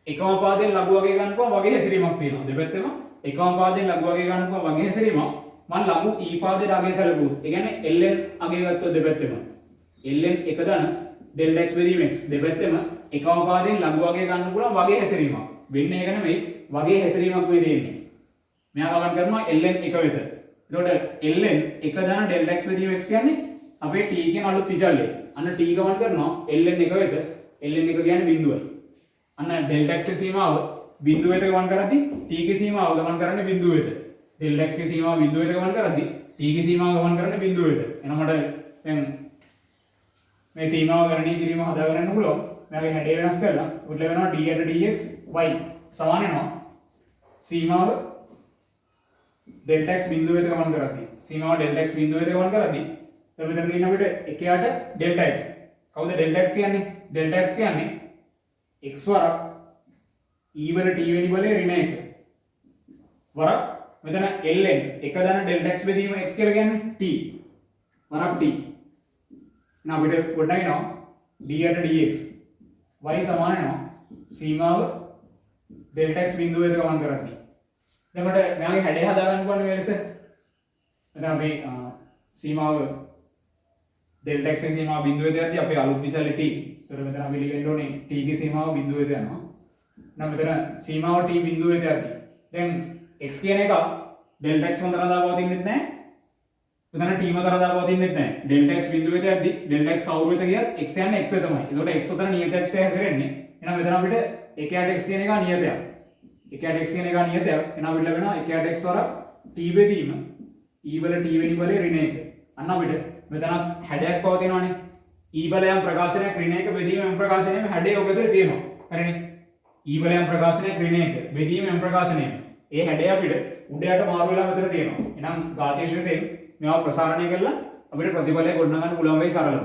එකම පාදයෙන් ලඝු වගේ ගන්නකොට වගේ හැසිරීමක් තියෙනවා. දෙපැත්තෙම එකම පාදයෙන් ලඝු වගේ ගන්නකොට වගේ හැසිරීමක්. මම ලඝු E පාදයට අගේ සැලකුවොත්. ඒ කියන්නේ ln අගේ ගත්තොත් දෙපැත්තෙම. ln එක දන delta x බෙදීම x දෙපැත්තෙම එකම පාදයෙන් ලඝු වගේ ගන්න පුළුවන් වගේ හැසිරීමක්. වෙන්නේ ඒක නෙමෙයි වගේ හැසිරීමක් මේ දෙන්නේ. මෙයා ගමන් කරනවා ln එක වෙත. එතකොට ln එක දන delta x බෙදීම x කියන්නේ අපේ t කියන අලුත් විචල්‍යය. අන්න t ගමන් කරනවා ln එක වෙත. ln එක කියන්නේ බිඳුවයි. අන්න delta x සීමාව බිඳුව වෙත ගමන් කරද්දී t ගේ සීමාව ගමන් කරන්නේ බිඳුව වෙත. delta x ගේ සීමාව බිඳුව වෙත ගමන් කරද්දී t ගේ සීමාව ගමන් කරන්නේ බිඳුව වෙත. එහෙනම් මට දැන් මේ සීමාව ගණනය කිරීම හදා ගන්න පුළුවන්. මෙයාගේ හැඩය වෙනස් කරලා උඩ වෙනවා d/dx y සමාන වෙනවා සීමාව delta x බිඳුව වෙත ගමන් කරද්දී. සීමාව delta x බිඳුව වෙත ගමන් කරද්දී එතන මෙතන තියෙන අපිට එකයට delta x. කවුද delta x කියන්නේ? delta x කියන්නේ x වරක් e වල t වෙනි බලය ඍණ 1 වරක් මෙතන ln එක දන delta x බෙදීම x කියලා කියන්නේ t වරක් t. එහෙනම් අපිට ගොඩනගෙනවා d/dx y සමාන වෙනවා සීමාව delta x බිඳුව වෙත ගමන් කරද්දී. දැන් මට මෙයාගේ හැඩය හදා ගන්න පුළුවන් මේ ලෙස. මෙතන අපි සීමාව delta x ගේ සීමාව බිඳුව වෙත යද්දී අපේ අලුත් විචල්‍ය t. ඒතර මෙතන අපි ලියන්න ඕනේ t ගේ සීමාව බිඳුව වෙත යනවා. නම් මෙතන සීමාව t බිඳුව වෙත යද්දී. දැන් x කියන එක delta x මත රඳා පවතින්නෙත් නැහැ. මෙතන t මත රඳා පවතින්නෙත් නැහැ. delta x බිඳුව වෙත යද්දී delta x කවුරු වෙත ගියත් x යන්නේ x වෙතමයි. ඒතකොට x උතන නියත x හැසිරෙන්නේ. එහෙනම් මෙතන අපිට එකයට x කියන එක නියතයක්. එකයට x කියන එක නියතයක්. එහෙනම් අපිට ලැබෙනවා එකයට x වරක් t බෙදීම e වල t වෙනි බලය ඍණ 1. අන්න අපිට මෙතන හැඩයක් පවතිනවානේ. e බලයන් ප්‍රකාශනයක් ඍණ 1 බෙදීම m ප්‍රකාශනයේම හැඩය ඔබ ඇතුලේ තියෙනවා. හරිනේ. e බලයන් ප්‍රකාශනයක් ඍණ 1 බෙදීම m ප්‍රකාශනයේම. ඒ හැඩය අපිට උඩ යට මාරු වෙලා මෙතන තියෙනවා. එහෙනම් ඝාතීය ශ්‍රිතයෙන් මේවා ප්‍රසාරණය කරලා අපිට ප්‍රතිඵලය ගොඩනගන්න පුළුවන් වෙයි සරලව.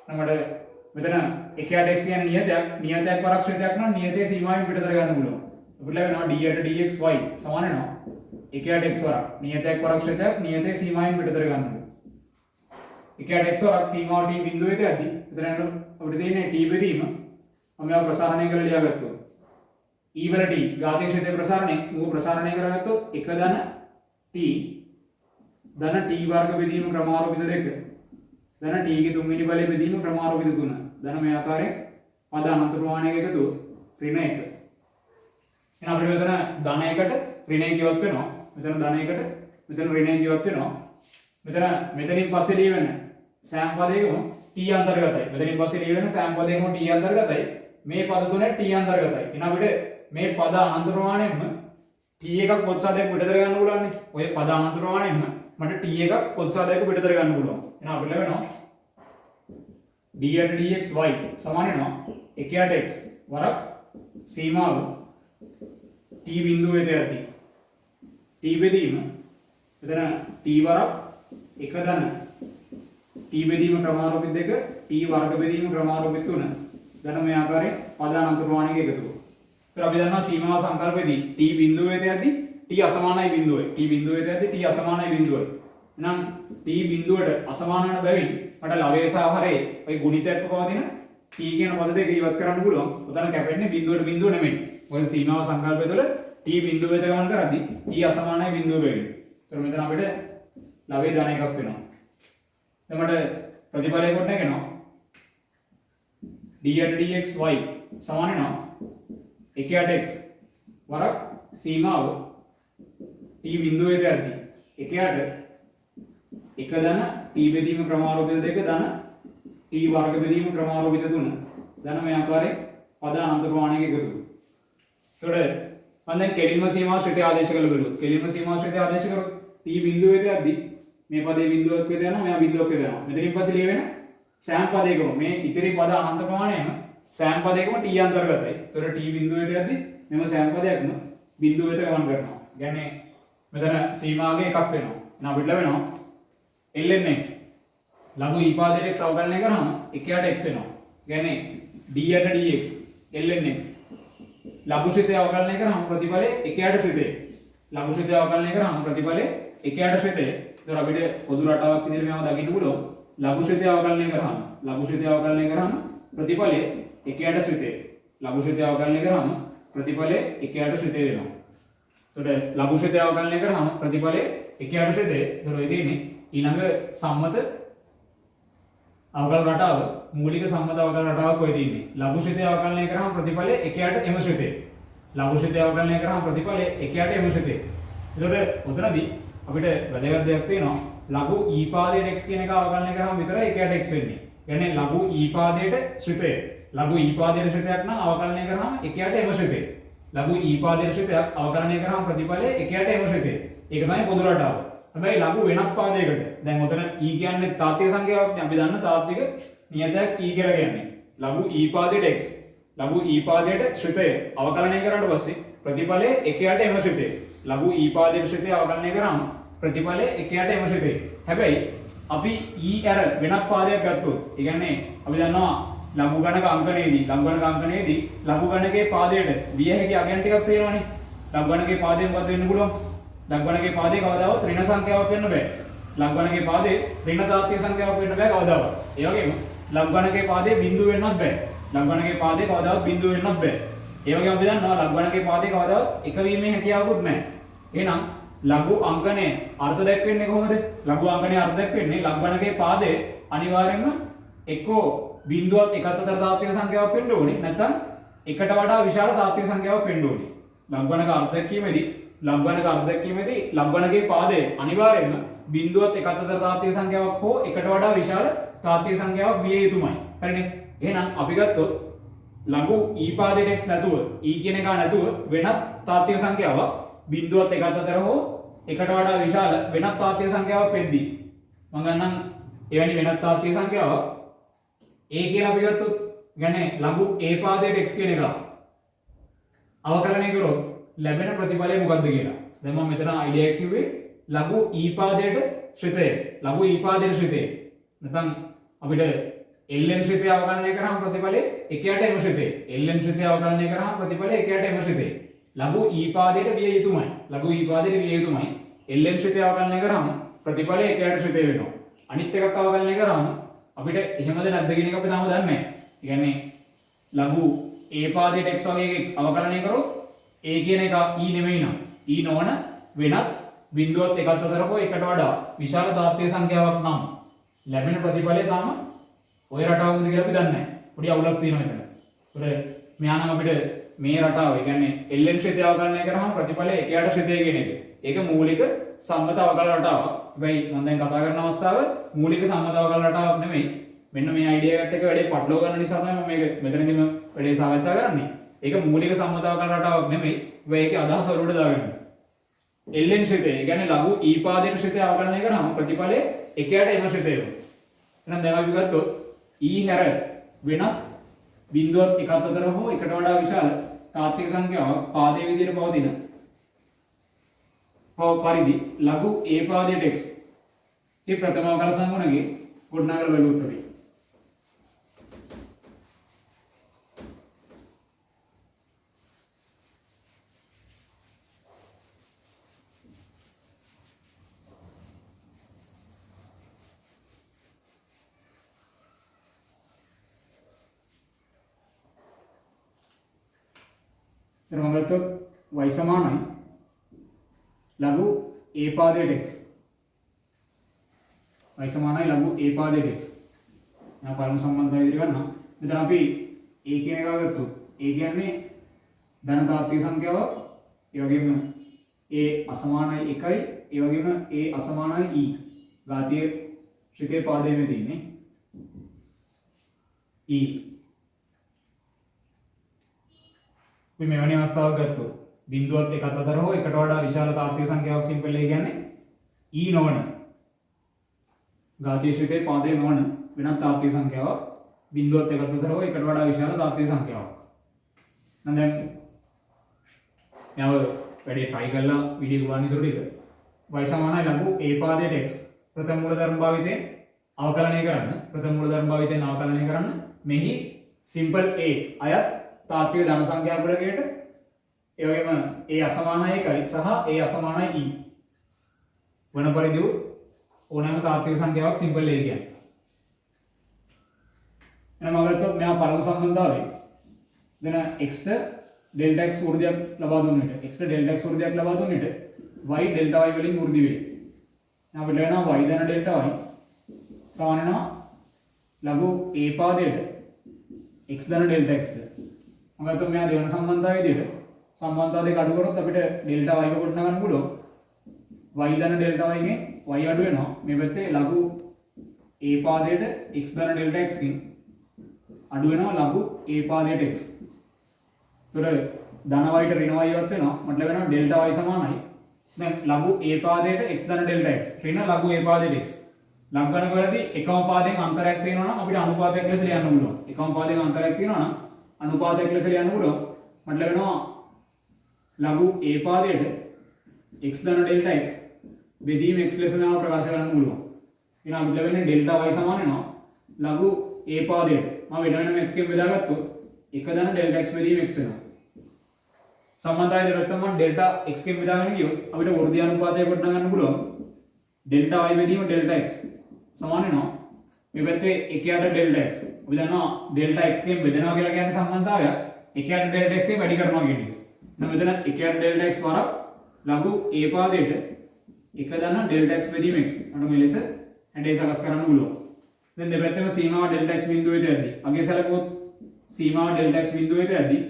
එහෙනම් මෙතන එකයට x කියන්නේ නියතයක් වරක් ශ්‍රිතයක් නම් නියතයේ සීමාවෙන් පිටතට ගන්න පුළුවන්. අපිට ලැබෙනවා d/dx y සමාන වෙනවා එකයට x වරක් නියතයක් වරක් ශ්‍රිතයක් නියතයේ සීමාවෙන් පිටතට ගන්න පුළුවන්. එකයට x වරක් සීමාව t බිඳුව වෙත යද්දී එතන අපිට තියෙන්නේ t බෙදීම මම මේවා ප්‍රසාරණය කරලා ලියාගත්තොත් e වල t ඝාතීය ශ්‍රිතයේ ප්‍රසාරණය මූ ප්‍රසාරණය කරගත්තොත් 1 ධන t ධන t වර්ග බෙදීම ක්‍රමාරෝපිත 2 ධන t ගේ තුන්වෙනි බලය බෙදීම ක්‍රමාරෝපිත 3 ධන මේ ආකාරයෙන් පද අනන්ත ප්‍රමාණයක එකතුව ඍණ 1. එහෙනම් අපිට මෙතන ධන 1කට ඍණ 1 ඉවත් වෙනවා. මෙතන ධන 1කට මෙතන ඍණ 1 ඉවත් වෙනවා. මෙතනින් පස්සේ ලියවෙන සෑම පදයකම t අන්තර්ගතයි. මෙතනින් පස්සේ ලියවෙන සෑම පදයකම t අන්තර්ගතයි. මේ පද තුනේ t අන්තර්ගතයි. එහෙනම් අපිට මේ පද අනන්ත ප්‍රමාණයෙන්ම t එකක් පොත්සාදයක් පිටතට ගන්න පුළුවන් නේ. ඔය පද අනන්ත ප්‍රමාණයෙන්ම මට t එකක් පොත්සාදයක් පිටතට ගන්න පුළුවන්. එහෙනම් අපිට ලැබෙනවා d/dx y සමාන වෙනවා එකයට x වරක් සීමාව t බිඳුව වෙත යද්දී t බෙදීම එතන t වරක් එක ධන t බෙදීම ක්‍රමාරෝපිත 2 t වර්ග බෙදීම ක්‍රමාරෝපිත 3 ධන මේ ආකාරයෙන් පද අනන්ත ප්‍රමාණයක එකතුව. ඒතර අපි දන්නවා සීමාව සංකල්පයේදී t බිඳුව වෙත යද්දී t අසමානයි බිඳුවයි. t බිඳුව වෙත යද්දී t අසමානයි බිඳුවයි. එහෙනම් t බිඳුවට අසමාන වන බැවින් මට ලවයේ සහ හරයේ ඔය ගුණිතයත්ව පවතින t කියන පද දෙක ඉවත් කරන්න පුළුවන්. උතන කැපෙන්නේ බිඳුවට බිඳුව නෙමෙයි. මොකද සීමාව සංකල්පය තුළ t බිඳුව වෙත ගමන් කරද්දී t අසමානයි බිඳුව බැවින්. ඒතර මෙතන අපිට ලවයේ ධන එකක් වෙනවා. දැන් මට ප්‍රතිඵලය කොට නැගෙනවා d/dx y සමාන වෙනවා එකයට x වරක් සීමාව t බිඳුව වෙත යද්දී එකයට එක ධන t බෙදීම ක්‍රමාරෝපිත 2 ධන t වර්ග බෙදීම ක්‍රමාරෝපිත 3 ධන මේ ආකාරයෙන් පද අනන්ත ප්‍රමාණයක එකතුව. ඒතකොට මම දැන් කෙලින්ම සීමා ශ්‍රිතය ආදේශ කරලා බලුවොත් කෙලින්ම සීමා ශ්‍රිතය ආදේශ කරොත් t බිඳුව වෙත යද්දී මේ පදේ බිඳුවක් වෙත යනවා මෙයා බිඳුවක් වෙත යනවා. මෙතනින් පස්සේ ලියවෙන සෑම පදයකම මේ ඉතිරි පද අනන්ත ප්‍රමාණයම සෑම පදයකම t අන්තර්ගතයි. ඒතකොට t බිඳුව වෙත යද්දී මෙම සෑම පදයක්ම බිඳුව වෙත ගමන් කරනවා. කියන්නේ මෙතන සීමාවේ එකක් වෙනවා. එහෙනම් අපිට ලැබෙනවා ln x ලඝු e පාදයට x අවකලනය කරාම එකයට x වෙනවා. කියන්නේ d/dx ln x ලඝු ශ්‍රිතය අවකලනය කරාම ප්‍රතිඵලය එකයට ශ්‍රිතය. ලඝු ශ්‍රිතය අවකලනය කරාම ප්‍රතිඵලය එකයට ශ්‍රිතය. ඒතර අපිට පොදු රටාවක් විදිහට මේවා දකින්න පුළුවන්. ලඝු ශ්‍රිතය අවකලනය කරාම ප්‍රතිඵලය එකයට ශ්‍රිතය. ලඝු ශ්‍රිතය අවකලනය කරාම ප්‍රතිඵලය එකයට ශ්‍රිතය වෙනවා. එතකොට ලඝු ශ්‍රිතය අවකලනය කරාම ප්‍රතිඵලය එකයට ශ්‍රිතය. එතකොට ඒ තියෙන්නේ ඊළඟ සම්මත අවකල රටාව මූලික සම්මත අවකල රටාවක් ඔය තියෙන්නේ. ලඝු ශ්‍රිතය අවකලනය කරාම ප්‍රතිඵලය එකයට එම ශ්‍රිතය. ලඝු ශ්‍රිතය අවකලනය කරාම ප්‍රතිඵලය එකයට එම ශ්‍රිතය. එතකොට උතනදී අපිට වැදගත් දෙයක් තියෙනවා. ලඝු ඊ පාදයට x කියන එක අවකලනය කරාම විතරයි එකයට x වෙන්නේ. කියන්නේ ලඝු ඊ පාදයට ශ්‍රිතය. ලඝු ඊ පාදයට ශ්‍රිතයක් නම් අවකලනය කරාම එකයට එම ශ්‍රිතය. ලඝු ඊ පාදයට ශ්‍රිතයක් අවකලනය කරාම ප්‍රතිඵලය එකයට එම ශ්‍රිතය. ඒක තමයි පොදු රටාව. හැබැයි ලඝු වෙනත් පාදයකට දැන් ඔතන e කියන්නේ තාත්වික සංඛ්‍යාවක් නේ. අපි දන්න තාත්වික නියතයක් e කියලා කියන්නේ. ලඝු e පාදයට x. ලඝු e පාදයට ශ්‍රිතය අවකලනය කරාට පස්සේ ප්‍රතිඵලය එකයට එම ශ්‍රිතය. ලඝු e පාදයට ශ්‍රිතය අවකලනය කරාම ප්‍රතිඵලය එකයට එම ශ්‍රිතය. හැබැයි අපි e අර වෙනත් පාදයක් ගත්තොත් ඒ කියන්නේ අපි දන්නවා ලඝු ගණක අංකනයේදී ලඝු ගණකයේ පාදයට විය හැකි අගයන් ටිකක් තියෙනවානේ. ලඝු ගණකයේ පාදයෙන් මොකද වෙන්න පුළුවන්? ලඝු ගණකයේ පාදේ කවදාවත් ඍණ සංඛ්‍යාවක් වෙන්න බෑ. ලඝු ගණකයේ පාදේ ඍණ තාත්වික සංඛ්‍යාවක් වෙන්න බෑ කවදාවත්. ඒ වගේම ලඝු ගණකයේ පාදේ බිඳුව වෙන්නත් බෑ. ලඝු ගණකයේ පාදේ කවදාවත් බිඳුව වෙන්නත් බෑ. ඒ වගේම අපි දන්නවා ලඝු ගණකයේ පාදේ කවදාවත් එක වීමේ හැකියාවකුත් නැහැ. එහෙනම් ලඝු අංකනයේ අර්ථ දැක්වෙන්නේ කොහොමද? ලඝු අංකනයේ අර්ථ දැක්වෙන්නේ ලඝු ගණකයේ පාදේ අනිවාර්යයෙන්ම එක්කෝ බිඳුවත් එකත් අතර තාත්වික සංඛ්‍යාවක් වෙන්න ඕනේ. නැත්නම් එකට වඩා විශාල තාත්වික සංඛ්‍යාවක් වෙන්න ඕනේ. ලඝු ගණක අර්ථ දැක්වීමේදී ලඝු ගණකයේ පාදේ අනිවාර්යයෙන්ම බිඳුවත් එකත් අතර තාත්වික සංඛ්‍යාවක් හෝ එකට වඩා විශාල තාත්වික සංඛ්‍යාවක් විය යුතුමයි. හරිනේ? එහෙනම් අපි ගත්තොත් ලඝු e පාදයට x නැතුව e කියන එක නැතුව වෙනත් තාත්වික සංඛ්‍යාවක් බිඳුවත් එකත් අතර හෝ එකට වඩා විශාල වෙනත් තාත්වික සංඛ්‍යාවක් වෙද්දී මම ගන්නම් එවැනි වෙනත් තාත්වික සංඛ්‍යාවක් a කියලා අපි ගත්තොත් කියන්නේ ලඝු a පාදයට x කියන එක අවකලනය කරොත් ලැබෙන ප්‍රතිඵලය මොකක්ද කියලා. දැන් මම මෙතන අයිඩියා එක කිව්වේ ලඝු e පාදයට ශ්‍රිතය. ලඝු e පාදයට ශ්‍රිතය. නැත්නම් අපිට ln ශ්‍රිතය අවකලනය කරාම ප්‍රතිඵලය එකයට එම ශ්‍රිතය. ln ශ්‍රිතය අවකලනය කරාම ප්‍රතිඵලය එකයට එම ශ්‍රිතය. ලඝු e පාදයට විය යුතුමයි. ලඝු e පාදයට විය යුතුමයි. ln ශ්‍රිතය අවකලනය කරාම ප්‍රතිඵලය එකයට ශ්‍රිතය වෙනවා. අනිත් එකක් අවකලනය කරාම අපිට එහෙමද නැද්ද කියන එක අපි තාම දන්නේ නැහැ. ඒ කියන්නේ ලඝු a පාදයට x වගේ එකක් අවකලනය කරොත් a කියන එක e නෙමෙයි නම් e නොවන වෙනත් බිඳුවත් එකත් අතර හෝ එකට වඩා විශාල තාත්වික සංඛ්‍යාවක් නම් ලැබෙන ප්‍රතිඵලය තාම ওই රටාවකද කියලා අපි දන්නේ නැහැ. පොඩි අවුලක් තියෙනවා එතන. ඒකට මෙයා නම් අපිට මේ රටාව ඒ කියන්නේ ln ශ්‍රිතය අවකලනය කරාම ප්‍රතිඵලය එකයට ශ්‍රිතය කියන එක. ඒක මූලික සම්මත අවකල රටාවක්. හැබැයි මම දැන් කතා කරන අවස්ථාව මූලික සම්මත අවකල රටාවක් නෙමෙයි. මෙන්න මේ අයිඩියා එකත් එක්ක වැඩේ පටලව ගන්න නිසා තමයි මම මේක මෙතනදීම වැඩේ සාකච්ඡා කරන්නේ. ඒක මූලික සම්මත අවකල රටාවක් නෙමෙයි. හැබැයි ඒකේ අදහස වලට දාගන්න. ln ශ්‍රිතය ඒ කියන්නේ ලඝු e පාදයට ශ්‍රිතය අවකලනය කරාම ප්‍රතිඵලය එකයට එම ශ්‍රිතය වෙනවා. එහෙනම් දැන් අපි ගත්තොත් e හැර වෙනත් බිඳුවත් එකත් අතර හෝ එකට වඩා විශාල තාත්වික සංඛ්‍යාවක් පාදයේ විදිහට පවතින පරිදි ලඝු a පාදයට x මේ ප්‍රථම අවකල සංගුණකේ ගොඩනගලා බලුවොත් අපි එතකොට y සමානයි ලඝු a පාදයට x. y සමානයි ලඝු a පාදයට x. මම පළමු සම්බන්ධය ඉදිරි ගන්නවා. මෙතන අපි a කියන එක ගත්තොත් a කියන්නේ ධන තාත්වික සංඛ්‍යාවක්. ඒ වගේම a අසමානයි 1යි. ඒ වගේම a අසමානයි e. ඝාතීය ශ්‍රිතේ පාදයේ තියෙන්නේ e. අපි මෙවැනි අවස්ථාවක් ගත්තොත් බිඳුවත් එකත් අතර හෝ එකට වඩා විශාල තාත්වික සංඛ්‍යාවක් සිම්පල් ඒ කියන්නේ e නොවන ඝාතීය ශ්‍රිතේ පාදයේ නොවන වෙනත් තාත්වික සංඛ්‍යාවක් බිඳුවත් එකත් අතර හෝ එකට වඩා විශාල තාත්වික සංඛ්‍යාවක්. නම් දැන් යව වැඩි try කරලා වීඩියෝ ගන්න ඉතුරු ටික y සමානයි ලඝු a පාදයට x ප්‍රථම මූලධර්ම භාවිතයෙන් අවකලනය කරන්න. ප්‍රථම මූලධර්ම භාවිතයෙන් අවකලනය කරන්න. මෙහි සිම්පල් a අයත් තාත්වික ධන සංඛ්‍යා ගුණකයට ඒ වගේම a අසමානයි 1යි සහ a අසමානයි e වන පරිදි ඕනෑම තාත්වික සංඛ්‍යාවක් සිම්පල් a කියන්නේ. එහෙනම් මම ගත්තොත් මෙයා පළමු සම්බන්ධතාවය දෙන x ට ඩෙල්ටා x වෘද්ධියක් ලබා දුන්න විට x ට ඩෙල්ටා x වෘද්ධියක් ලබා දුන්න විට y ඩෙල්ටා y වලින් වෘද්ධි වෙයි. දැන් අපිට වෙනවා y ධන ඩෙල්ටා y සමාන වෙනවා ලඝු a පාදයට x ධන ඩෙල්ටා x ට. මොකද තුන් මෙයා දෙවන සම්බන්ධතාවය විදිහට සම්බන්ධතාව දෙක අඩු කරොත් අපිට ඩෙල්ටා y කොට ගන්න පුළුවන්. y ධන ඩෙල්ටා y ගෙන් y අඩු වෙනවා. මේ පැත්තේ ලඝු a පාදයට x ධන ඩෙල්ටා x ගෙන් අඩු වෙනවා ලඝු a පාදයට x. එතකොට ධන y ට ඍණ y වත් වෙනවා. මට ලැබෙනවා ඩෙල්ටා y සමානයි. දැන් ලඝු a පාදයට x ධන ඩෙල්ටා x ඍණ ලඝු a පාදයට x. ලඝු ගණක වලදී එකම පාදයෙන් අන්තරයක් තියෙනවා නම් අපිට අනුපාතයක් ලෙස ලියන්න පුළුවන්. එකම පාදයෙන් අන්තරයක් තියෙනවා නම් අනුපාතයක් ලෙස ලියන්න පුළුවන්. මට ලැබෙනවා ලඝු a පාදයට x ධන ඩෙල්ටා x බෙදීම x ලෙස නාම ප්‍රකාශ කරන්න පුළුවන්. එහෙනම් අපිට ලැබෙන්නේ ඩෙල්ටා y සමාන වෙනවා ලඝු a පාදයට මම වෙන වෙනම x ගෙන් බෙදාගත්තොත් 1 ධන ඩෙල්ටා x බෙදීම x වෙනවා. සම්බන්ධය දෙකක් මම ඩෙල්ටා x ගෙන් බෙදාගෙන ගියොත් අපිට වෘද්ධි අනුපාතය කොට ගන්න පුළුවන්. ඩෙල්ටා y බෙදීම ඩෙල්ටා x සමාන වෙනවා මේ පැත්තේ 1ට ඩෙල්ටා x. අපි දන්නවා ඩෙල්ටා x ගෙන් බෙදනවා කියලා කියන්නේ සම්බන්ධතාවය 1ට ඩෙල්ටා x ගෙන් වැඩි කරනවා කියන එක. එහෙනම් මෙතන 1ට ඩෙල්ටා x වරක් ලඝු a පාදයට 1 ධන ඩෙල්ටා x බෙදීම x. අන්න මේ ලෙස හැඩය සකස් කරන්න පුළුවන්. දැන් දෙපැත්තම සීමාව ඩෙල්ටා x බිඳුවේ තියද්දී අගේ සැලකුවොත් සීමාව ඩෙල්ටා x බිඳුවේ තියද්දී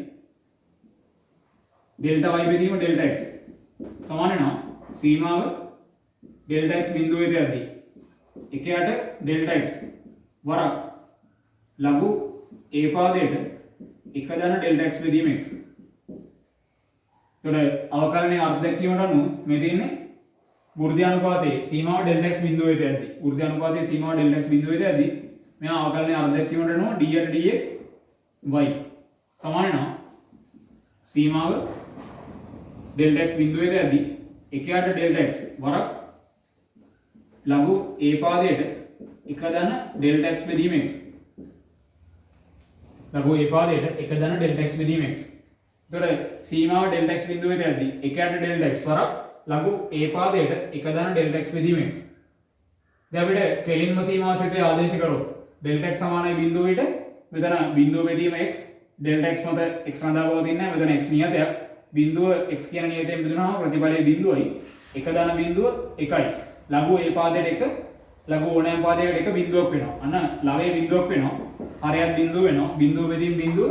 ඩෙල්ටා y බෙදීම ඩෙල්ටා x සමාන වෙනවා සීමාව ඩෙල්ටා x බිඳුවේ තියද්දී 1ට ඩෙල්ටා x වරක් ලඝු a පාදයට 1 ධන ඩෙල්ටා x බෙදීම x. එතකොට අවකලනයේ අර්ධයක් කියවට අනුව මේ තියෙන්නේ වෘද්ධි අනුපාතයේ සීමාව ඩෙල්ටා x බිඳුවේ තියද්දී වෘද්ධි අනුපාතයේ සීමාව ඩෙල්ටා x බිඳුවේ තියද්දී මෙහා අවකලනයේ අර්ධයක් කියවට අනුව d යට dx y සමාන වෙනවා සීමාව ඩෙල්ටා x බිඳුවේ තියද්දී 1ට ඩෙල්ටා x වරක් ලඝු a පාදයට 1 ධන ඩෙල්ටා x බෙදීම x. ලඝු a පාදයට 1 ධන ඩෙල්ටා x බෙදීම x. එතකොට සීමාව ඩෙල්ටා x බිඳුවේ තියද්දී 1ට ඩෙල්ටා x වරක් ලඝු a පාදයට 1 ධන ඩෙල්ටා x බෙදීම x. දැන් අපිට කෙලින්ම සීමාශ්‍රිතය ආදේශ කරොත් ඩෙල්ටා x සමානයි බිඳුව විට මෙතන බිඳුව බෙදීම x ඩෙල්ටා x මත x රඳා පවතින්නේ නැහැ. මෙතන x නියතයක් බිඳුව x කියන නියතයෙන් බෙදුනහම ප්‍රතිඵලය බිඳුවයි 1 ධන බිඳුව 1යි. ලඝු a පාදයට 1 ලඝු ඕනෑම පාදයකට 1 බිඳුවක් වෙනවා. අන්න ලවයේ බිඳුවක් වෙනවා. හරයක් බිඳුව වෙනවා. බිඳුව බෙදීම බිඳුව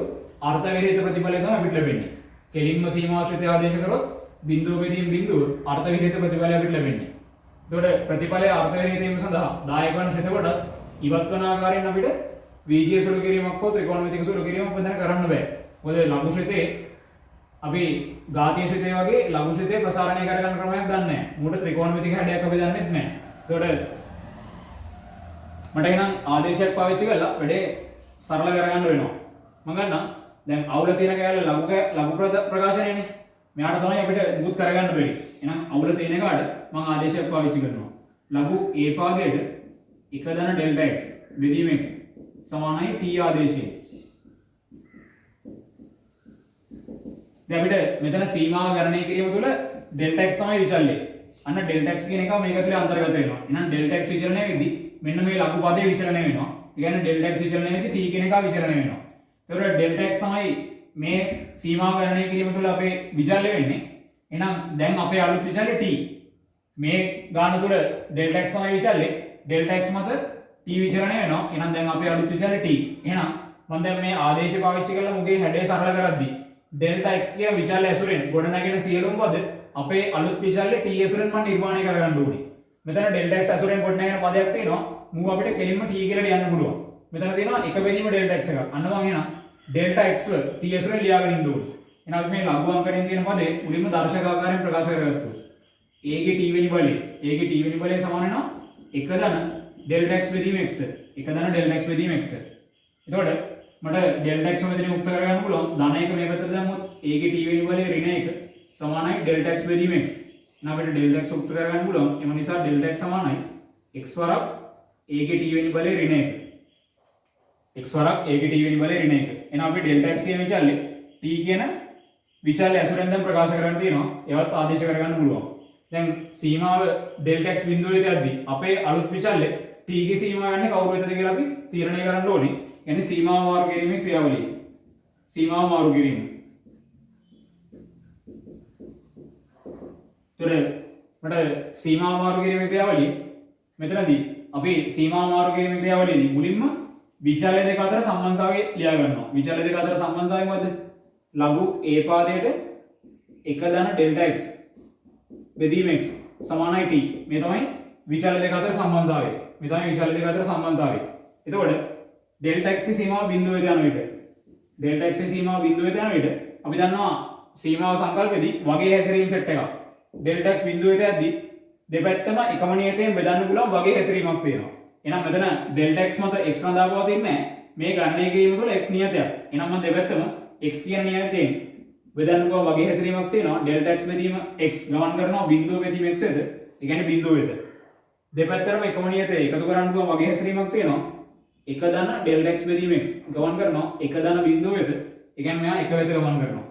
අර්ථ විරහිත ප්‍රතිඵලය තමයි අපිට ලැබෙන්නේ. කෙලින්ම සීමාශ්‍රිතය ආදේශ කරොත් බිඳුව බෙදීම බිඳුව අර්ථ විරහිත ප්‍රතිඵලය අපිට ලැබෙන්නේ. එතකොට ප්‍රතිඵලය අර්ථ විරහිත වීම සඳහා දායක වන ශ්‍රිත කොටස් ඉවත් වන ආකාරයෙන් අපිට වීජීය සුළු කිරීමක් හෝ ත්‍රිකෝණමිතික සුළු කිරීමක් බඳන කරන්න බෑ. මොකද ලඝු ශ්‍රිතේ අපි ඝාතීය ශ්‍රිතේ වගේ ලඝු ශ්‍රිතේ ප්‍රසාරණය කරගන්න ක්‍රමයක් දන්නේ නැහැ. මුකට ත්‍රිකෝණමිතික හැඩයක් අපි දන්නේ නැහැ. එතකොට මට එනම් ආදේශයක් පාවිච්චි කරලා වැඩේ සරල කරගන්න වෙනවා. මම ගන්නම් දැන් අවුල තියෙන කෑල්ල ලඝු ප්‍රකාශනයනේ. මෙයාට තමයි අපිට මුකුත් කරගන්න බැරි. එහෙනම් අවුල තියෙන එකට මම ආදේශයක් පාවිච්චි කරනවා. ලඝු a පාදයට 1 ධන ඩෙල්ටා x බෙදීම x සමානයි t ආදේශය. දැන් අපිට මෙතන සීමාව ගණනය කිරීම තුළ ඩෙල්ටා x තමයි විචල්්‍යය. අන්න ඩෙල්ටා x කියන එක මේක ඇතුලේ අන්තර්ගත වෙනවා. එහෙනම් ඩෙල්ටා x විචලනය වෙද්දී මෙන්න මේ ලඝු පදයේ විචලනය වෙනවා. ඒ කියන්නේ ඩෙල්ටා x විචලනය වෙද්දී t කියන එක විචලනය වෙනවා. ඒතකොට ඩෙල්ටා x තමයි මේ සීමාව ගණනය කිරීම තුළ අපේ විචල්්‍ය වෙන්නේ. එහෙනම් දැන් අපේ අලුත් විචල්්‍ය t. මේ ගාන තුළ ඩෙල්ටා x තමයි විචල්්‍ය. ඩෙල්ටා x මත t විචලනය වෙනවා. එහෙනම් දැන් අපේ අලුත් විචල්්‍ය t. එහෙනම් මම දැන් මේ ආදේශය පාවිච්චි කරලා මුගේ හැඩය සරල කරද්දී ඩෙල්ටා x කියන විචල්්‍ය ඇසුරෙන් ගොඩනැගෙන සියලුම පද අපේ අලුත් විචල්්‍ය t ඇසුරෙන් මම නිර්මාණය කරගන්න ඕනේ. මෙතන ඩෙල්ටා x ඇසුරෙන් ගොඩනැගෙන පදයක් තියෙනවා. මූ අපිට කෙලින්ම t කියලා ලියන්න පුළුවන්. මෙතන තියෙනවා එක බෙදීම ඩෙල්ටා x එකක්. අන්න මම එහෙනම් ඩෙල්ටා x ව t ඇසුරෙන් ලියාගෙන ඉන්න ඕනේ. එහෙනම් අපි මේ ලඝු අංකයෙන් කියන පදේ මුලින්ම දර්ශක ආකාරයෙන් ප්‍රකාශ කරගත්තා. a ගේ t වෙනි බලය සමාන වෙනවා 1 ධන ඩෙල්ටා x බෙදීම x ට. 1 ධන ඩෙල්ටා x බෙදීම x ට. එතකොට මට ඩෙල්ටා x මෙතන යුක්ත කරගන්න පුළුවන්. ධන එක මේ පැත්තට දැම්මොත් a ගේ t වෙනි බලය ඍණ 1 සමානයි ඩෙල්ටා x බෙදීම x. එහෙනම් අපිට ඩෙල්ටා x යුක්ත කරගන්න පුළුවන්. එම නිසා ඩෙල්ටා x සමානයි x වරක් a ගේ t වෙනි බලය ඍණ 1. x වරක් a ගේ t වෙනි බලය ඍණ 1. එහෙනම් අපි ඩෙල්ටා x කියන විචල්්‍ය t කියන විචල්්‍ය ඇසුරෙන් දැන් ප්‍රකාශ කරන්න තියෙනවා. ඒවත් ආදේශ කරගන්න පුළුවන්. දැන් සීමාව ඩෙල්ටා x බිඳුවේ තියද්දී අපේ අලුත් විචල්්‍ය t ගේ සීමාව යන්නේ කවුරු වෙතද කියලා අපි තීරණය කරන්න ඕනේ. يعني සීමාව මාරු කිරීමේ ක්‍රියාවලිය. සීමාව මාරු කිරීම. ඒතර මට සීමාව මාරු කිරීමේ ක්‍රියාවලිය මෙතනදී අපි සීමාව මාරු කිරීමේ ක්‍රියාවලියේදී මුලින්ම විචාලය දෙක අතර සම්බන්ධතාවය ලියා ගන්නවා. විචාලය දෙක අතර සම්බන්ධතාවය මොකද්ද? ලඝු a පාදයට 1 ධන ඩෙල්ටා x බෙදීම x සමානයි t. මේ තමයි විචාලය දෙක අතර සම්බන්ධතාවය. මේ තමයි විචාලය දෙක අතර සම්බන්ධතාවය. එතකොට ඩෙල්ටා x ගේ සීමාව බිඳුවට යන විට ඩෙල්ටා x ගේ සීමාව බිඳුවට යන විට අපි දන්නවා සීමාව සංකල්පෙදී වගේ හැසිරීම සෙට් එකක්. ඩෙල්ටා x බිඳුවට යද්දී දෙපැත්තම එකම නියතයෙන් බෙදන්න පුළුවන් වගේ හැසිරීමක් තියෙනවා. එහෙනම් මෙතන ඩෙල්ටා x මත x රඳා පවතින්නේ නැහැ. මේ ගණනය කිරීම තුළ x නියතයක්. එහෙනම් මම දෙපැත්තම x කියන නියතයෙන් බෙදන්න පුළුවන් වගේ හැසිරීමක් තියෙනවා. ඩෙල්ටා x බෙදීම x ගමන් කරනවා බිඳුව බෙදීම x වෙත. ඒ කියන්නේ බිඳුව වෙත. දෙපැත්තටම එකම නියතය එකතු කරන්න පුළුවන් වගේ හැසිරීමක් තියෙනවා. 1 ධන ඩෙල්ටා x බෙදීම x ගමන් කරනවා 1 ධන බිඳුව වෙත. ඒ කියන්නේ මෙයා 1 වෙත ගමන් කරනවා.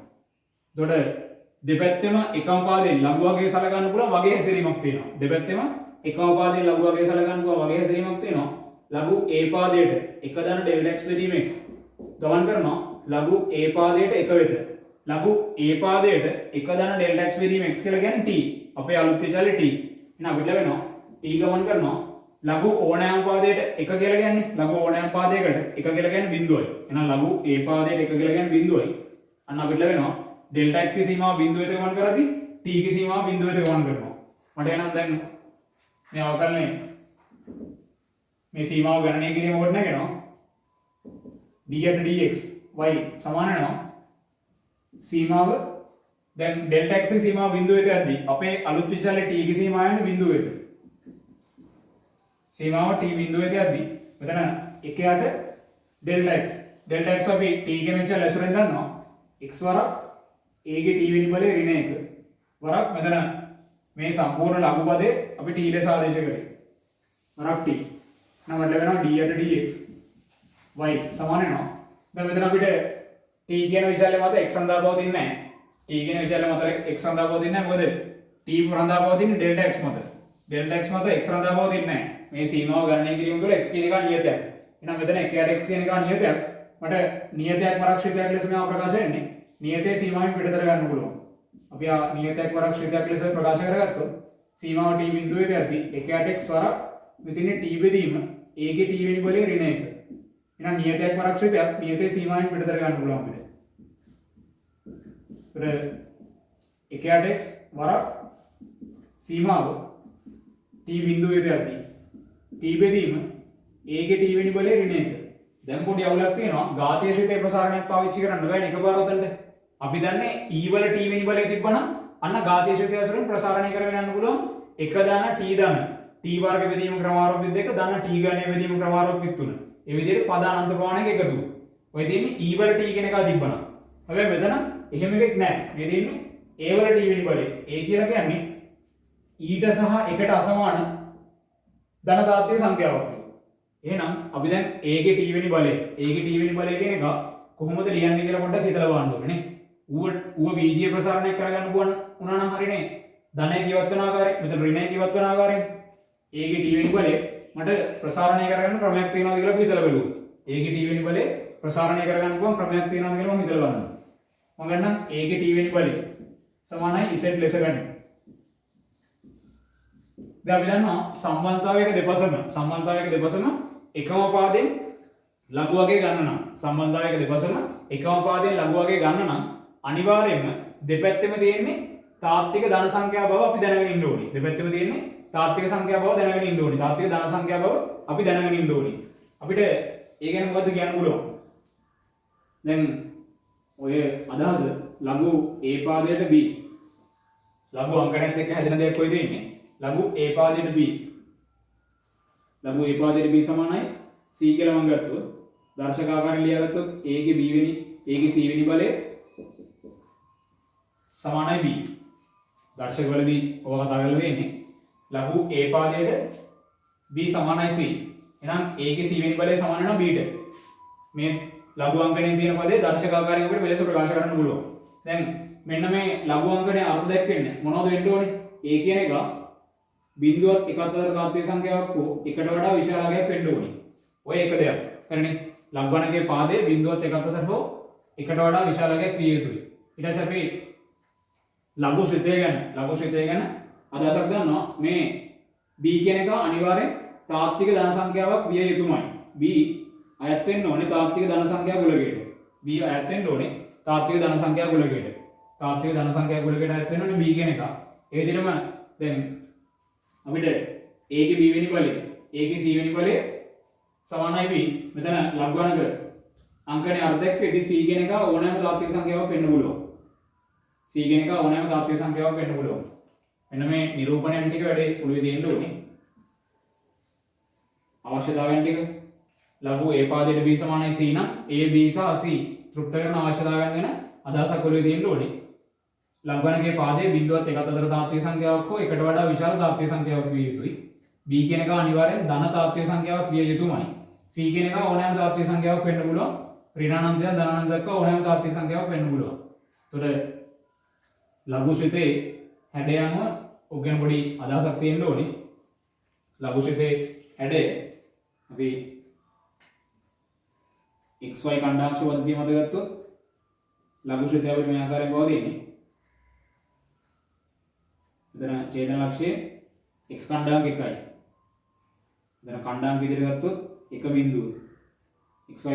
එතකොට දෙපැත්තෙම එකම පාදයෙන් ලඝු වර්ගය සලකන්න පුළුවන් වගේ හැසිරීමක් තියෙනවා. දෙපැත්තෙම එකම පාදයෙන් ලඝු වර්ගය සලකන්න පුළුවන් වගේ හැසිරීමක් තියෙනවා. ලඝු a පාදයට 1 ධන ඩෙල්ටා x බෙදීම x ගමන් කරනවා ලඝු a පාදයට 1 වෙත. ලඝු a පාදයට 1 ධන ඩෙල්ටා x බෙදීම x කියලා කියන්නේ t. අපේ අලුත් විචාලේ t. එහෙනම් අපිට ලැබෙනවා t ගමන් කරනවා ලඝු ඕනෑම පාදයට 1 කියලා කියන්නේ ලඝු ඕනෑම පාදයකට 1 කියලා කියන්නේ බිඳුවයි. එහෙනම් ලඝු a පාදයට 1 කියලා කියන්නේ බිඳුවයි. අන්න අපිට ලැබෙනවා ඩෙල්ටා x ගේ සීමාව බිඳුව වෙත ගමන් කරද්දී t ගේ සීමාව බිඳුව වෙත ගමන් කරනවා. මට එහෙනම් දැන් මේ අවකලනයේ මේ සීමාව ගණනය කිරීම කොට නැගෙනවා d dx y සමාන වෙනවා සීමාව දැන් ඩෙල්ටා x ගේ සීමාව බිඳුව වෙත යද්දී අපේ අලුත් විචාලේ t ගේ සීමාව යන්නේ බිඳුව වෙත. සීමාව t බිඳුව වෙත යද්දී මෙතන 1 යට ඩෙල්ටා x අපි t කියන විචාලේ ඇසුරෙන් ගන්නවා x වරක් a ගේ t වෙනි බලය ඍණ 1 වරක් මෙතන මේ සම්පූර්ණ ලඝු පදේ අපි t ලෙස ආදේශ කරේ. වරක් t. නම් අපිට ලැබෙනවා d dx y සමාන වෙනවා. දැන් මෙතන අපිට t කියන විශාලය මත x රඳා පවතින්නේ නැහැ. t කියන විශාලය මත x රඳා පවතින්නේ නැහැ. මොකද t රඳා පවතින්නේ ඩෙල්ටා x මත. ඩෙල්ටා x මත x රඳා පවතින්නේ නැහැ. මේ සීමාව ගණනය කිරීම තුළ x කියන එක නියතයක්. එහෙනම් මෙතන 1 x කියන එක නියතයක්. මට නියතයක් වරක්ෂිතයක් ලෙස මේව ප්‍රකාශ වෙන්නේ. නියතයේ සීමාවෙන් පිටතට ගන්න පුළුවන්. අපි ආ නියතයක් වරක්ෂිතයක් ලෙස ප්‍රකාශ කරගත්තොත් සීමාව t බිඳුවේ යද්දී 1 x වරක් මෙතන t බෙදීම a ගේ t වෙනි බලය ඍණ 1. එහෙනම් නියතයක් වරක්ෂිතයක් නියතයේ සීමාවෙන් පිටතට ගන්න පුළුවන් අපිට. ඒතර 1 x වරක් සීමාව t බිඳුවේ යද්දී t බෙදීම a ගේ t වෙනි බලය ඍණ 1. දැන් පොඩි අවුලක් තියෙනවා. ඝාතීය ශිතේ ප්‍රසාරණයක් පාවිච්චි කරන්න බෑනේ එකපාර උතන්ට. අපි දන්නේ e වල t වෙනි බලය තිබ්බනම් අන්න ඝාතීය ශිතය ඇසුරින් ප්‍රසාරණය කරගෙන යන්න පුළුවන් 1 ධන t ධන t වර්ග බෙදීම ක්‍රමාරෝපිත 2 ධන t ඝනය බෙදීම ක්‍රමාරෝපිත 3. ඒ විදිහට පද අනන්ත ප්‍රමාණයක එකතු. ඔය තියෙන්නේ e වල t කියන එක තිබ්බනම්. හැබැයි මෙතන එහෙම එකක් නැහැ. මේ තියෙන්නේ a වල t වෙනි බලය. a කියලා කියන්නේ ඊට සහ එකට අසමාන ධන ඝාතීය සංඛ්‍යාවක්. එහෙනම් අපි දැන් a ගේ t වෙනි බලය කියන එක කොහොමද ලියන්නේ කියලා පොඩ්ඩක් හිතලා බලන්න ඕනේ නේ. ඌව බීජීය ප්‍රසාරණයක් කරගන්න පුළුවන් වුණා නම් හරිනේ. ධනය කිවත් වෙන ආකාරය මෙතන ඍණය කිවත් වෙන ආකාරයෙන් a ගේ t වෙනි බලය මට ප්‍රසාරණය කරගන්න ක්‍රමයක් තියෙනවද කියලා අපි හිතලා බලමු. a ගේ t වෙනි බලය ප්‍රසාරණය කරගන්න පුළුවන් ක්‍රමයක් තියෙනවද කියලා මම හිතලා බලන්න. මම ගන්නම් a ගේ t වෙනි බලය සමානයි z ලෙස ගන්න. දැන් අපි දන්නවා සම්බන්ධතාවයක දෙපසම එකම පාදයෙන් ලඝු වර්ගය ගන්න නම් සම්බන්ධතාවයක දෙපසම එකම පාදයෙන් ලඝු වර්ගය ගන්න නම් අනිවාර්යයෙන්ම දෙපැත්තෙම තියෙන්නේ තාත්වික ධන සංඛ්‍යා බව අපි දැනගෙන ඉන්න ඕනේ. දෙපැත්තෙම තියෙන්නේ තාත්වික සංඛ්‍යා බව දැනගෙන ඉන්න ඕනේ. තාත්වික ධන සංඛ්‍යා බව අපි දැනගෙන ඉන්න ඕනේ. අපිට ඒ ගැන මොකද්ද කියන්න පුළුවන්? දැන් ඔය අදහස ලඝු a පාදයට b ලඝු අංකණයත් එක්ක හැදෙන දෙයක් කොයිද ඉන්නේ? ලඝු a පාදයට b ලඝු a පාදයට b සමානයි c කියලා මම ගත්තොත් දර්ශක ආකාරයෙන් ලියාගත්තොත් a ගේ b වෙනි a ගේ c වෙනි බලය සමානයි b. දර්ශක වලදී ඔය කතා කරලා තියෙන්නේ ලඝු a පාදයට b සමානයි c. එහෙනම් a ගේ c වෙනි බලය සමාන වෙනවා b ට. මේ ලඝු අංකණයේ තියෙන පදේ දර්ශක ආකාරයෙන් අපිට මෙලෙස ප්‍රකාශ කරන්න පුළුවන්. දැන් මෙන්න මේ ලඝු අංකණයේ අර්ථ දැක්වෙන්නේ මොනවද වෙන්න ඕනේ? a කියන එක බිඳුවක් එක අතර ඝාතීය සංඛ්‍යාවක් හෝ එකට වඩා විශාල අගයක් වෙන්න ඕනේ. ඔය එක දෙයක්. හරිනේ. ලඝුගණකයේ පාදයේ බිඳුවත් එක අතර හෝ එකට වඩා විශාල අගයක් විය යුතුයි. ඊට පස්සේ අපි ලඝු ශ්‍රිතය ගැන අදහසක් ගන්නවා මේ b කියන එක අනිවාර්යෙන් තාත්වික ධන සංඛ්‍යාවක් විය යුතුමයි. b අයත් වෙන්න ඕනේ තාත්වික ධන සංඛ්‍යා ගුලකයට. b අයත් වෙන්න ඕනේ තාත්වික ධන සංඛ්‍යා ගුලකයට. තාත්වික ධන සංඛ්‍යා ගුලකයට අයත් වෙන්න ඕනේ b කියන එක. ඒ විදිහටම දැන් අපිට a ගේ b වෙනි බලය, a ගේ c වෙනි බලය සමානයි b. මෙතන ලඝුගණක අංකනේ අර්ධයක් වෙද්දී c කියන එක ඕනෑම තාත්වික සංඛ්‍යාවක් වෙන්න පුළුවන්. c කියන එක ඕනෑම තාත්වික සංඛ්‍යාවක් වෙන්න පුළුවන්. මෙන්න මේ නිරූපණයන් ටික වැඩේ පුළුවේ තියෙන්න ඕනේ. අවශ්‍යතාවයන් ටික ලඝු a පාදයට b සමානයි c නම් a b සහ c තෘප්ත කරන අවශ්‍යතාවයන් ගැන අදහසක් පුළුවේ තියෙන්න ඕනේ. ලඝුගණකයේ පාදයේ බිඳුවත් එකත් අතර තාත්වික සංඛ්‍යාවක් හෝ එකට වඩා විශාල තාත්වික සංඛ්‍යාවක් විය යුතුයි. b කියන එක අනිවාර්යෙන් ධන තාත්වික සංඛ්‍යාවක් විය යුතුමයි. c කියන එක ඕනෑම තාත්වික සංඛ්‍යාවක් වෙන්න පුළුවන්. ඍණානන්තය ධනානන්ත දක්වා ඕනෑම තාත්වික සංඛ්‍යාවක් වෙන්න පුළුවන්. එතකොට ලඝු ශ්‍රිතේ හැඩය අනුව ඔගෙන පොඩි අදහසක් තියෙන්න ඕනේ. ලඝු ශ්‍රිතේ හැඩය අපි xy කණ්ඩාංශ පද්ධතිය මත ගත්තොත් ලඝු ශ්‍රිතය අපිට මේ ආකාරයෙන් බව දෙන්නේ. එතන ඡේදන ලක්ෂය x කණ්ඩාංක 1යි. එතන කණ්ඩාංක විදිහට ගත්තොත් 1 බිඳුව xy